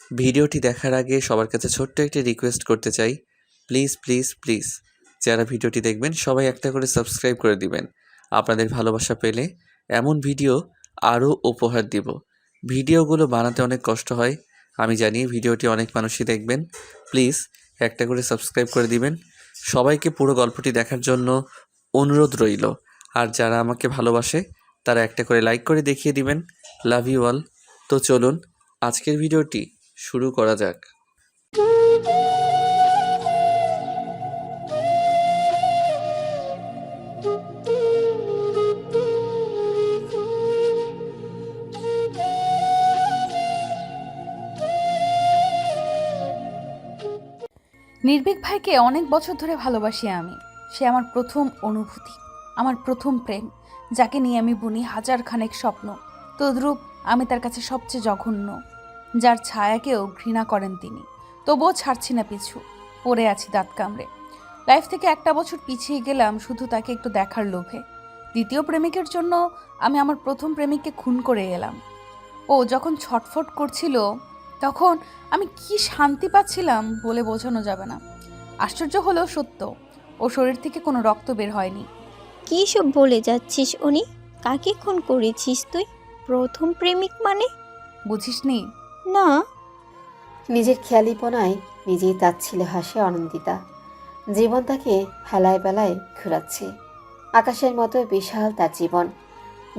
ভিডিওটি দেখার আগে সবার কাছে ছোট্ট একটি রিকোয়েস্ট করতে চাই, প্লিজ প্লিজ প্লিজ যারা ভিডিওটি দেখবেন সবাই একটা করে সাবস্ক্রাইব করে দিবেন। আপনাদের ভালোবাসা পেলে এমন ভিডিও আরও উপহার দিব। ভিডিওগুলো বানাতে অনেক কষ্ট হয়, আমি জানি। ভিডিওটি অনেক মানুষই দেখবেন, প্লিজ একটা করে সাবস্ক্রাইব করে দিবেন। সবাইকে পুরো গল্পটি দেখার জন্য অনুরোধ রইল। আর যারা আমাকে ভালোবাসে তারা একটা করে লাইক করে দেখিয়ে দিবেন। Love you all. তো চলুন আজকের ভিডিওটি শুরু করা যাক। নির্ভীক ভাইকে অনেক বছর ধরে ভালোবাসি আমি। সে আমার প্রথম অনুভূতি, আমার প্রথম প্রেম, যাকে নিয়ে আমি বুনি হাজার খানেক স্বপ্ন। তদ্রূপ আমি তার কাছে সবচেয়ে জঘন্য, যার ছায়াকেও ঘৃণা করেন তিনি। তবুও ছাড়ছি না পিছু, পড়ে আছি দাঁত কামড়ে। লাইফ থেকে একটা বছর পিছিয়ে গেলাম শুধু তাকে একটু দেখার লোভে। দ্বিতীয় প্রেমিকের জন্য আমি আমার প্রথম প্রেমিককে খুন করে এলাম। ও যখন ছটফট করছিল তখন আমি কি শান্তি পাচ্ছিলাম বলে বোঝানো যাবে না। আশ্চর্য হলেও সত্য, ও শরীর থেকে কোনো রক্ত বের হয়নি। কী সব বলে যাচ্ছিস উনি? কাকে খুন করেছিস তুই? প্রথম প্রেমিক মানে? বুঝিসনি? না। নিজের খেয়ালিপনায় নিজেই তাচ্ছিল হাসে অনন্দিতা। জীবন তাকে হেলায় বেলায় ঘুরাচ্ছে। আকাশের মতো বিশাল তার জীবন,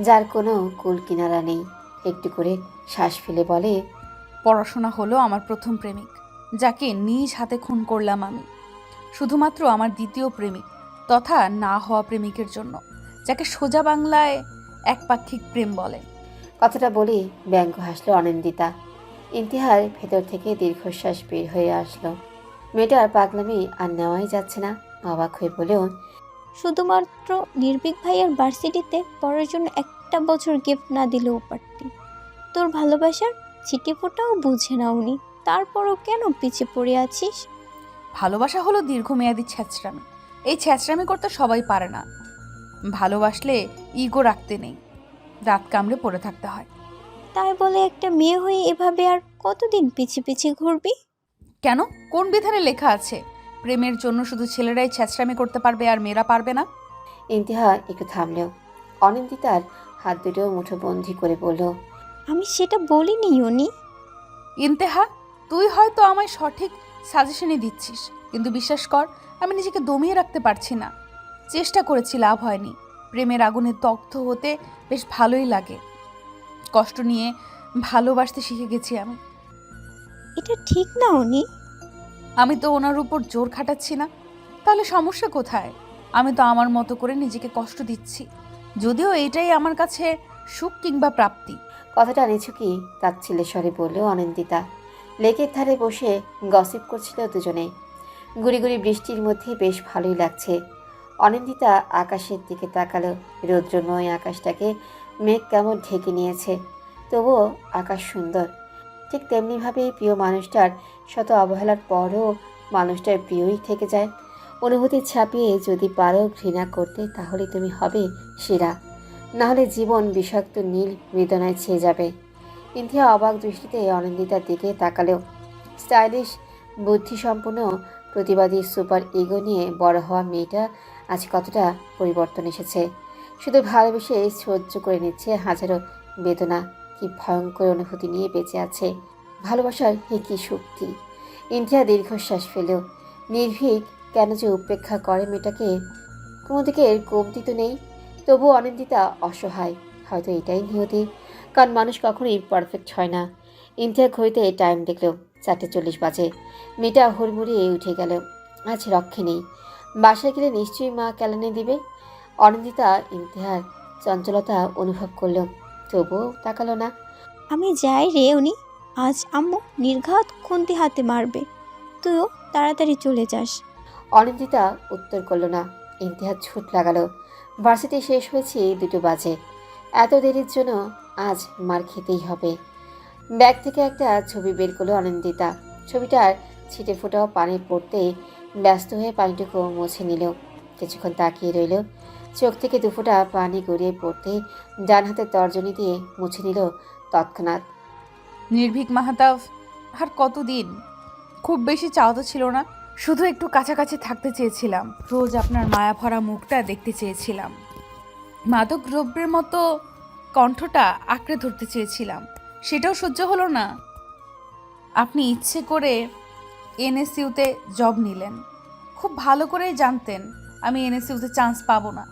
যার কোনো কুল কিনারা নেই। একটু করে শ্বাস ফেলে বলে, পড়াশোনা হলো আমার প্রথম প্রেমিক, যাকে নিজ হাতে খুন করলাম আমি। শুধুমাত্র আমার দ্বিতীয় প্রেমিক তথা না হওয়া প্রেমিকের জন্য, যাকে সোজা বাংলায় একপাক্ষিক প্রেম বলে। কথাটা বলি ব্যঙ্গ হাসলো অনন্দিতা। ইন্তিহার ভেতর থেকে দীর্ঘশ্বাস বের হয়ে আসলো। মেয়েটার পাগলামি আর নেওয়াই যাচ্ছে না। অবাক হয়ে বলেও, শুধুমাত্র নির্ভীক ভাইয়ের ভার্সিটিতে পড়ার জন্য একটা বছর গিফট না দিলেও পারতি। তোর ভালোবাসার ছিটে ফোটাও বুঝে না উনি, তারপরও কেন পিছে পড়ে আছিস? ভালোবাসা হলো দীর্ঘমেয়াদী ছ্যাঁচড়ামি। এই ছ্যাঁচড়ামি করতে সবাই পারে না। ভালোবাসলে ইগো রাখতে নেই, দাঁত কামড়ে পড়ে থাকতে হয়। তাই বলে একটা মেয়ে হয়ে এভাবে আর কতদিন পিছে পিছে ঘুরবি? কেন? কোন বিধানে লেখা আছে প্রেমের জন্য শুধু ছেলেরাই ছ্যাঁচড়ামি করতে পারবে আর মেয়েরা পারবে না? ইন্তিহা একটু থামলেও অনিন্দিতার হাত দুটো মুঠোবন্দি করে বলল, আমি সেটা বলিনি উনি। ইন্তেহা, তুই হয়তো আমায় সঠিক সাজেশনই দিচ্ছিস, কিন্তু বিশ্বাস কর আমি নিজেকে দমিয়ে রাখতে পারছি না। চেষ্টা করেছি, লাভ হয়নি। প্রেমের আগুনে দগ্ধ হতে বেশ ভালোই লাগে। কষ্ট নিয়ে ভালোবাসতে শিখে গেছি আমি। এটা ঠিক না উনি। আমি তো ওনার উপর জোর খাটাচ্ছি না, তাহলে সমস্যা কোথায়? আমি তো আমার মতো করে নিজেকে কষ্ট দিচ্ছি, যদিও এটাই আমার কাছে সুখ কিংবা প্রাপ্তি। কথাটা নিছুকি তাচ্ছিল্যের স্বরে বলল অনিন্দিতা। লেকের ধারে বসে গসিপ করছিল দুজনে। গুড়ি গুড়ি বৃষ্টির মধ্যে বেশ ভালোই লাগছে। অনিন্দিতা আকাশের দিকে তাকালো। রৌদ্রময় আকাশটাকে মেঘ কেমন ঢেকে নিয়েছে, তবুও আকাশ সুন্দর। ঠিক তেমনিভাবে প্রিয় মানুষটার শত অবহেলার পরও মানুষটার প্রিয়ই থেকে যায়। অনুভূতি ছাপিয়ে যদি পারো ঘৃণা করতে, তাহলে তুমি হবে সেরা, নাহলে জীবন বিষাক্ত নীল বেদনায় ছেয়ে যাবে। ইন্থিয়া অবাক দৃষ্টিতে অনিন্দিতার দিকে তাকালেও স্টাইলিশ, বুদ্ধিসম্পন্ন, প্রতিবাদী সুপার ইগো নিয়ে বড় হওয়া মেয়েটা আজ কতটা পরিবর্তন এসেছে। শুধু ভালোবেসে সহ্য করে নিচ্ছে হাজারো বেদনা। কি ভয়ঙ্কর অনুভূতি নিয়ে বেঁচে আছে। ভালোবাসার কি শক্তি। ইন্থিয়া দীর্ঘশ্বাস ফেলেও নির্ভীক কেন যে উপেক্ষা করে মেয়েটাকে। কোনো দিকে কমতি তো নেই, তবু অনিন্দিতা অসহায়। হয়তো এটাই নিয়তি, কারণ মানুষ কখনোই পারফেক্ট হয় না। ইন্থিয়া ঘড়িতে টাইম দেখলো 4:40 বাজে। মেয়েটা হুড়মুড়িয়ে উঠে গেল। আজ রক্ষে নেই, বাসায় গেলে নিশ্চয়ই মা কেলানি দিবে। অনিন্দিতা ইন্তিহার চঞ্চলতা অনুভব করলো, তবুও তাকালো না। আমি যাই রে উনি, আজ আম্মু নির্ঘাত খুন্তি হাতে মারবে। তুইও তাড়াতাড়ি চলে যাস। অনিন্দিতা উত্তর করল না। ইন্তিহার ছুট লাগালো। ভার্সিটি শেষ হয়েছে 2 বাজে। এত দেরির জন্য আজ মার খেতেই হবে। ব্যাগ থেকে একটা ছবি বের করলো অনিন্দিতা। ছবিটার ছিটে ফোটাও পানি পড়তে ব্যস্ত হয়ে পানিটুকু মুছে নিল। কিছুক্ষণ তাকিয়ে রইল। চোখ থেকে 2 ফোঁটা পানি গড়িয়ে পড়তে ডান হাতের তর্জনী দিয়ে মুছে নিল তৎক্ষণাৎ। নির্ভীক মাহাতাব, আর কতদিন? খুব বেশি চাওয়া তো ছিল না, শুধু একটু কাছাকাছি থাকতে চেয়েছিলাম, রোজ আপনার মায়া ভরা মুখটা দেখতে চেয়েছিলাম, মাদক দ্রব্যের মতো কণ্ঠটা আঁকড়ে ধরতে চেয়েছিলাম, সেটাও সহ্য হলো না। আপনি ইচ্ছে করে এনএসইউতে জব নিলেন, খুব ভালো করেই জানতেন আমি এনএসইউতে চান্স পাবো না।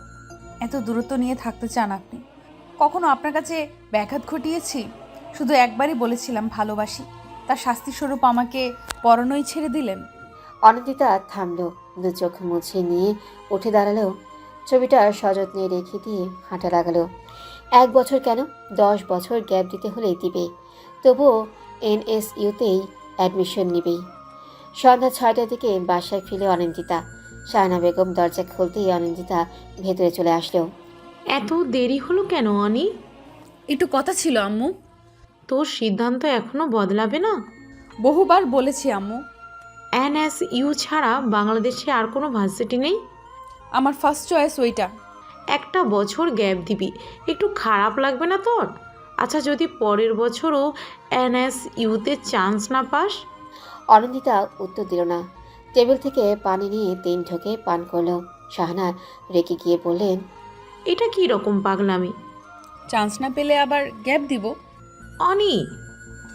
এত দূরত্ব নিয়ে থাকতে চান আপনি। কখনো আপনার কাছে ব্যাঘাত ঘটিয়েছি? শুধু একবারই বলেছিলাম ভালোবাসি, তার শাস্তিস্বরূপ আমাকে পরানোই ছেড়ে দিলেন। অনিন্দিতা থামলো, দু চোখ মুছে নিয়ে উঠে দাঁড়ালো, ছবিটা সযত্নে রেখে দিয়ে হাঁটা লাগালো। 1 বছর কেন, 10 বছর গ্যাপ দিতে হলেই দিবে, তবুও এনএসইউতেই অ্যাডমিশন নিবেই। সন্ধ্যা 6টার দিকে বাসায় ফিরে অনিন্দিতা। শাহানা বেগম দরজা খুলতেই অনিন্দিতা ভেতরে চলে আসলো। এত দেরি হলো কেন অনি? একটু কথা ছিল আম্মু। তোর সিদ্ধান্ত এখনো বদলাবে না? বহুবার বলেছি আম্মু, এনএসইউ ছাড়া বাংলাদেশে আর কোনো ভার্সিটি নেই? আমার ফার্স্ট চয়েস ওইটা। 1 বছর গ্যাপ দিবি, একটু খারাপ লাগবে না তোর? আচ্ছা, যদি পরের বছরও এনএসইউতে চান্স না পাস? অনিন্দিতা উত্তর দিল না। টেবিল থেকে পানি নিয়ে 3 ঢোকে পান করলো। শাহানা রেগে গিয়ে বললেন, এটা কি রকম পাগলামি? চান্স না পেলে আবার গ্যাপ দিব? অনি,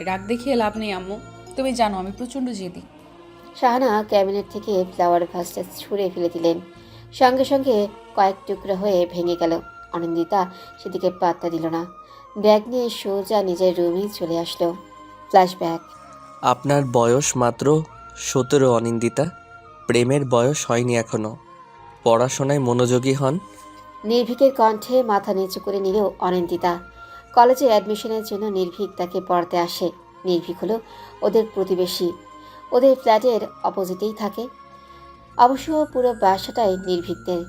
রাগ দেখিয়ে লাভ নেই আম্মু, তুমি জানো আমি প্রচণ্ড জেদি। শাহানা ক্যাবিনেট থেকে ফ্লাওয়ার ভাসটা ছুঁড়ে ফেলে দিলেন, সঙ্গে সঙ্গে কয়েক টুকরো হয়ে ভেঙে গেল। অনিন্দিতা সেদিকে পাত্তা দিল না, ব্যাগ নিয়ে সোজা নিজের রুমেই চলে আসলো। ফ্ল্যাশব্যাক। আপনার বয়স মাত্র 17 অনিন্দিতা, প্রেমের বয়স হয়নি এখনো, পড়াশোনায় মনোযোগী হন। নির্ভীকের কণ্ঠে মাথা নিচু করে নিল অনিন্দিতা। কলেজে অ্যাডমিশনের জন্য নির্ভীক তাকে পড়াতে আসে। নির্ভীক হলো ওদের প্রতিবেশী, ওদের ফ্ল্যাটের অপোজিটেই থাকে। অবশ্য পুরো বাসাটাই নির্ভীকদের।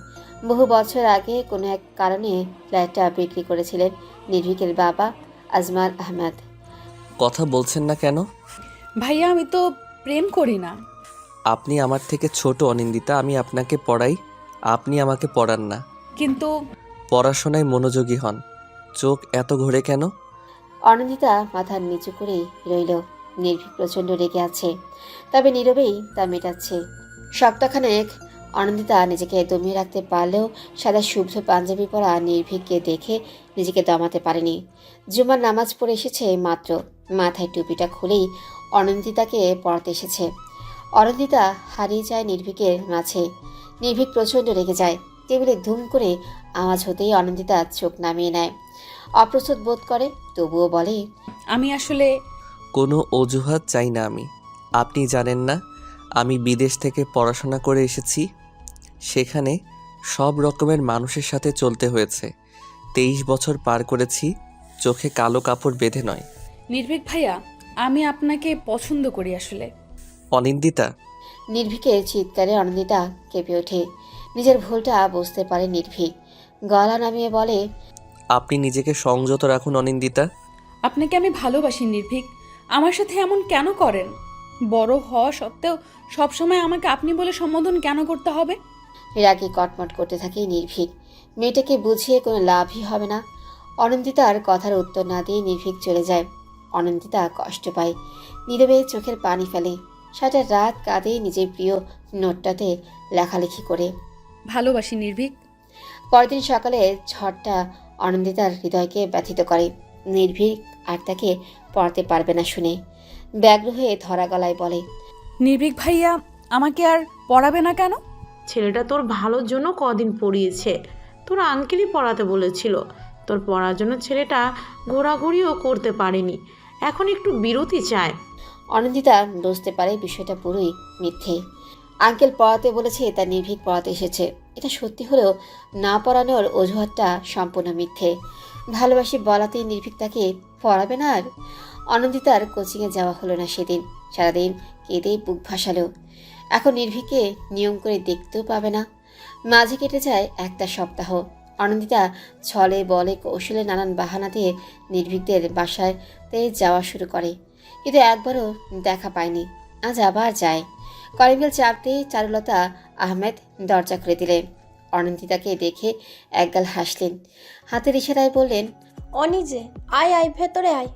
বহু বছর আগে কোনো এক কারণে ফ্ল্যাটটা বিক্রি করেছিলেন নির্ভীকের বাবা আজমাল আহমেদ। কথা বলছেন না কেন? ভাইয়া আমি তো প্রেম করি না। আপনি আমার থেকে ছোট অনিন্দিতা, আমি আপনাকে পড়াই, আপনি আমাকে পড়ান না। কিন্তু পড়াশোনায় মনোযোগী হন। চোখ এত ঘোরে কেন? অনিন্দিতা মাথা নিচু করেই রইল। নির্ভীক প্রচণ্ড রেগে আছে, তবে নীরবেই তা মেটাচ্ছে। সপ্তাহখানেক অনিন্দিতা নিজেকে দমিয়ে রাখতে পারলেও সাদা শুভ্র পাঞ্জাবি পরা নির্ভীককে দেখে নিজেকে দমাতে পারেনি। জুমার নামাজ পড়ে এসেছে মাত্র, মাথায় টুপিটা খুলেই অনিন্দিতাকে পড়াতে এসেছে। অনিন্দিতা হারিয়ে যায় নির্ভীকের মাঝে। নির্ভীক প্রচণ্ড রেগে যায়। টেবিলে ধুম করে আওয়াজ হতেই অনিন্দিতা চোখ নামিয়ে নেয়। অপ্রস্তুত বোধ করে, তবুও বলে, আমি আসলে কোনো অজুহাত চাই না আমি। আপনি জানেন না আমি বিদেশ থেকে পড়াশোনা করে এসেছি, সেখানে সব রকমের মানুষের সাথে চলতে হয়েছে। 23 বছর পার করেছি, চোখে কালো কাপড় বেঁধে নয়। নির্ভীক ভাইয়া, আমি আপনাকে পছন্দ করি আসলে। অনিন্দিতা, নির্ভীকের চিৎকারে অনিন্দিতা কেঁপে ওঠে। নিজের ভুলটা বুঝতে পারে নির্ভীক। গলা নামিয়ে বলে, আপনি নিজেকে সংযত রাখুন অনিন্দিতা। আপনাকে আমি ভালোবাসি নির্ভীক, আমার সাথে এমন কেন করেন? বড় হওয়া সত্ত্বেও সবসময় আমাকে আপনি বলে সম্বোধন কেন করতে হবে? রাগে কটমট করতে থাকে নির্ভীক। মেয়েটাকে বুঝিয়ে কোনো লাভই হবে না। অনিন্দিতার কথার উত্তর না দিয়ে নির্ভীক চলে যায়। অনিন্দিতা কষ্ট পায়, নীরবে চোখের পানি ফেলে। সারা রাত কাঁদে নিজের প্রিয় নোটটাতে লেখালেখি করে। ভালোবাসি নির্ভীক। পরদিন সকালে ঝড়টা অনিন্দিতার হৃদয়কে ব্যথিত করে। নির্ভীক আর তাকে পড়াতে পারবে না শুনে ব্যগ্র হয়ে ধরা গলায় বলে, নির্ভীক ভাইয়া আমাকে আর পড়াবে না কেন? ছেলেটা তোর ভালোর জন্য কদিন পড়িয়েছে, তোর আঙ্কেলই পড়াতে বলেছিল। তোর পড়ার জন্য ছেলেটা ঘোরাঘুরিও করতে পারেনি, এখন একটু বিরতি চায়। অনিন্দিতা বুঝতে পারে বিষয়টা পুরোই মিথ্যে। আঙ্কেল পড়াতে বলেছে, তার নির্ভীক পড়াতে এসেছে। এটা সত্যি হলেও না পড়ানোর অজুহাতটা সম্পূর্ণ মিথ্যে। ভালোবাসি বলাতেই নির্ভীক তাকে পড়াবে না। আর অনিন্দিতার কোচিংয়ে যাওয়া হলো না সেদিন। সারাদিন কেঁদেই বুক ভাসালো। এখন নির্ভীককে নিয়ম করে দেখতেও পাবে না। মাঝে কেটে যায় একটা সপ্তাহ। অনিন্দিতা ছলে বলে কৌশলে নানান বাহানা দিয়ে নির্ভীকদের বাসায়তে যাওয়া শুরু করে, কিন্তু একবারও দেখা পায়নি। আজ আবার যায়। কলিংবেল চাপতেই চারুলতা আহমেদ দরজা খুলে দিলেন। অনিন্দিতাকে দেখে একগাল হাসলেন, হাতের ইশারায় বললেন, অনি যে, আয় আয় ভেতরে আয়।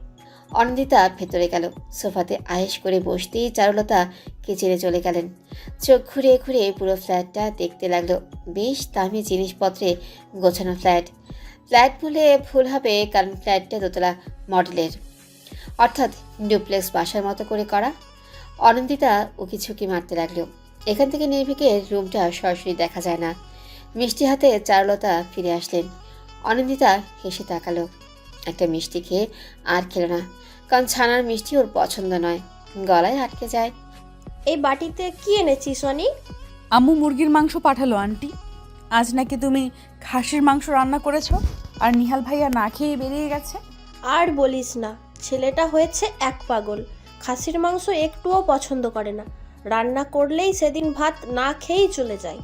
অনিন্দিতা ভেতরে গেল। সোফাতে আয়েশ করে বসতেই চারুলতা কিচেনে চলে গেলেন। চোখ ঘুরিয়ে ঘুরিয়ে পুরো ফ্ল্যাটটা দেখতে লাগলো। বেশ দামি জিনিসপত্রে গোছানো ফ্ল্যাট। ফ্ল্যাট বলে ভুল হবে, কারণ ফ্ল্যাটটা দোতলা মডেলের, অর্থাৎ ডুপ্লেক্স বাসার মতো করে করা। অনিন্দিতা উকি ঝুঁকি মারতে লাগলো। এখান থেকে নির্ভীকের রুমটা সরাসরি দেখা যায় না। মিষ্টি হাতে চারুলতা ফিরে আসলেন। অনিন্দিতা হেসে তাকালো। একটা মিষ্টি খেয়ে আর খেলো না, কারণ ছানার মিষ্টি ওর পছন্দ নয়, গলায় আটকে যায়। এই বাটিতে কি এনেছিস অনি? আম্মু মুরগির মাংস পাঠালো আন্টি। আজ নাকি তুমি খাসির মাংস রান্না করেছো, আর নিহাল ভাইয়া না খেয়ে বেরিয়ে গেছে। আর বলিস না, ছেলেটা হয়েছে এক পাগল। খাসির মাংস একটুও পছন্দ করে না, রান্না করলেই সেদিন ভাত না খেয়েই চলে যায়।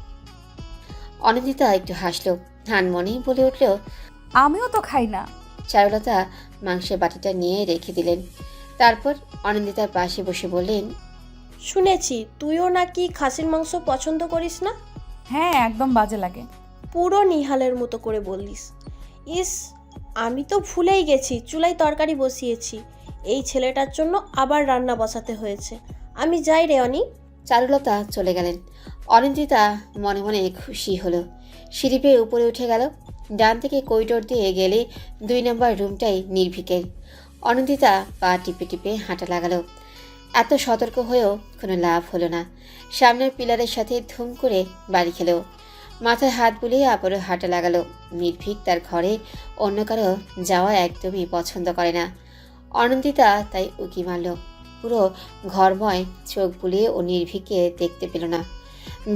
অনিন্দিতা একটু হাসলো, হানমনেই বলে উঠল। আমিও তো খাই না। চারুলতা মাংসের বাটিটা নিয়ে রেখে দিলেন। তারপর অনিন্দিতার পাশে বসে বললেন, শুনেছি তুইও নাকি খাসির মাংস পছন্দ করিস না। হ্যাঁ, একদম বাজে লাগে। পুরো নিহালের মতো করে বললিস। ইস, আমি তো ভুলেই গেছি চুলায় তরকারি বসিয়েছি। এই ছেলেটার জন্য আবার রান্না বসাতে হয়েছে। আমি যাই রে অনি। চারুলতা চলে গেলেন। অনিন্দিতা মনে মনে খুশি হলো। সিঁড়ি পেয়ে উপরে উঠে গেল। ডান থেকে করিডোর দিয়ে গেলে 2 নম্বর রুমটাই নির্ভীকের। অনিন্দিতা পা টিপে টিপে হাঁটা লাগালো। এত সতর্ক হয়েও কোনো লাভ হলো না। সামনের পিলারের সাথে ধুম করে বাড়ি খেলো। মাথায় হাত বুলিয়ে আবারও হাঁটা লাগালো। নির্ভীক তার ঘরে অন্য কারো যাওয়া একদমই পছন্দ করে না। অনিন্দিতা তাই উকি মারল। পুরো ঘরময় চোখ বুলিয়ে ও নির্ভীককে দেখতে পেল না।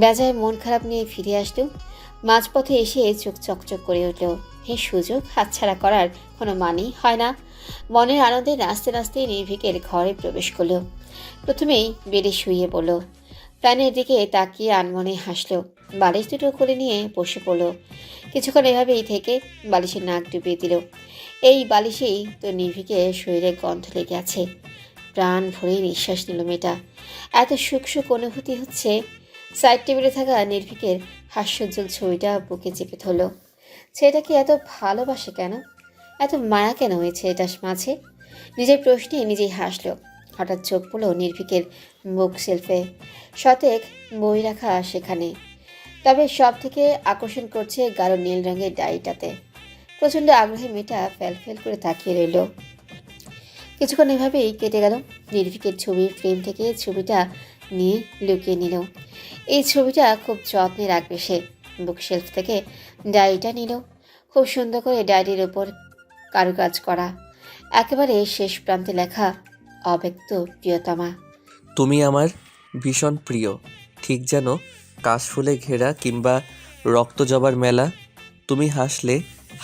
বেজায় মন খারাপ নিয়ে ফিরে আসলো। মাঝপথে এসে চোখ চকচক করে উঠল। এই সুযোগ হাতছাড়া করার কোনো মানেই হয় না। মনের আনন্দে নাচতে নাচতে নির্ভীকের ঘরে প্রবেশ করল। প্রথমেই বেডে শুয়ে পড়ল। ফ্যানের দিকে তাকিয়ে আনমনে হাসল। বালিশ দুটো করে নিয়ে বসে পড়ল। কিছুক্ষণ এভাবেই থেকে বালিশের নাক ডুবিয়ে দিল। এই বালিশেই তো নির্ভীকের শরীরে গন্ধ লেগে আছে। প্রাণ ভরে নিঃশ্বাস নিল মেয়েটা। এত সুখ সুখ অনুভূতি হচ্ছে। সাইড টেবিলে থাকা নির্ভীকের হাস্যোজ্জ্বল ছবিটা বুকে চেপে ধরল। ছেলেটাকে এত ভালোবাসে কেন, এত মায়া কেন ওই ছেলেটার মাঝে? নিজের প্রশ্নে নিজেই হাসল। হঠাৎ চোখ পড়ল নির্ভীকের বুক শেলফে। শতেক বই রাখা সেখানে, তবে সব থেকে আকর্ষণ করছে গাঢ় নীল রঙের ডায়েরিটাতে। প্রচণ্ড আগ্রহে মেয়েটা ফেল করে তাকিয়ে রইল। কিছুক্ষণ এভাবেই কেটে গেল। নির্ভীকের ছবির ফ্রেম থেকে ছবিটা নিয়ে লুকিয়ে নিল। এই ছবিটা খুব যত্নে রাখবে সে। বুকশেলফ থেকে ডায়েরিটা নিল। খুব সুন্দর করে ডায়েরির ওপর কারুকাজ করা, একেবারে শেষ প্রান্তে লেখা, অব্যক্ত প্রিয়তমা। তুমি আমার ভীষণ প্রিয়, ঠিক যেন কাশফুলে ঘেরা কিংবা রক্তজবার মেলা। তুমি হাসলে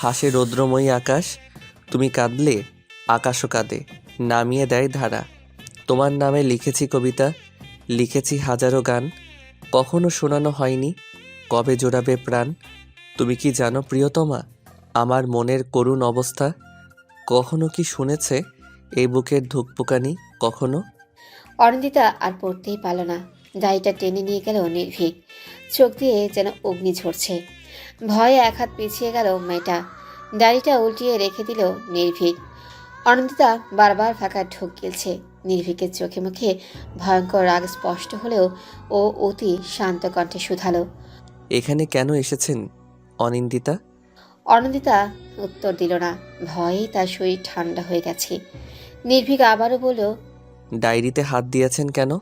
হাসে রৌদ্রময়ী আকাশ, তুমি কাঁদলে আকাশও কাঁদে, নামিয়ে দেয় ধারা। তোমার নামে লিখেছি কবিতা, লিখেছি হাজারো গান, কখনো শোনানো হয়নি, কবে জোড়াবে প্রাণ। তুমি কি জানো প্রিয়তমা আমার মনের করুণ অবস্থা? কখনো কি শুনেছে এই বুকের ধুকপুকানি কখনো? অনিন্দিতা আর পড়তেই পারল না। ডায়েরিটা টেনে নিয়ে গেল নির্ভীক। চোখ দিয়ে যেন অগ্নি ঝরছে। ভয়ে এক হাত পিছিয়ে গেল মেয়েটা। ডায়েরিটা উল্টিয়ে রেখে দিল নির্ভীক। অনিন্দিতা বারবার ফাঁকা ঢোক গিলছে। নির্ভীকের চোখে মুখে ভয়ঙ্কর রাগ স্পষ্ট হলেও ও অতি শান্ত কণ্ঠে শুধালো, এখানে কেন এসেছেন অনিন্দিতা? অনিন্দিতা উত্তর দিল না। ভয়েই তার শরীর ঠান্ডা হয়ে গেছে। নির্ভীক আবারও বলল, ডায়েরিতে হাত দিয়েছেন কেন?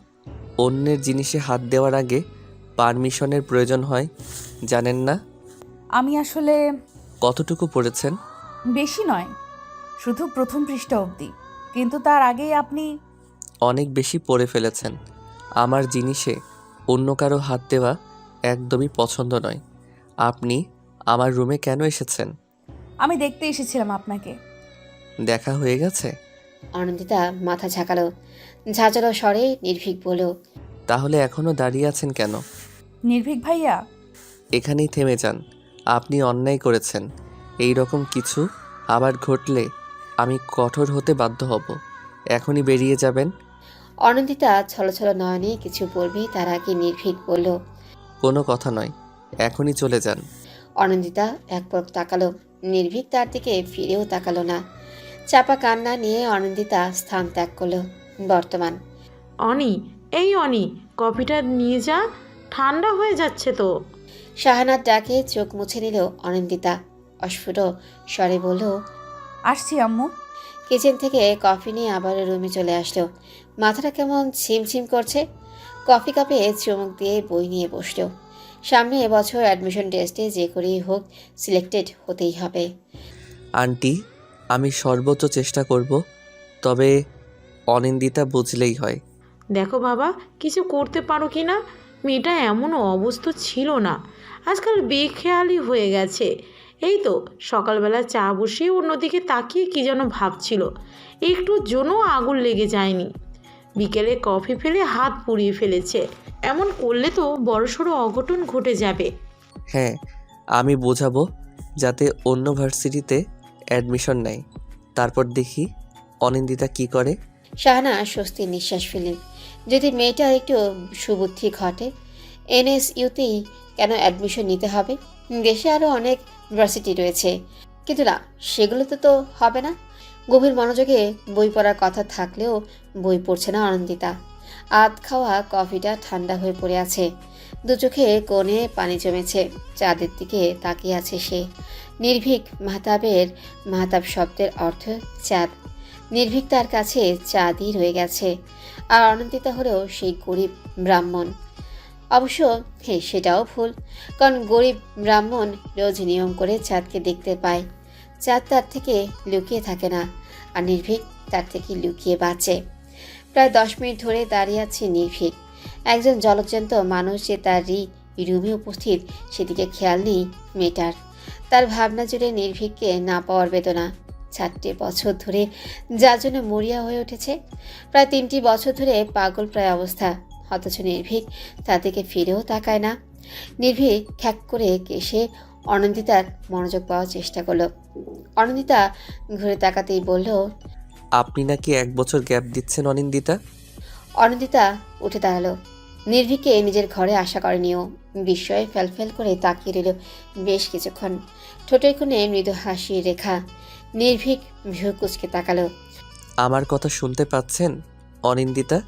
অন্যের জিনিসে হাত দেওয়ার আগে পারমিশনের প্রয়োজন হয়, জানেন না? আমি আসলে কতটুকু পড়েছেন? বেশি নয়, শুধু প্রথম পৃষ্ঠা অবধি, কিন্তু তার আগেই আপনি। অনেক বেশি পড়ে ফেলেছেন। আমার জিনিসে অন্য কারো হাত দেওয়া একদমই পছন্দ নয়। আপনি আমার রুমে কেন এসেছেন? আমি দেখতে এসেছিলাম আপনাকে। দেখা হয়ে গেছে? অনিন্দিতা মাথা ঝাঁকালো। ঝাঁঝালো স্বরে নির্ভীক বলল, তাহলে এখনও দাঁড়িয়ে আছেন কেন? নির্ভীক ভাইয়া, এখানেই থেমে যান। আপনি অন্যায় করেছেন। এই রকম কিছু আবার ঘটলে আমি কঠোর হতে বাধ্য হব। এখনই বেরিয়ে যাবেন। অনিন্দিতা ছলছল নয়নে কিছু বলবেই তার আগে নির্ভীক বলল, কোনো কথা নয়, এখনই চলে যান। অনিন্দিতা এক পলক তাকালো। নির্ভীক তার দিকে ফিরেও তাকালো না। চাপা কান্না নিয়ে অনিন্দিতা স্থান ত্যাগ করলো। বর্তমান। অনি, এই অনি, কফিটা নিয়ে যা, ঠান্ডা হয়ে যাচ্ছে তো। শাহানার ডাকে চোখ মুছে নিল অনিন্দিতা। অস্ফুট স্বরে বলল, আসছি আম্মু। কিচেন থেকে কফি নিয়ে আবার রুমে চলে আসলো। মাথাটা কেমন ছিমছিম করছে। কফি কাপে চুমুক দিয়ে বই নিয়ে বসলো। সামনে এবছর অ্যাডমিশন টেস্টে যে করেই হোক সিলেক্টেড হতেই হবে। আন্টি, আমি সর্বোচ্চ চেষ্টা করব, তবে অনিন্দিতা বুঝলেই হয়। দেখো বাবা, কিছু করতে পারো কি না? মেয়েটা এমন অবস্থা ছিল না, আজকাল বেখেয়ালি হয়ে গেছে। এই তো সকালবেলা চা বসিয়ে অন্যদিকে তাকিয়ে কি যেন ভাবছিল, একটুর জন্য আগুন লেগে যায়নি। বিকেলে কফি ফেলে হাত পুড়িয়ে ফেলেছে। এমন করলে তো বড়সড় অঘটন ঘটে যাবে। হ্যাঁ, আমি বোঝাবো যাতে অন্য ভার্সিটিতে অ্যাডমিশন নেয়। তারপর দেখি অনিন্দিতা কি করে। শাহানা স্বস্তির নিঃশ্বাস ফেলেন। যদি মেয়েটার একটু সুবুদ্ধি ঘটে, এনএসইউতেই কেন অ্যাডমিশন নিতে হবে? দেশে আরও অনেক ভার্সিটি রয়েছে, কিন্তু না, সেগুলোতে তো হবে না। গভীর মনোযোগে বই পড়ার কথা থাকলেও বই পড়ছে না অনিন্দিতা। আধ খাওয়া কফিটা ঠান্ডা হয়ে পড়ে আছে। দু চোখে কোণে পানি জমেছে। চাঁদের দিকে তাকিয়ে আছে সে। নির্ভীক মাহতাব শব্দের অর্থ চাঁদ। নির্ভীক তার কাছে চাঁদই রয়ে গেছে। আর অনিন্দিতা হলেও সেই গরিব ব্রাহ্মণ। অবশ্য সেটাও ভুল, কারণ গরিব ব্রাহ্মণ রোজ নিয়ম করে চাঁদকে দেখতে পায়। চাঁদ তার থেকে লুকিয়ে থাকে না, আর নির্ভীক তার থেকে লুকিয়ে বাঁচে। প্রায় 10 মিনিট ধরে দাঁড়িয়ে আছে নির্ভীক। একজন জলজ্যান্ত মানুষ যে তার রুমে উপস্থিত, সেদিকে খেয়াল নেই মেয়েটার। তার ভাবনা জুড়ে নির্ভীককে না পাওয়ার বেদনা। 4টি বছর ধরে যার জন্য মরিয়া হয়ে উঠেছে। প্রায় 3টি বছর ধরে পাগল প্রায় অবস্থা, অথচ নির্ভীক তার দিকে ফিরেও তাকায় না। নির্ভীক খ্যাক করে কেসে অনিন্দিতার মনোযোগ পাওয়ার চেষ্টা করলো। অনিন্দিতা ঘুরে তাকাতেই বলল, আপনি নাকি 1 বছর গ্যাপ দিচ্ছেন অনিন্দিতা? অনিন্দিতা উঠে দাঁড়ালো। নির্ভীককে নিজের ঘরে আশা করেনিও। বিস্ময়ে ফেলফেল করে তাকিয়ে রইল বেশ কিছুক্ষণ। ঠোঁটের কোণে মৃদু হাসির রেখা। নির্ভীক ভ্রু কুঁচকে তাকালো। আমার কথা শুনতে পাচ্ছেন অনিন্দিতা?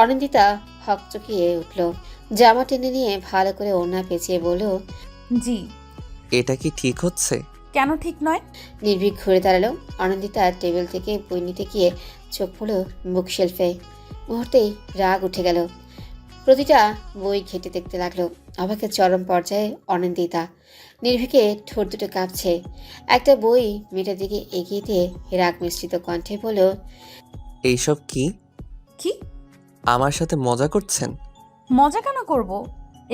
অনিন্দিতা হকচকিয়ে উঠল। জামা টেনে নিয়ে ভালো করে ওড়না পেঁচিয়ে বলল, জি। এটা কি ঠিক হচ্ছে? কেন ঠিক নয়? নির্ভীক ঘুরে দাঁড়ালো। অনিন্দিতা টেবিল থেকে বই নিতে গিয়ে চোখ পড়ল বুক শেলফে। মুহূর্তেই রাগ উঠে গেল। প্রতিটা বই ঘেঁটে দেখতে লাগলো। অবাকের চরম পর্যায়ে অনিন্দিতা। নির্ভীকে ঠোঁট দুটো কাঁপছে। একটা বই মেয়েটার দিকে এগিয়ে দিয়ে রাগ মিশ্রিত কণ্ঠে বলল, এইসব কি? কি? আমার সাথে মজা করছেন? মজা কেন করব?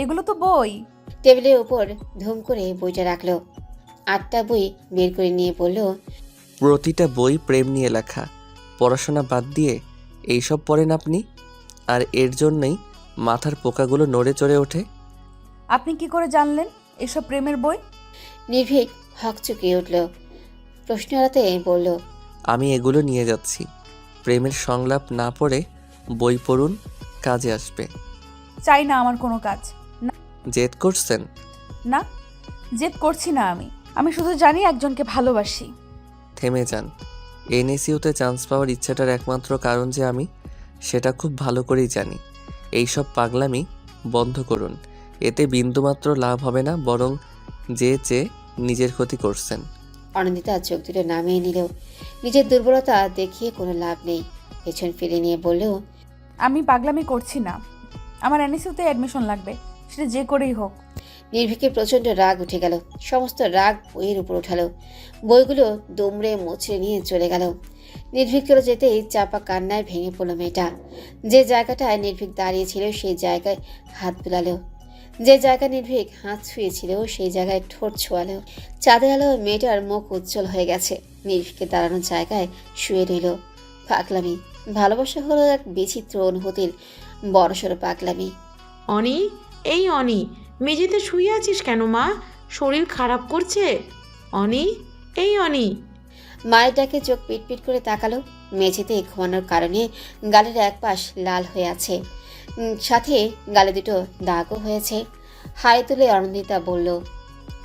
এগুলো তো বই। টেবিলের উপর ধুম করে বইটা রাখলো। 8টা বই বের করে নিয়ে বলল, প্রতিটা বই প্রেম নিয়ে লেখা। পড়াশোনা বাদ দিয়ে এইসব পড়েন আপনি, আর এর জন্যই মাথার পোকাগুলো নড়ে চড়ে ওঠে। আপনি কি করে জানলেন এসব প্রেমের বই? নির্ভীক হকচকিয়ে উঠল। প্রশ্ন এড়াতে বলল, আমি এগুলো নিয়ে যাচ্ছি। প্রেমের সংলাপ না পড়ে বই পড়ুন, কাজে আসবে। চাই না আমার কোনো কাজ। জেদ করছেন? না, জেদ করছি না। আমি শুধু জানি একজনকে ভালোবাসি। থেমে যান। এনএসইউতে চান্স পাওয়ার ইচ্ছাটার একমাত্র কারণ যে আমি, সেটা খুব ভালো করেই জানি। এইসব পাগলামি বন্ধ করুন। এতে বিন্দুমাত্র লাভ হবে না, বরং যে চেয়ে নিজের ক্ষতি করছেন। অনিন্দিতা চোখ দুটো নামিয়ে নিল। নিজের দুর্বলতা দেখিয়ে কোনো লাভ নেই। পেছন ফিরে নিয়ে বলল, আমি পাগলামি করছি না। আমার এনএসইউতে অ্যাডমিশন লাগবে, সেটা যে করেই হোক। নির্ভীকের প্রচণ্ড রাগ উঠে গেল। সমস্ত রাগ বইয়ের উপর উঠালো। বইগুলো দুমড়ে মুচড়ে নিয়ে চলে গেল। নির্ভীক চলে যেতেই চাপা কান্নায় ভেঙে পড়ল মেয়েটা। যে জায়গাটায় নির্ভীক দাঁড়িয়েছিল সেই জায়গায় হাত বুলালো। যে জায়গায় নির্ভীক হাত ছুঁয়েছিল সেই জায়গায় ঠোঁট ছোঁয়ালো। চাঁদের আলো মেয়েটার মুখ উজ্জ্বল হয়ে গেছে। নির্ভীকের দাঁড়ানোর জায়গায় শুয়ে রইল। পাগলামি, ভালোবাসা হলো এক বিচিত্র অনুভূতির বড়সড় পাগলামি। অনি, এই অনি, মেঝেতে শুয়ে আছিস কেন মা? শরীর খারাপ করছে? অনি, এই অনি। মায়ের ডাকে চোখ পিটপিট করে তাকালো। মেঝেতে ঘুমানোর কারণে গালের এক পাশ লাল হয়ে আছে, সাথে গালে দুটো দাগও হয়েছে। হাই তুলে অনিন্দিতা বলল,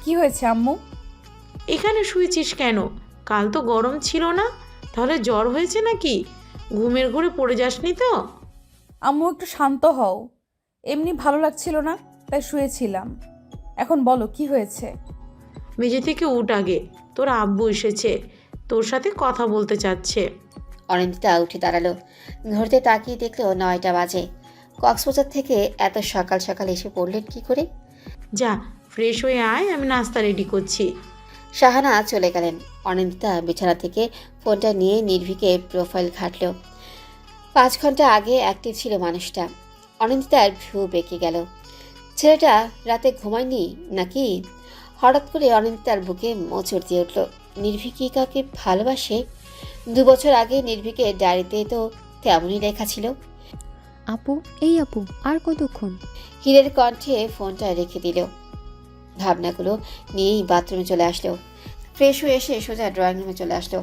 কি হয়েছে আম্মু? এখানে শুয়েছিস কেন? কাল তো গরম ছিল না? তাহলে জ্বর হয়েছে নাকি? ঘুমের ঘোরে পড়ে যাসনি তো? আম্মু একটু শান্ত হও। এমনি ভালো লাগছিল না, তাই শুয়েছিলাম। এখন বলো কি হয়েছে? মেঝে থেকে উঠ আগে, তোর আব্বু এসেছে, তোর সাথে কথা বলতে চাচ্ছে। অনিন্দিতা উঠে দাঁড়ালো। ঘড়িতে তাকিয়ে দেখলো 9টা বাজে। কক্সবাজার থেকে এত সকাল সকাল এসে পড়লেন কি করে? যা ফ্রেশ হয়ে আয়, আমি নাস্তা রেডি করছি। শাহানা চলে গেলেন। অনিন্দিতা বিছানা থেকে ফোনটা নিয়ে নির্ভীকে প্রোফাইল ঘাটল। 5 ঘন্টা আগে অ্যাক্টিভ ছিল মানুষটা। অনিন্দিতার ভ্রু বেঁকে গেল। ছেলেটা রাতে ঘুমায়নি নাকি? হঠাৎ করে অনিন্দিতার বুকে মোচড় দিয়ে উঠল। নির্ভী কি কাউকে ভালোবাসে? 2 বছর আগে নির্ভীকে ডায়েরিতে তো তেমনই লেখা ছিল। আপু, এই আপু, আর কতক্ষণ? হীরের কণ্ঠে ফোনটা রেখে দিল। ভাবনাগুলো নিয়েই বাথরুমে চলে আসলো। ফ্রেশ হয়ে এসে সোজা ড্রয়িং রুমে চলে আসলো।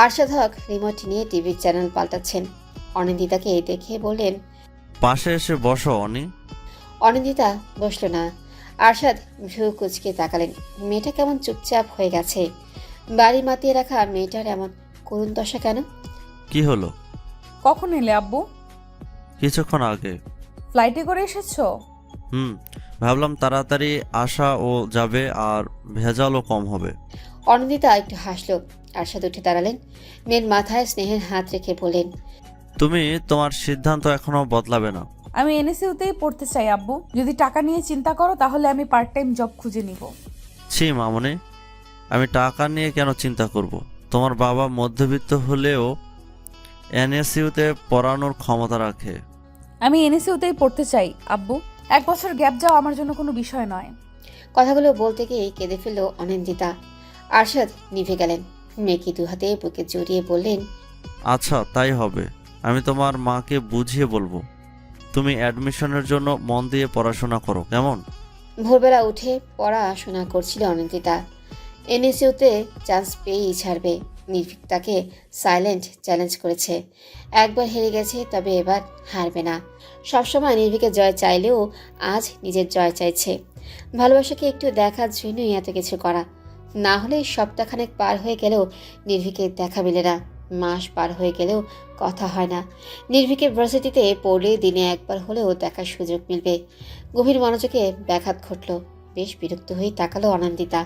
আরশাদ হক রিমোট নিয়ে টিভির চ্যানেল পাল্টাচ্ছেন। অনিন্দিতাকে দেখে বললেন, পাশে এসে বসো অনি। অনিন্দিতা বসলো না। আরশাদ ভ্রু কুচকে তাকালেন। মেয়েটা কেমন চুপচাপ হয়ে গেছে। বাড়ি মাতিয়ে রাখা মেয়েটার এমন করুণ দশা কেন? কি হলো? কখন এলে আব্বু? কিছুক্ষণ আগে। ফ্লাইটে করে এসেছো? ভাবলাম তাড়াতাড়ি আসা ও যাবে আর ভেজালও কম হবে। অনিন্দিতা একটু হাসলো। আরশাদ উঠে দাঁড়ালেন। মেয়ের মাথায় স্নেহের হাত রেখে বললেন, তুমি তোমার সিদ্ধান্ত এখনো বদলাবে না। আমি এনএসইউতেই পড়তে চাই আব্বু। যদি টাকা নিয়ে চিন্তা করো তাহলে আমি পার্ট টাইম জব খুঁজে নিব। ছি মামনি, আমি টাকা নিয়ে কেন চিন্তা করব? তোমার বাবা মধ্যবিত্ত হলেও এনএসইউতে পড়ানোর ক্ষমতা রাখে। আমি এনএসইউতেই পড়তে চাই আব্বু। 1 বছর গ্যাপ যাওয়া আমার জন্য কোনো বিষয় নয়। কথাগুলো বলতে গিয়েই কেঁদে ফেলল অনিন্দিতা। আরশাদ নিভে গেলেন। মেয়েকে 2 হাতে বুকে জড়িয়ে বললেন, আচ্ছা তাই হবে। আমি তোমার মাকে বুঝিয়ে বলবো। তুমি অ্যাডমিশনের জন্য মন দিয়ে পড়াশোনা করো, কেমন? ভোরবেলা উঠে পড়াশোনা করছিল অনিন্দিতা। এনএসইউতে চান্স পেয়েই ছাড়বে। নির্ভীক তাকে সাইলেন্ট চ্যালেঞ্জ করেছে। একবার হেরে গেছে, তবে এবার হারবে না। সবসময় নির্ভীকে জয় চাইলেও আজ নিজের জয় চাইছে। ভালোবাসাকে একটু দেখার জন্যই এত কিছু করা। না হলে সপ্তাহখানেক পার হয়ে গেলেও নির্ভীকে দেখা মেলে না। মাস পার হয়ে গেলেও কথা হয় না। নির্ভীকে ভার্সিটিতে পড়লে দিনে একবার হলেও দেখার সুযোগ মিলবে। গভীর মনোযোগে ব্যাঘাত ঘটল। বেশ বিরক্ত হয়ে তাকালো অনন্দিতা।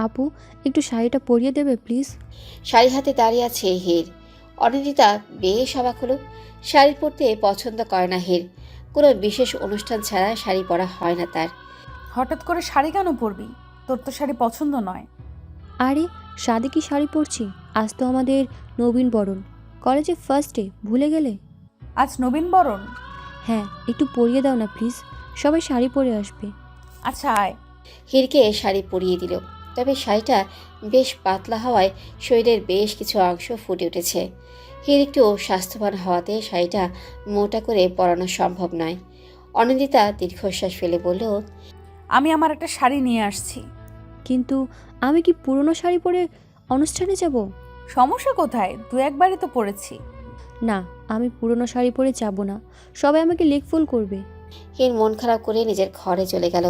আপু, একটু শাড়িটা পরিয়ে দেবে প্লিজ? শাড়ি হাতে দাঁড়িয়ে আছে হের। অনিন্দিতা বেশ অবাক হলো। শাড়ি পরতে পছন্দ করে না হের। কোনো বিশেষ অনুষ্ঠান ছাড়া শাড়ি পরা হয় না তার। হঠাৎ করে শাড়ি কেন পরবি? তোর তো শাড়ি পছন্দ নয়। আরে, সাদে কি শাড়ি পরছি? আজ তো আমাদের নবীন বরণ, কলেজে ফার্স্ট ডে, ভুলে গেলে? আজ নবীন বরণ? হ্যাঁ, একটু পরিয়ে দাও না প্লিজ, সবাই শাড়ি পরে আসবে। আচ্ছা আয়। হিরকে শাড়ি পরিয়ে দিল। তবে শাড়িটা বেশ পাতলা হওয়ায় শরীরের বেশ কিছু অংশ ফুটে উঠেছে। হির একটু স্বাস্থ্যবান হওয়াতে শাড়িটা মোটা করে পরানো সম্ভব নয়। অনিন্দিতা দীর্ঘশ্বাস ফেলে বলল, আমি আমার একটা শাড়ি নিয়ে আসছি। কিন্তু আমি কি পুরনো শাড়ি পরে অনুষ্ঠানে যাব? সমস্যা কোথায়? 2-1বারই তো পরেছি। না, আমি পুরনো শাড়ি পরে যাব না, সবাই আমাকে লেকফুল করবে। হির মন খারাপ করে নিজের ঘরে চলে গেল।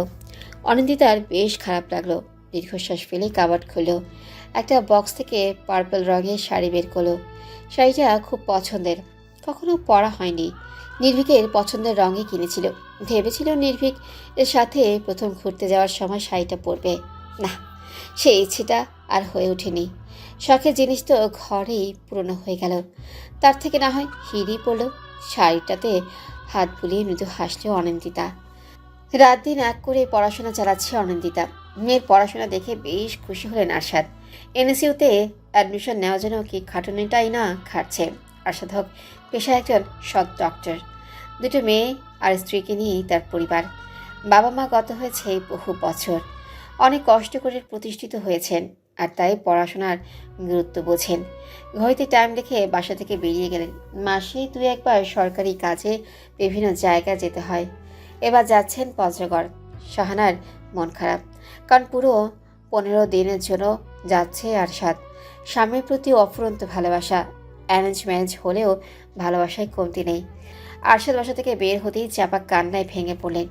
অনিন্দিতার বেশ খারাপ লাগলো। দীর্ঘশ্বাস ফেলে কাবার্ড খুলল। একটা বক্স থেকে পার্পল রঙের শাড়ি বের করলো। শাড়িটা খুব পছন্দের, কখনো পরা হয়নি। নির্ভীকের পছন্দের রঙে কিনেছিল। ভেবেছিল নির্ভীক এর সাথে প্রথম ঘুরতে যাওয়ার সময় শাড়িটা পরবে। না, সেই ইচ্ছেটা আর হয়ে ওঠেনি। শখের জিনিস তো ঘরেই পুরনো হয়ে গেল। তার থেকে না হয় হিরই পড়ল। শাড়িটাতে হাত বুলিয়ে মৃদু হাসল অনিন্দিতা। রাত দিন এক করে পড়াশোনা চালাচ্ছে অনিন্দিতা। মেয়ের পড়াশোনা দেখে বেশ খুশি হলেন আরশাদ। এনএসইউতে অ্যাডমিশন নেওয়ার জন্য কি খাটুনিটাই না খাটছে। আরশাদ হক পেশায় একজন সৎ ডক্টর। 2 মেয়ে আর স্ত্রীকে নিয়েই তার পরিবার। বাবা মা গত হয়েছে বহু বছর। অনেক কষ্ট করে প্রতিষ্ঠিত হয়েছেন, আর তাই পড়াশোনার গুরুত্ব বোঝেন। ঘড়িতে টাইম দেখে বাসা থেকে বেরিয়ে গেলেন। মাসে 2-1বার সরকারি কাজে বিভিন্ন জায়গায় যেতে হয়। এবার যাচ্ছেন পঞ্চগড়। শাহানার মন খারাপ, কারণ পুরো 15 দিনের জন্য যাচ্ছে আরশাদ। স্বামীর প্রতি অফুরন্ত ভালোবাসা। অ্যারেঞ্জ ম্যারেজ হলেও ভালোবাসায় কমতি নেই। আরশাদ বাসা থেকে বের হতেই চাপা কান্নায় ভেঙে পড়লেন।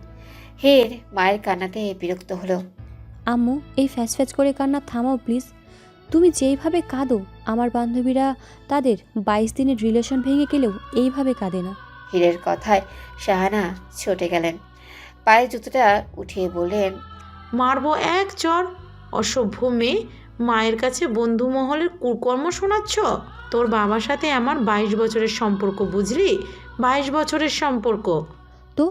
হের মায়ের কান্নাতে বিরক্ত হলো। আম্মু, এই ফ্যাচ ফ্যাচ করে কান্না থামাও প্লিজ। তুমি যেইভাবে কাঁদো, আমার বান্ধবীরা তাদের 22 দিনের রিলেশন ভেঙে গেলেও এইভাবে কাঁদে না। হীরের কথায় শাহানা ছুটে গেলেন, পায়ে জুতোটা উঠিয়ে বললেন, মারবো এক চর। অসভ্য মেয়ে, মায়ের কাছে বন্ধু মহলের কুকর্ম শোনাচ্ছ। তোর বাবার সাথে আমার 22 বছরের সম্পর্ক, বুঝলি? 22 বছরের সম্পর্ক। তো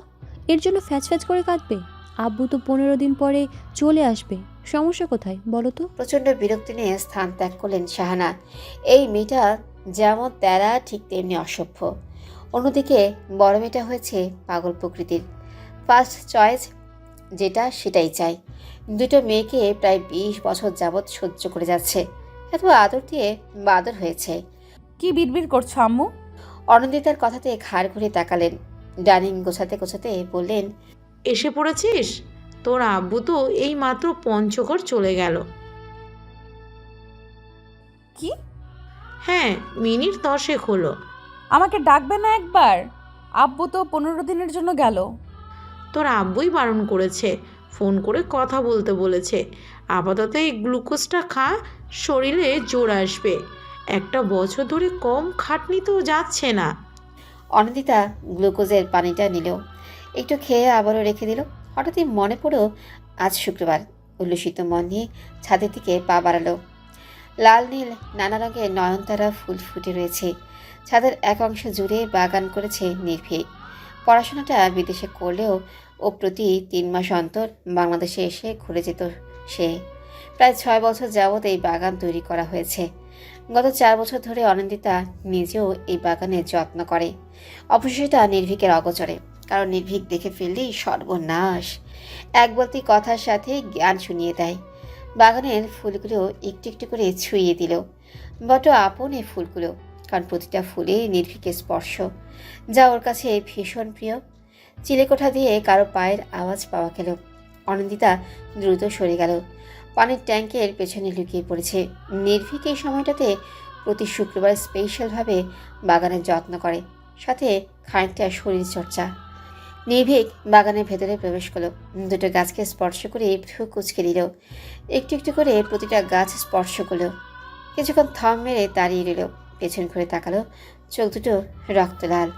এর জন্য ফ্যাচ ফ্যাচ করে কাঁদবে? আব্বু তো 15 দিন পরে চলে আসবে, সমস্যা কোথায় বলো তো? প্রচণ্ড বিরক্তি নিয়ে স্থান ত্যাগ করলেন শাহানা। এই মেয়েটা যেমন তেরা ঠিক তেমনি অসভ্য। অন্যদিকে বড় মেয়েটা হয়েছে পাগল প্রকৃতির, ফার্স্ট চয়েস যেটা সেটাই চাই। দুটো মেয়েকে প্রায় 20 বছর যাবৎ সহ্য করে যাচ্ছে, এত আদর দিয়ে বাদর হয়েছে। কি বিড়বিড় করছো আম্মু? অনন্দিতার কথাতে ঘাড় ঘুরে তাকালেন, ডাইনিং গোছাতে গোছাতে বললেন, এসে পড়েছিস? তোর আব্বু তো এই মাত্র পঞ্চগড় চলে গেল। কি? হ্যাঁ, মিনিট 10 হলো। আমাকে ডাকবে না একবার? আব্বু তো 15 দিনের জন্য গেল। তোর আব্বুই বারণ করেছে, ফোন করে কথা বলতে বলেছে। আপাতত এই গ্লুকোজটা খা, শরীরে জোর আসবে। একটা বছর ধরে কম খাটনি তো যাচ্ছে না। অনন্দিতা গ্লুকোজের পানিটা নিল, একটু খেয়ে আবারও রেখে দিল। হঠাৎই মনে পড়ো আজ শুক্রবার। উল্লসিত মন নিয়ে ছাদের দিকে পা বাড়ালো। লাল নীল নানা রঙের নয়নতারা ফুল ফুটে রয়েছে। ছাদের এক অংশ জুড়ে বাগান করেছে নির্ভীক। পড়াশোনাটা বিদেশে করলেও ও প্রতি 3 মাস অন্তর বাংলাদেশে এসে ঘুরে যেত সে। প্রায় 6 বছর যাবৎ এই বাগান তৈরি করা হয়েছে। গত 4 বছর ধরে অনন্দিতা নিজেও এই বাগানের যত্ন করে। অবশ্যই নির্ভীকের অগোচরে, কারণ নির্ভীক দেখে ফেললেই সর্বনাশ। এক বলতি কথার সাথে জ্ঞান শুনিয়ে দেয়। বাগানের ফুলগুলো একটু একটু করে ছুঁয়ে দিল। বড় আপন এই ফুলগুলো, কারণ প্রতিটা ফুলে নির্ভীকের স্পর্শ, যা ওর কাছে ভীষণ প্রিয়। চিলেকোঠা দিয়ে কারো পায়ের আওয়াজ পাওয়া গেল। অনন্দিতা দ্রুত সরে গেল, পানির ট্যাঙ্কের পেছনে লুকিয়ে পড়েছে। নির্ভীক এই সময়টাতে প্রতি শুক্রবার স্পেশালভাবে বাগানের যত্ন করে, সাথে খানিকটা শরীরচর্চা। নির্ভীক বাগানের ভেতরে প্রবেশ করলো, দুটো গাছকে স্পর্শ করে ভ্রু কুঁচকে দিল। একটু একটু করে প্রতিটা গাছ স্পর্শ করলো। কিছুক্ষণ থম মেরে দাঁড়িয়ে রইল, পেছন ঘুরে তাকালো। চোখ দুটো রক্ত লাল,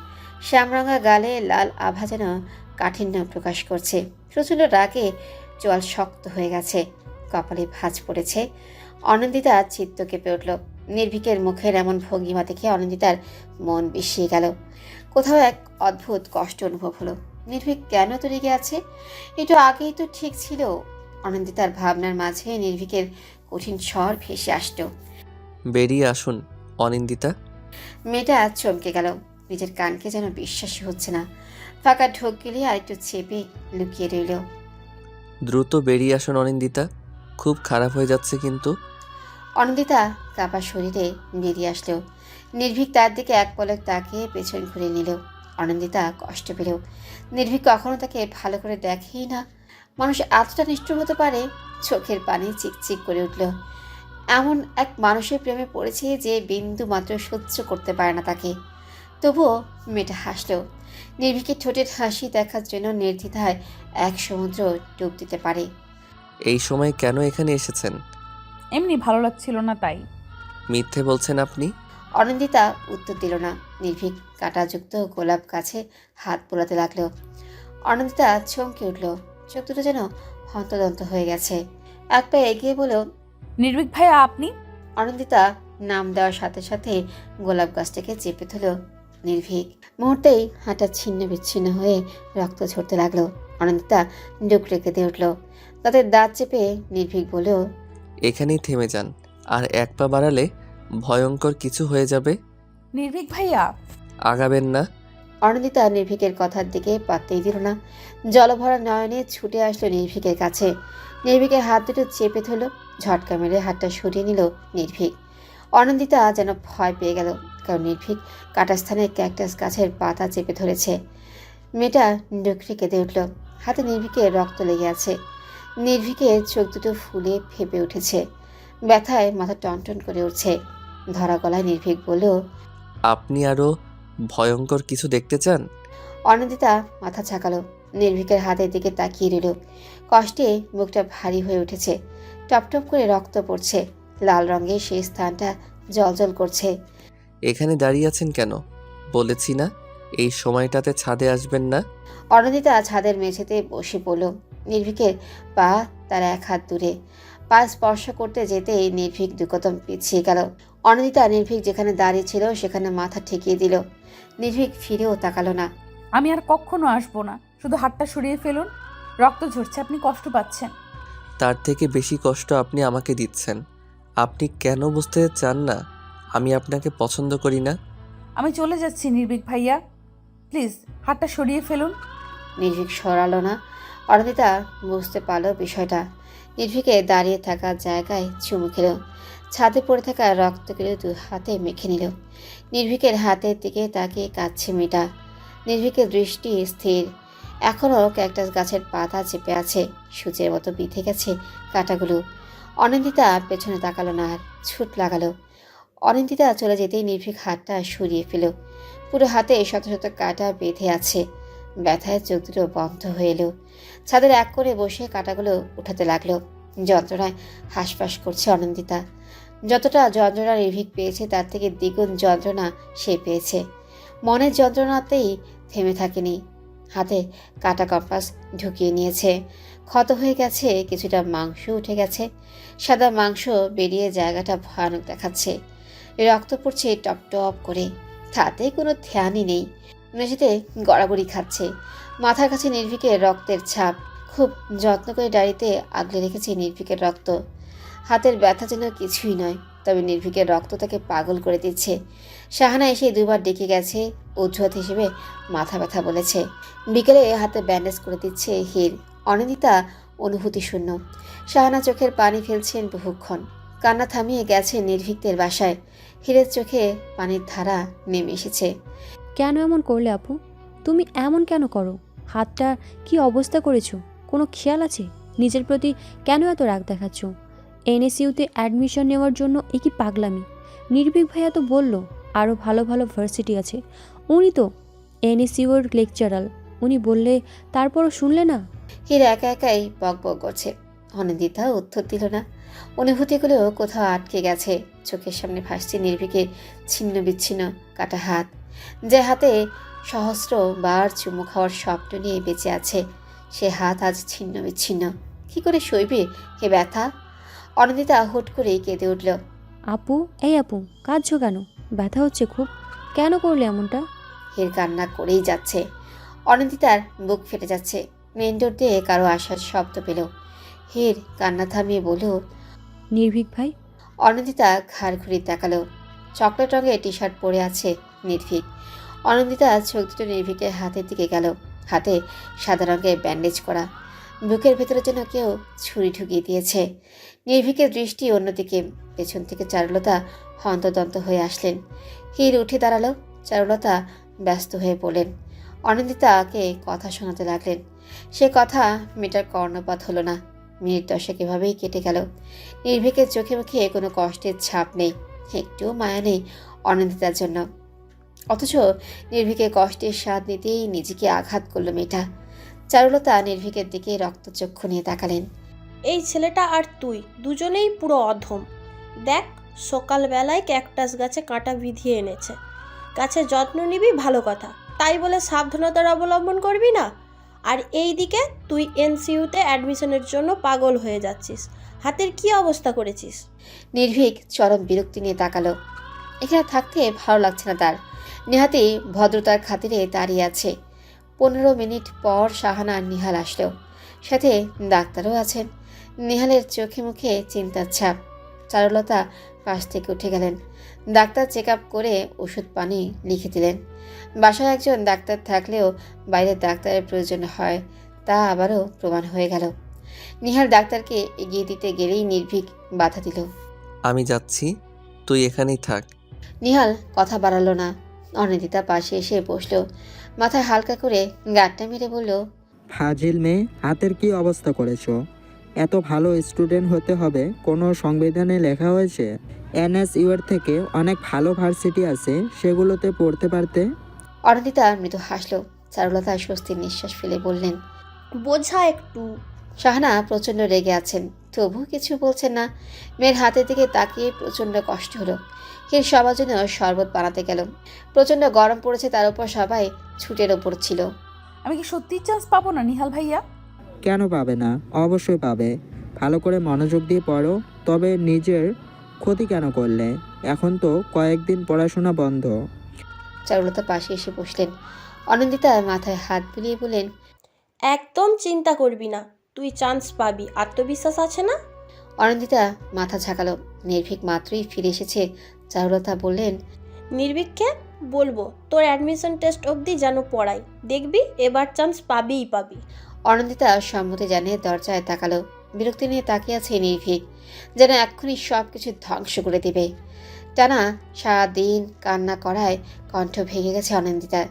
শ্যামরঙা গালে লাল আভা যেন কাঠিন্য প্রকাশ করছে। প্রচণ্ড রাগে চোয়াল শক্ত হয়ে গেছে, কপালে ভাঁজ পড়েছে। অনন্দিতা চিত্ত কেঁপে উঠল। নির্ভীকের মুখের এমন ভঙ্গিমা দেখে অনন্দিতার মন বিষিয়ে গেল। কোথাও এক অদ্ভুত কষ্ট অনুভব হলো। নির্ভীক কেন তো রেগে আছে? একটু আগেই তো ঠিক ছিল। অনন্দিতার ভাবনার মাঝে নির্ভীকের কঠিন স্বর ভেসে আসতো, বেরিয়ে আসুন অনিন্দিতা। মেয়েটা চমকে গেল, নিজের কানকে যেন বিশ্বাসই হচ্ছে না। ফাঁকা ঢোক গেলে আরেকটু চেপে লুকিয়ে রইল। দ্রুত বেরিয়ে আসুন অনিন্দিতা, খুব খারাপ হয়ে যাচ্ছে কিন্তু। অনন্দিতা কাপা শরীরে বেরিয়ে আসলো। নির্ভীক তার দিকে এক পলক তাকিয়ে পেছন ঘুরে নিল। অনন্দিতা কষ্ট পেল। নির্ভীক কখনো তাকে ভালো করে দেখেই না। মানুষ এতটা নিষ্ঠুর হতে পারে? চোখের পানি চিকচিক করে উঠল। এমন এক মানুষের প্রেমে পড়েছে যে বিন্দু মাত্র সহ্য করতে পারে না তাকে। তবুও মেয়েটা হাসলো। নির্ভীকের ঠোঁটের হাসি দেখার জন্য নির্দ্বিধায় এক সমুদ্র ডুব দিতে পারে। এই সময় কেন এখানে এসেছেন? এমনি ভালো লাগছিল না তাই। মিথ্যে বলছেন আপনি। অনন্দিতা উত্তর দিল না। নির্ভীক কাঁটাযুক্ত গোলাপ গাছে হাত বোলাতে লাগলো। অনন্দিতা চমকে উঠল, চোখ দুটো যেন হন্তদন্ত হয়ে গেছে। এক পা এগিয়ে বলল, নির্ভীক ভাইয়া আপনি? অনন্দিতা নাম দেওয়ার সাথে সাথে গোলাপ গাছটাকে চেপে ধরল নির্ভীক। মুহূর্তেই হাঁটা ছিন্ন বিচ্ছিন্ন হয়ে রক্ত ঝরতে লাগলো। অনন্দিতা ডুক রেখে দিয়ে উঠল। তাদের দাঁত চেপে নির্ভীক বলল, এখানেই থেমে যান, আর এক পা বাড়ালে ভয়ঙ্কর কিছু হয়ে যাবে। নির্ভীক ভাইয়া। আগাবেন না। অনন্দিতা নির্ভীকের কথার দিকে পাত্তেই দিল না। জলভরা নয়নে ছুটে আসলো নির্ভীকের কাছে। নির্ভীকের হাত দুটো চেপে ধরল, ঝটকা মেরে হাতটা সরিয়ে নিল নির্ভীক। অনন্দিতা যেন ভয় পেয়ে গেল, কারণ নির্ভীক কাটা স্থানে ক্যাকটাস গাছের পাতা চেপে ধরেছে। মেয়েটা ডুকরে কেঁদে উঠল, হাতে নির্ভীকের রক্ত লেগে আছে। নির্ভীকের চোখ দুটো ফুলে ফেপে উঠেছে, ব্যথায় মাথা টনটন করে উঠছে। ধরা গলায় নির্ভীক বলল, আপনি আরো ভয়ঙ্কর কিছু দেখতে চান? অনন্দিতা মাথা ঝাঁকালো, নির্ভীকের হাতের দিকে তাকিয়ে রইল। কষ্টে মুখটা ভারী হয়ে উঠেছে, টপ টপ করে রক্ত পড়ছে। লাল রঙের সেই স্থানটা জ্বলজ্বল করছে। এখানে দাঁড়িয়ে আছেন কেন? বলেছি না এই সময়টাতে ছাদে আসবেন না। অনিন্দিতা ছাদের মেঝেতে বসে পড়ল। নির্ভীকের পা তার এক হাত দূরে। পা স্পর্শ করতে যেতেই নির্ভীক দুকদম পিছিয়ে গেল। অনিন্দিতা নির্ভীক যেখানে দাঁড়িয়ে ছিল সেখানে মাথা ঠেকিয়ে দিল। নির্ভীক ফিরেও তাকালো না। আমি আর কখনো আসবো না, শুধু হাতটা সরিয়ে ফেলুন। রক্ত ঝরছে, আপনি কষ্ট পাচ্ছেন। তার থেকে বেশি কষ্ট আপনি আমাকে দিচ্ছেন। আপনি কেন বুঝতে চান না আমি আপনাকে পছন্দ করি না? আমি চলে যাচ্ছি নির্ভীক ভাইয়া, প্লিজ হাতটা সরিয়ে ফেলুন। নির্ভীক সরালো না। অনিন্দিতা বুঝতে পারল বিষয়টা। নির্ভীকে দাঁড়িয়ে থাকা জায়গায় চুমু খেল। ছাদে পড়ে থাকা রক্তগুলো দু হাতে মেখে নিল। নির্ভীকের হাতের দিকে তাকিয়ে কাঁদছে মেয়েটা। নির্ভীকের দৃষ্টি স্থির। এখনও ক্যাকটাস গাছের পাতা চেপে আছে, সূচের মতো বিঁধে গেছে কাঁটাগুলো। অনিন্দিতা পেছনে তাকালো না আর ছুট লাগালো। অনিন্দিতা চলে যেতেই নির্ভীক হাতটা সরিয়ে ফেল। পুরো হাতে শত শত কাঁটা বেঁধে আছে। ব্যথায় চোখ দুটো বন্ধ হয়ে এলো। ছাদের এক করে বসে কাঁটাগুলো উঠাতে লাগলো। যন্ত্রণায় হাঁসফাঁস করছে অনিন্দিতা। যতটা যন্ত্রণা নির্ভীক পেয়েছে তার থেকে দ্বিগুণ যন্ত্রণা সে পেয়েছে। মনের যন্ত্রণাতেই থেমে থাকেনি। হাতে কাটা কম্পাস ঢুকিয়ে নিয়েছে। ক্ষত হয়ে গেছে, কিছুটা মাংস উঠে গেছে। সাদা মাংস বেরিয়ে জায়গাটা ভয়ানক দেখাচ্ছে। রক্ত পড়ছে টপ টপ করে। তাতে কোনো ধ্যানই নেই। মেঝেতে গড়াগড়ি খাচ্ছে। মাথার কাছে নির্ভীকের রক্তের ছাপ। খুব যত্ন করে ডায়েরিতে আগলে রেখেছে নির্ভীকের রক্ত। হাতের ব্যথা যেন কিছুই নয়, তবে নির্ভীকের রক্ত তাকে পাগল করে দিচ্ছে। শাহানা এসে দুবার ডেকে গেছে, অজুহাত হিসেবে মাথা ব্যথা বলেছে। বিকেলে হাতে ব্যান্ডেজ করে দিচ্ছে হির। অনিন্দিতা অনুভূতি শূন্য। শাহানা চোখের পানি ফেলছেন বহুক্ষণ। কান্না থামিয়ে গেছে নির্ভীকদের বাসায়। হিরের চোখে পানির ধারা নেমে এসেছে। কেন এমন করলে আপু? তুমি এমন কেন করো? হাতটা কি অবস্থা করেছো? কোনো খেয়াল আছে? নিজের প্রতি কেন এত রাগ দেখাচ্ছ? এনএসইউতে অ্যাডমিশন নেওয়ার জন্য এ কি পাগলামি? নির্ভীক ভাইয়া তো বলল আরও ভালো ভালো ভার্সিটি আছে। উনি তো এনএসইউর লেকচারার, উনি বললে তারপরও শুনলে না? হির একা একাই বক বক করছে। অনিন্দিতা উত্তর দিল না। অনুভূতিগুলো কোথাও আটকে গেছে। চোখের সামনে ভাসছে নির্ভীকের ছিন্ন বিচ্ছিন্ন কাটা হাত, যে হাতে সহস্র বার চুমু খাওয়ার স্বপ্ন নিয়ে বেঁচে আছে। সে হাত আজ ছিন্ন বিচ্ছিন্ন। কি করে সইবে হে ব্যথা? অনিন্দিতা হুট করেই কেঁদে উঠল। আপু, এই আপু, কাঁদছো কেন? ব্যথা হচ্ছে খুব? কেন করলে এমনটা? হির কান্না করেই যাচ্ছে। অনিন্দিতার বুক ফেটে যাচ্ছে। মেন ডোর দিয়ে কারো আসার শব্দ পেল। হির কান্না থামিয়ে বলল, নির্ভীক ভাই। অনিন্দিতা ঘাড় ঘুরিয়ে তাকালো। চকলেট রঙের টি শার্ট পরে আছে নির্ভীক। অনিন্দিতা চোখ দুটো নির্ভীকের হাতের দিকে গেল। হাতে সাদা রঙের ব্যান্ডেজ করা। বুকের ভেতরে যেন কেউ ছুরি ঢুকিয়ে দিয়েছে। নির্ভীকের দৃষ্টি অন্যদিকে। পেছন থেকে চারুলতা হন্তদন্ত হয়ে আসলেন। হির উঠে দাঁড়ালো। চারুলতা ব্যস্ত হয়ে পড়লেন। অনিন্দিতাকে কথা শোনাতে লাগলেন। সে কথা মেয়েটার কর্ণপাত হলো না। মিনিট 10 এভাবেই কেটে গেল। নির্ভীকের চোখে মুখে কোনো কষ্টের ছাপ নেই, একটুও মায়া নেই অনিন্দিতার জন্য। অথচ নির্ভীকের কষ্টের স্বাদ নিতেই নিজেকে আঘাত করল মেয়েটা। চারুলতা নির্ভীকের দিকে রক্তচক্ষু নিয়ে তাকালেন। এই ছেলেটা আর তুই দুজনেই পুরো অধম। দেখ, সকালবেলায় ক্যাকটাস গাছে কাঁটা বিধিয়ে এনেছে। গাছের যত্ন নিবি ভালো কথা, তাই বলে সাবধানতার অবলম্বন করবি না। আর এই দিকে তুই এনসিইউতে অ্যাডমিশনের জন্য পাগল হয়ে যাচ্ছিস। হাতের কি অবস্থা করেছিস? নির্ভীক চরম বিরক্তি নিয়ে তাকালো। এখানে থাকতে ভালো লাগছে না তার। নেহাতি ভদ্রতার খাতিরে দাঁড়িয়ে আছে। 15 মিনিট পর শাহানা আর নিহাল আসলো। সাথে ডাক্তারও আছেন। নিহালের চোখে মুখে চিন্তার ছাপ। চারুলতা পাশ থেকে উঠে গেলেন। ডাক্তার চেক আপ করে ওষুধ পানি লিখে দিলেন। বাসায় একজন ডাক্তার থাকলেও বাইরের ডাক্তারের প্রয়োজন হয়, তা আবারও প্রমাণ হয়ে গেল। নিহাল ডাক্তারকে এগিয়ে দিতে গেলেই নির্ভীক বাধা দিল। আমি যাচ্ছি, তুই এখানেই থাক। নিহাল কথা বাড়ালো না। অনিন্দিতা পাশে এসে বসলো। মাথায় হালকা করে গাঁটটা মেরে বলল, ফাজিল মেয়ে, হাতের কি অবস্থা করেছো? এত ভালো স্টুডেন্ট হতে হবে কোনো সংবিধানে লেখা হয়েছে? এনএসইউ এর থেকে অনেক ভালো ভার্সিটি আছে, সেগুলোতে পড়তে পারতে। অনিন্দিতা মৃদু হাসলো। চারুলতা স্বস্তির নিঃশ্বাস ফেলে বললেন, বোঝা একটু। শাহানা প্রচণ্ড রেগে আছেন। তবুও কিছু বলছেন না। মেয়ের হাতের দিকে তাকিয়ে প্রচণ্ড কষ্ট হলো। হির সবার জন্য শরবত বানাতে গেল। প্রচণ্ড গরম পড়েছে, তার উপর সবাই ছুটের ওপর ছিল। আমি কি সত্যিই চান্স পাবো না নিহাল ভাইয়া? কেন পাবে না? অবশ্যই পাবে। ভালো করে মনোযোগ দিয়ে পড়ো। তবে নিজের ক্ষতি কেন করলে? এখন তো কয়েকদিন পড়াশোনা বন্ধ। চারুলতা পাশে এসে বসলেন। অনিন্দিতা মাথায় হাত বুলিয়ে বললেন, একদম চিন্তা করবি না, তুই চান্স পাবি, আত্মবিশ্বাস আছে না? অনিন্দিতা মাথা ঝাঁকালো। নির্ভীক মাত্রই ফিরে এসেছে। চারুলতা বললেন, নির্ভীককে বলবো তোর অ্যাডমিশন টেস্ট অবধি যেন পড়াই, দেখবি এবার চান্স পাবিই পাবি। অনিন্দিতা সম্মতি জানিয়ে দরজায় তাকালো। বিরক্তি নিয়ে তাকিয়ে আছে নির্ভীক, যেন এক্ষুনি সব কিছু ধ্বংস করে দিবে। টানা সারাদিন কান্না করায় কণ্ঠ ভেঙে গেছে অনিন্দিতার।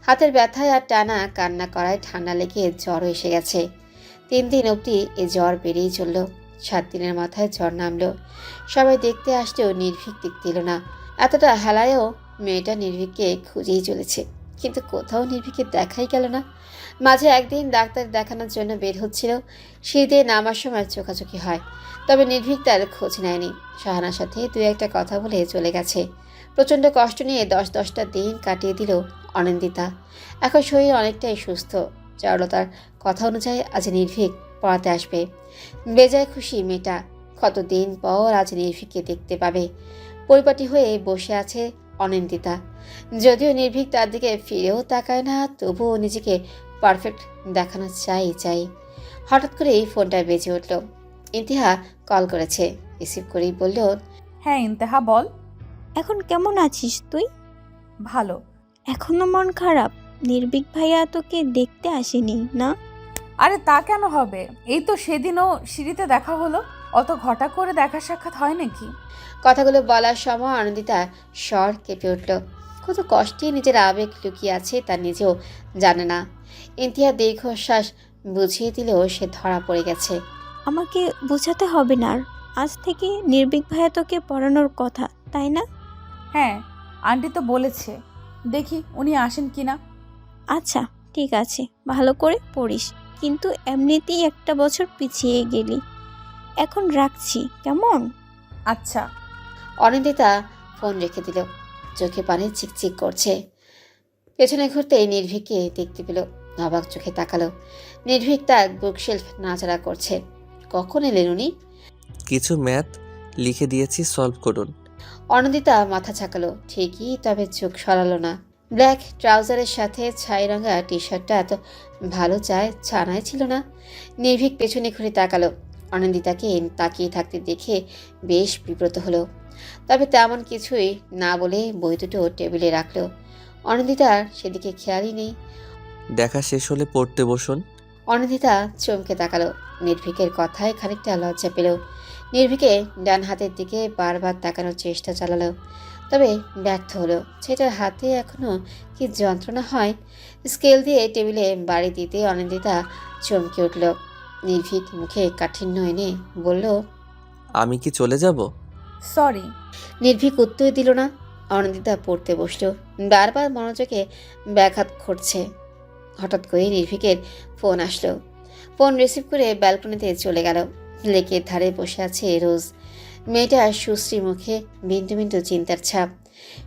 হাতের ব্যথায় আর টানা কান্না করায় ঠান্ডা লেগে জ্বর এসে গেছে। 3 দিন অবধি এ জ্বর বেড়েই চলল। 7 দিনের মাথায় জ্বর নামলো। সবাই দেখতে আসলেও নির্ভীক দেখতে এলো না। এতটা হেলায়ও মেয়েটা নির্ভীককে খুঁজেই চলেছে, কিন্তু কোথাও নির্ভীকের দেখাই গেল না। মাঝে একদিন ডাক্তার দেখানোর জন্য বের হচ্ছিল, সিঁড়ি নামার সময় চোখাচোখি হয়। তবে নির্ভীক তার খোঁজ নেয়নি। শাহানার সাথে 2-1টা কথা বলে চলে গেছে। প্রচণ্ড কষ্ট নিয়ে 10-10টা দিন কাটিয়ে দিল অনিন্দিতা। এখন শরীর অনেকটাই সুস্থ। চারুলতার কথা অনুযায়ী আজ নির্ভীক পড়াতে আসবে। বেজায় খুশি মেয়েটা। কতদিন পর আজ নির্ভীককে দেখতে পাবে। পরিপাটি হয়ে বসে আছে অনিন্দিতা। যদিও নির্ভীক তার দিকে ফিরেও তাকায় না, তবুও নিজেকে পারফেক্ট দেখানো চাই। হঠাৎ করেই ফোনটা বেজে উঠল। ইন্তিহা কল করেছে। রিসিভ করেই বলল, হ্যাঁ ইন্তেহা বল। এখন কেমন আছিস তুই? ভালো। এখনো মন খারাপ? নির্ভীক ভাইয়া তোকে দেখতে আসেনি না? আরে তা কেন হবে, এই তো সেদিনও সিঁড়িতে দেখা হলো। অত ঘটা করে দেখা সাক্ষাৎ হয় নাকি? কথাগুলো বলার সময় আনন্দিতা স্বর কেঁপে উঠল। কত কষ্টে নিজের আবেগ লুকিয়ে আছে তা নিজেও জানে না। ইন্তিহা দীর্ঘশ্বাস বুঝিয়ে দিলেও সে ধরা পড়ে গেছে। আমাকে বোঝাতে হবে না আর। আজ থেকে নির্ভীক ভাইয়া তোকে পড়ানোর কথা, তাই না? হ্যাঁ, আন্টি তো বলেছে, দেখি উনি আসেন কিনা। আচ্ছা ঠিক আছে, ভালো করে পড়িস। কিন্তু এমনিতেই 1টা বছর পিছিয়ে গেলি। এখন রাখছি, কেমন? আচ্ছা। অনিন্দিতা ফোন রেখে দিল। চোখে পানি চিকচিক করছে। পেছনে ঘুরতেই নির্ভীককে দেখতে পেল। অবাক চোখে তাকালো। নির্ভীক তার বুকশেলফ নাড়াচাড়া করছে। কখন এলেন উনি? কিছু ম্যাথ লিখে দিয়েছি, সলভ করুন। অনিন্দিতা মাথা ঝাঁকালো ঠিকই, তবে চোখ সরালো না। ব্ল্যাক ট্রাউজারের সাথে ছাই রঙা টি শার্টটা এত ভালো ছানায় ছিল না। নির্ভীক পেছনে ঘুরে তাকালো। অনিন্দিতাকে তাকিয়ে থাকতে দেখে বেশ বিব্রত হলো। তবে তেমন কিছুই না বলে বই দুটো টেবিলে রাখলো। অনিন্দিতার সেদিকে খেয়ালই নেই। দেখা শেষ হলে পড়তে বসুন। অনিন্দিতা চমকে তাকালো। নির্ভীকের কথায় খানিকটা লজ্জা পেল। নির্ভীকে ডান হাতের দিকে বারবার তাকানোর চেষ্টা চালালো, তবে ব্যর্থ হলো। সেটার হাতে এখনো কি যন্ত্রণা হয়। স্কেল দিয়ে টেবিলে বাড়ি দিতে অনিন্দিতা চমকে উঠল। নির্ভীক মুখে কাঠিন্য এনে বলল, আমি কি চলে যাব? সরি। নির্ভীক উত্তর দিল না। অনিন্দিতা পড়তে বসল। বারবার মনোযোগে ব্যাঘাত ঘটছে। হঠাৎ করে নির্ভীকের ফোন আসলো। ফোন রিসিভ করে ব্যালকনিতে চলে গেল। লেকের ধারে বসে আছে রোজ। মেয়েটা সুশ্রী মুখে বিন্দু বিন্দু চিন্তার ছাপ।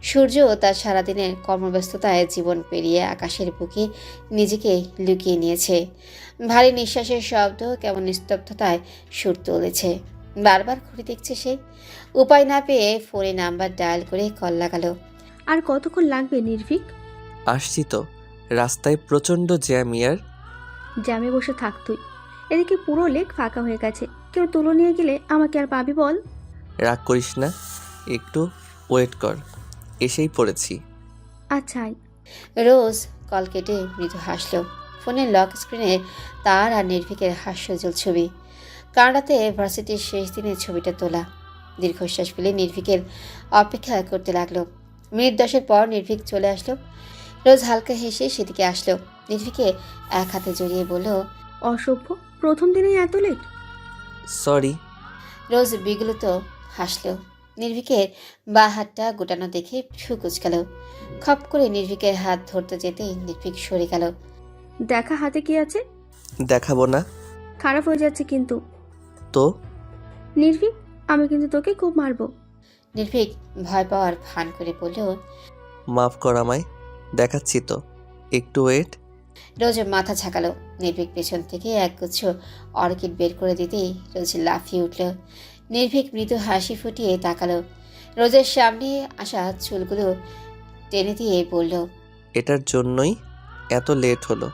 সূর্য তার সারাদিনের কর্মব্যস্ততায় জীবন পেরিয়ে আকাশের বুকে নিজেকে লুকিয়ে নিয়েছে। ভারী নিঃশ্বাসের শব্দ কেমন নিস্তব্ধতায় সুর তুলেছে। বারবার ঘুরে দেখছে সে। উপায় না পেয়ে ফোনে নাম্বার ডায়াল করে কল লাগালো। আর কতক্ষণ লাগবে নির্ভীক? আসছি তো। রাস্তায় প্রচণ্ড জ্যাম ইয়ার। জ্যামে বসে থাক তুই। এদিকে পুরো লেক ফাঁকা হয়ে গেছে, কেউ তুলো নিয়ে গেলে আমাকে আর পাবি বল? রাগ করিস না, একটু ওয়েট কর, এসেই পড়েছি। আচ্ছা আয়। রোজ কল কেটে মৃদু হাসল। ফোনের লক স্ক্রিনে তার আর নির্ভীকের হাস্যজ্জ্বল ছবি। কানাডাতে ভার্সিটির শেষ দিনের ছবিটা তোলা। দীর্ঘশ্বাস ফেলে নির্ভীকের অপেক্ষা করতে লাগলো। মিনিট 10 পর নির্ভীক চলে আসলো। রোজ হালকা হেসে সেদিকে আসলো। নির্ভীকে এক হাতে জড়িয়ে বলল, অসভ্য, প্রথম দিনেই এত লেট? সরি। রোজ বিগলিত হাসলো। নির্ভীকের বা হাতটা গোটানো দেখে ফু কুচকাল। খপ করে নির্ভীকের হাত ধরতে যেতেই নির্ভীক সরে গেল। দেখা হাতে কি আছে? দেখাবো না। খারাপ হয়ে যাচ্ছে কিন্তু। তো নির্ভীক, আমি কিন্তু তোকে খুব মারবো। নির্ভীক ভয় পাওয়ার ভান করে বলল। মাফ কর আমায়, দেখাচ্ছি তো, একটু ওয়েট। রোজ মাথা ঝাঁকালো। নির্ভীক পেছন থেকে একগুচ্ছ অর্কিড বের করে দিতেই রোজ লাফিয়ে উঠল। নির্ভীক মৃদু হাসি ফুটিয়ে তাকালো। রোজের সামনে আসা চুলগুলো টেনে দিয়ে বলল। এটার জন্যই এত লেট হলো।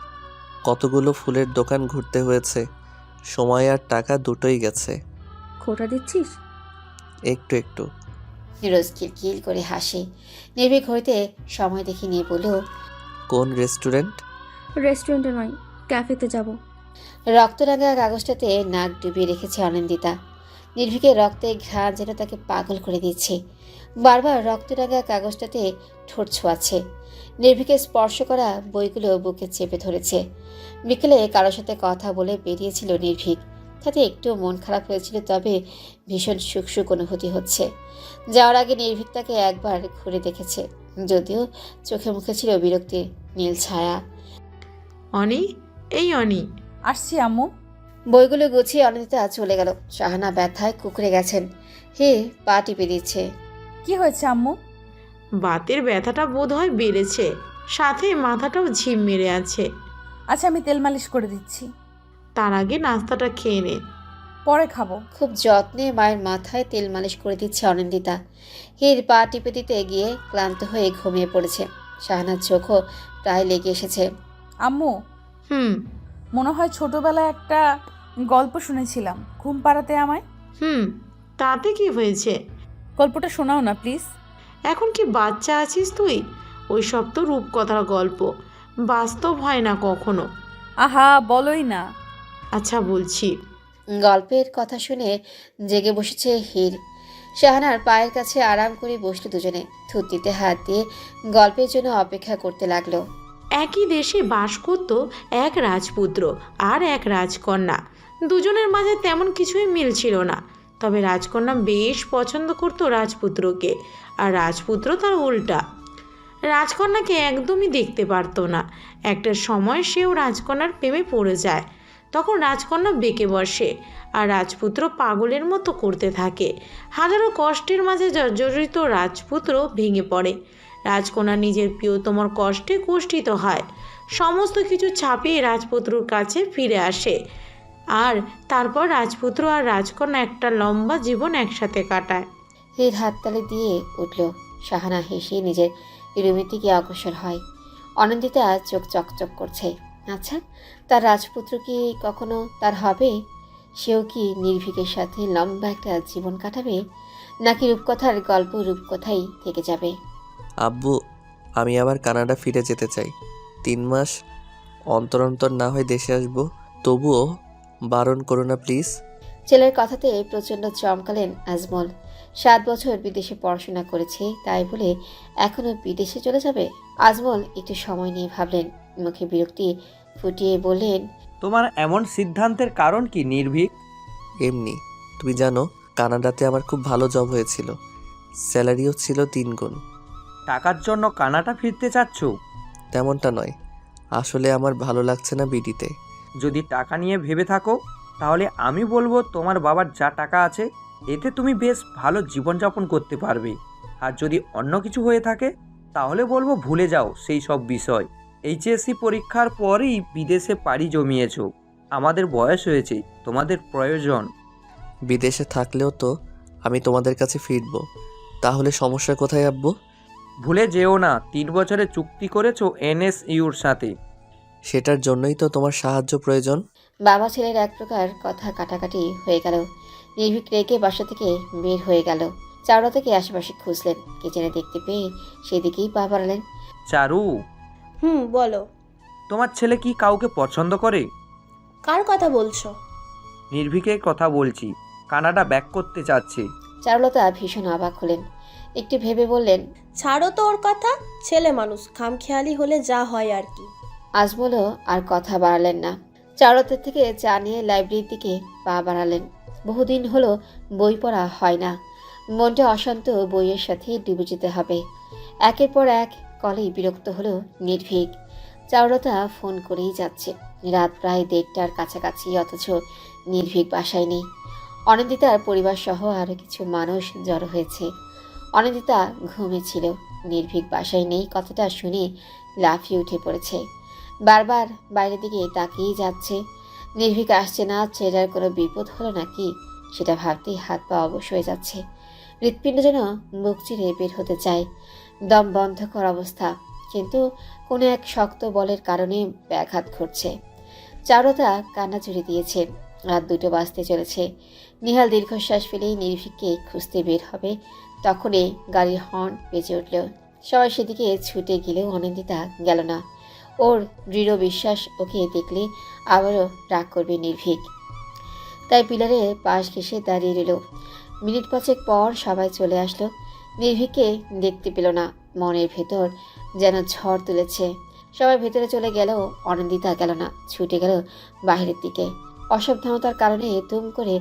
কতগুলো ফুলের দোকান ঘুরতে হয়েছে, সময় আর টাকা দুটোই গেছে। খোটা দিচ্ছিস? একটু একটু। রোজ কিলকিল করে হাসে। নির্ভীক হইতে সময় দেখে নিয়ে বলল। কোন রেস্টুরেন্ট? রেস্টুরেন্টে নয়, ক্যাফেতে যাব। রক্তরাঙা কাগজটাতে নাক ডুবিয়ে রেখেছে অনিন্দিতা। নির্ভীকের রক্তে ঘ্রাণ যেন তাকে পাগল করে দিচ্ছে। বারবার রক্তরাঙা কাগজটাতে ঠোঁট ছোঁয়াচ্ছে। নির্ভীকের স্পর্শ করা বইগুলো বুকে চেপে ধরেছে। বিকেলে কারোর সাথে কথা বলে বেরিয়েছিল নির্ভীক। তাতে একটু মন খারাপ হয়েছিল, তবে ভীষণ সুখ সুখ অনুভূতি হচ্ছে। যাওয়ার আগে নির্ভীক তাকে একবার ঘুরে দেখেছে, যদিও চোখে মুখে ছিল বিরক্তির নীল ছায়া। অনি, এই অনি। আসছি আম্মু। বইগুলো গুছিয়ে অনিন্দিতা চলে গেল। শাহানা ব্যথায় কুকড়ে গেছেন। হে পা টিপে দিচ্ছে। কি হয়েছে আম্মু? বাতের ব্যথাটা বোধ হয় বেড়েছে, সাথে মাথাটাও ঝিম মেরে আছে। আচ্ছা, আমি তেল মালিশ করে দিচ্ছি। তার আগে নাস্তাটা খেয়ে নে। পরে খাবো। খুব যত্নে মায়ের মাথায় তেল মালিশ করে দিচ্ছে অনিন্দিতা। হির পা টিপে দিতে গিয়ে ক্লান্ত হয়ে ঘুমিয়ে পড়েছে। শাহানার চোখও প্রায় লেগে এসেছে। আম্মু, হুম মনে হয় ছোটবেলায় একটা গল্প শুনেছিলাম, ঘুম পাড়াতে আমায়। হুম তাতে কি হয়েছে? গল্পটা শোনাও না প্লিজ। এখন কি বাচ্চা আছিস তুই? ওই সব তো রূপকথার গল্প, বাস্তব হয় না কখনো। আহা, বলোই না। আচ্ছা বলছি। গল্পের কথা শুনে জেগে বসেছে হির। শাহানার পায়ের কাছে আরাম করে বসলো দুজনে। থুতনিতে হাত দিয়ে গল্পের জন্য অপেক্ষা করতে লাগলো। একই দেশে বাস করত এক রাজপুত্র আর এক রাজকন্যা। দুজনের মাঝে তেমন কিছুই মিল ছিল না, তবে রাজকন্যা বেশ পছন্দ করত রাজপুত্রকে, আর রাজপুত্র তার উল্টা। রাজকন্যাকে একদমই দেখতে পারতো না। একটা সময় সেও রাজকন্যার প্রেমে পড়ে যায়। তখন রাজকন্যা বেঁকে বসে আর রাজপুত্র পাগলের মতো করতে থাকে। হাজারো কষ্টের মাঝে জর্জরিত রাজপুত্র ভেঙে পড়ে। রাজকন্যা নিজের প্রিয়তমার কষ্টে কষ্টিত হয়। সমস্ত কিছু ছাপিয়ে রাজপুত্রর কাছে ফিরে আসে, আর তারপর রাজপুত্র আর রাজকন্যা একটা লম্বা জীবন একসাথে কাটায়। হির হাততালি দিয়ে উঠল। শাহানা হেসে নিজের রুমের দিকে অগ্রসর হয়। অনিন্দিতা চোখ চকচক করছে। আচ্ছা, তার রাজপুত্র কি কখনো তার হবে? সেও কি নির্ভীকের সাথে লম্বা একটা জীবন কাটাবে, নাকি রূপকথার গল্প রূপকথাই থেকে যাবে? আব্বু, আমি আবার কানাডা ফিরে যেতে চাই। 3 মাস অন্তর অন্তর না হয় দেশে আসবো, তবুও বারণ করো না প্লিজ। ছেলের কথাতে প্রচণ্ড চমকালেন আজমল। 7 বছর বিদেশে পড়াশোনা করেছে, তাই বলে এখনো বিদেশে চলে যাবে? আজমল একটু সময় নিয়ে ভাবলেন, মুখে বিরক্তি ফুটিয়ে বললেন। তোমার এমন সিদ্ধান্তের কারণ কি নির্ভীক? এমনি, তুমি জানো কানাডাতে আমার খুব ভালো জব হয়েছিল, স্যালারিও ছিল 3 গুণ। টাকার জন্য কানাডা ফিরতে চাচ্ছ? তেমনটা নয়, আসলে আমার ভালো লাগছে না বিডিতে। যদি টাকা নিয়ে ভেবে থাকো, তাহলে আমি বলবো তোমার বাবার যা টাকা আছে এতে তুমি বেশ ভালো জীবনযাপন করতে পারবে। আর যদি অন্য কিছু হয়ে থাকে তাহলে বলবো ভুলে যাও সেই সব বিষয়। এইচএসসি পরীক্ষার পরই বিদেশে পাড়ি জমিয়েছো। আমাদের বয়স হয়েছে, তোমাদের প্রয়োজন। বিদেশে থাকলেও তো আমি তোমাদের কাছে ফিরবো, তাহলে সমস্যা কোথায় আব্বু? ভুলে যেও না 3 বছরের চুক্তি করেছো এনএসইউর সাথে। সেটার জন্যই তো তোমার সাহায্য প্রয়োজন। বাবা ছেলের এক প্রকার কথা কাটাকাটি হয়ে গেল। নির্ভীক রেগে বাসা থেকে বের হয়ে গেল। চাওড়া থেকে আশেপাশে খুঁজলেন, কিচেনে দেখতে পেয়ে সেদিকেই পা বাড়ালেন। চারু, বলো। তোমার ছেলে কি কাউকে পছন্দ করে? কার কথা বলছো? নির্ভীকের কথা বলছি, কানাডা ব্যাক করতে চাচ্ছে। চারুলতা ভীষণ অবাক হলেন। একটু ভেবে বললেন। ছাড়ো তো ওর কথা, ছেলে মানুষ, খামখেয়ালি হলে যা হয় আর কি। আজমলও আর কথা বাড়ালেন না। চারুলতার থেকে চা নিয়ে লাইব্রেরির দিকে পা বাড়ালেন। বহুদিন হলো বই পড়া হয় না। মনটা অশান্ত, বইয়ের সাথে ডুবে যেতে হবে। একের পর এক কলেই বিরক্ত হলো নির্ভীক। চারুলতা ফোন করেই যাচ্ছে। রাত প্রায় 1:30টার কাছাকাছি, অথচ নির্ভীক বাসায় নেই। অনিন্দিতার পরিবার সহ আরও কিছু মানুষ জড়ো হয়েছে। অনিন্দিতা ঘুমিয়েছিল। নির্ভীক বাসায় নেই কথাটা শুনে লাফিয়ে উঠে পড়েছে। বারবার বাইরের দিকে তাকিয়েই যাচ্ছে। নির্ভীক আসছে না, ছেলেটার কোনো বিপদ হলো নাকি সেটা ভাবতেই হাত পা অবশ হয়ে যাচ্ছে। হৃৎপিণ্ড যেন মুখ চিরে বের হতে চায়। দম বন্ধ করা অবস্থা, কিন্তু কোনো এক শক্ত বলের কারণে ব্যাঘাত ঘটছে। চারুতা কান্না জুড়ে দিয়েছে। রাত 2টো বাজতে চলেছে। নিহাল দীর্ঘশ্বাস ফেলেই নির্ভীককে খুঁজতে বের হবে, তখনই গাড়ির হর্ন বেজে উঠল। সবাই সেদিকে ছুটে গেলেও অনিন্দিতা গেল না। ওর দৃঢ় বিশ্বাস ওকে দেখলে আবারও রাগ করবে নির্ভীক। তাই পিলারে পাশ ঘেঁষে দাঁড়িয়ে রইল। মিনিট 5 পর সবাই চলে আসলো। নির্ভীককে দেখতে পেল না। মনের ভেতর যেন ঝড় তুলেছে। সবাই ভেতরে চলে গেলেও অনিন্দিতা গেল না, ছুটে গেল বাহিরের দিকে। অসাবধানতার কারণে তুম করে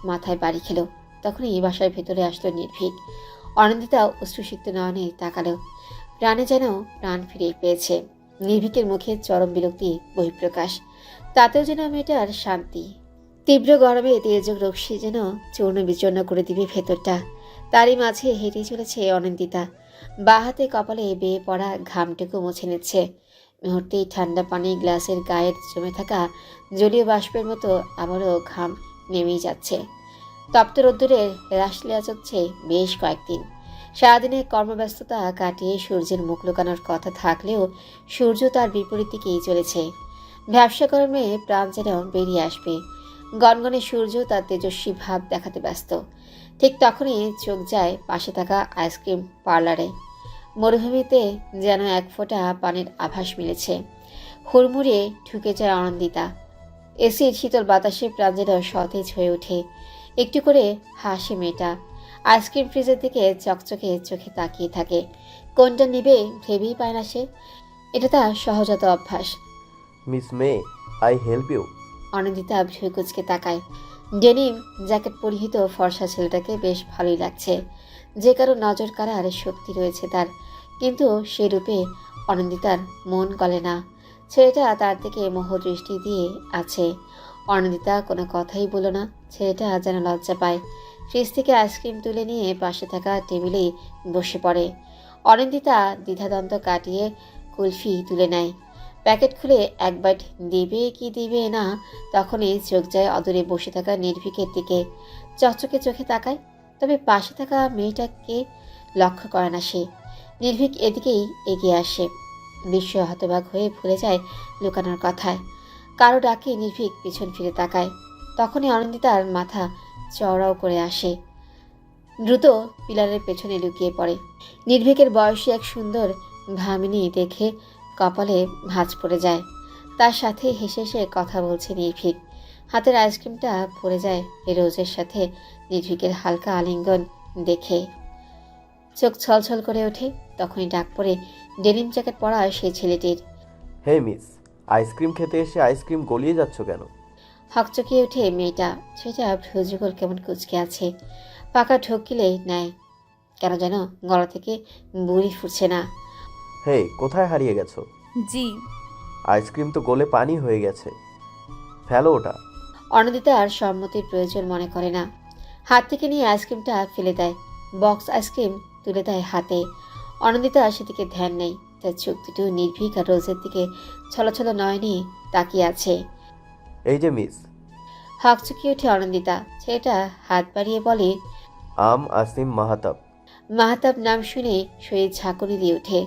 মাথায় বাড়ি খেল। তখনই বাসার ভেতরে আসলো নির্ভীক। অনিন্দিতা অশ্রুসিক্ত নয়নে তাকালো। প্রাণে যেন প্রাণ ফিরে পেয়েছে। নির্ভীকের মুখে চরম বিরক্তি বহিঃপ্রকাশ। তাতেও যেন মেয়েটার শান্তি। তীব্র গরমে তেজক রশ্মি যেন চূর্ণ বিচূর্ণ করে দিবে ভেতরটা। তারই মাঝে হেঁটে চলেছে অনিন্দিতা। বাঁ হাতে কপালে বেয়ে পড়া ঘামটুকু মুছে নিচ্ছে। মুহূর্তেই ঠান্ডা পানি গ্লাসের গায়ে জমে থাকা জলীয় বাষ্পের মতো আবারও ঘাম নেমেই যাচ্ছে। তপ্ত রোদ্দুরের রাসলীলা চলছে বেশ কয়েকদিন। সারাদিনের কর্মব্যস্ততা কাটিয়ে সূর্যের মুখ লুকানোর কথা থাকলেও সূর্য তার বিপরীত দিকেই চলেছে। ব্যবসা কর্মে প্রাণ যেন বেরিয়ে আসবে। গনগনে সূর্য তার তেজস্বী ভাব দেখাতে ব্যস্ত। ঠিক তখনই চোখ যায় পাশে থাকা আইসক্রিম পার্লারে। মরুভূমিতে যেন এক ফোঁটা পানির আভাস মিলেছে। হুড়মুড়িয়ে ঢুকে যায় অনিন্দিতা। এসির শীতল বাতাসে প্রাণ যেন সতেজ হয়ে ওঠে। একটু করে হাসে মেয়েটা। আইসক্রিম ফ্রিজের দিকে চকচকে চোখে তাকিয়ে থাকে। কোনটা নিবে ভেবেই পায় না সে। এটা তার সহজাত অভ্যাস। Miss may, I help you? অনিন্দিতা ভ্রু কুঁচকে তাকায়। ডেনিম জ্যাকেট পরিহিত ফর্সা ছেলেটাকে বেশ ভালোই লাগছে। যে কারো নজর কাড়ার শক্তি রয়েছে তার, কিন্তু সে রূপে অনিন্দিতার মন গলে না। ছেলেটা তার দিকে মোহদৃষ্টি দিয়ে আছে। অনিন্দিতা কোনো কথাই বলল না। ছেলেটা যেন লজ্জা পায়। ফ্রিজ থেকে আইসক্রিম তুলে নিয়ে পাশে থাকা টেবিলেই বসে পড়ে। অনিন্দিতা দ্বিধাদ্বন্দ্ব কাটিয়ে কুলফি তুলে নেয়। প্যাকেট খুলে এক বাইট দিবে কি দিবে না, তখনই চোখ যায় অদূরে বসে থাকা নির্ভীকের দিকে। চকচকে চোখে তাকায়, তবে পাশে থাকা মেয়েটাকে লক্ষ্য করে না সে। নির্ভীক এদিকেই এগিয়ে আসে। বিশ্ব হতবাক হয়ে ভুলে যায় লুকানোর কথায়। কারো ডাকে নির্ভীক পিছন ফিরে তাকায়। তখনই অনিন্দিতার মাথা চওড়াও করে আসে। দ্রুত পিলারের পেছনে লুকিয়ে পড়ে। নির্ভীকের বয়সী এক সুন্দর ভামিনী দেখে কপালে ভাঁজ পড়ে যায়। তার সাথে হেসে হেসে কথা বলছে নির্ভীক। হাতের আইসক্রিমটা পড়ে যায় রোজের সাথে নির্ভীকের হালকা আলিঙ্গন দেখে। চোখ ছলছল করে ওঠে। তখনই ডাক পড়ে ডেনিম জ্যাকেট পরা সেই ছেলেটির। হে মিস, আইসক্রিম খেতে এসে আইসক্রিম গলিয়ে যাচ্ছ কেন? হকচকিয়ে ওঠে মেয়েটা। সেটা ভ্রুযুগল কেমন কুচকে আছে। পাকা ঢোকিলে নেয়। কেন যেন গলা থেকে বুড়ি ফুটছে না। হে, কোথায় হারিয়ে গেছো? জি। আইসক্রিম তো গলে পানি হয়ে গেছে, ফেলো ওটা। অনিন্দিতা আর সম্মতির প্রয়োজন মনে করে না। হাত থেকে নিয়ে আইসক্রিমটা ফেলে দেয়। বক্স আইসক্রিম তুলে দেয় হাতে। অনিন্দিতা সেদিকে ধ্যান নেই। তার চোখ দুটো নির্ভীক আর রোজের দিকে ছলছল নয়নে তাকিয়ে আছে। এই যে মিস। হকচকিয়ে ওঠে অনিন্দিতা। ছেলেটা হাত বাড়িয়ে বলে, আসিম মাহাতাব। মাহতাব নাম শুনে শরীর ঝাঁকুনি দিয়ে ওঠে।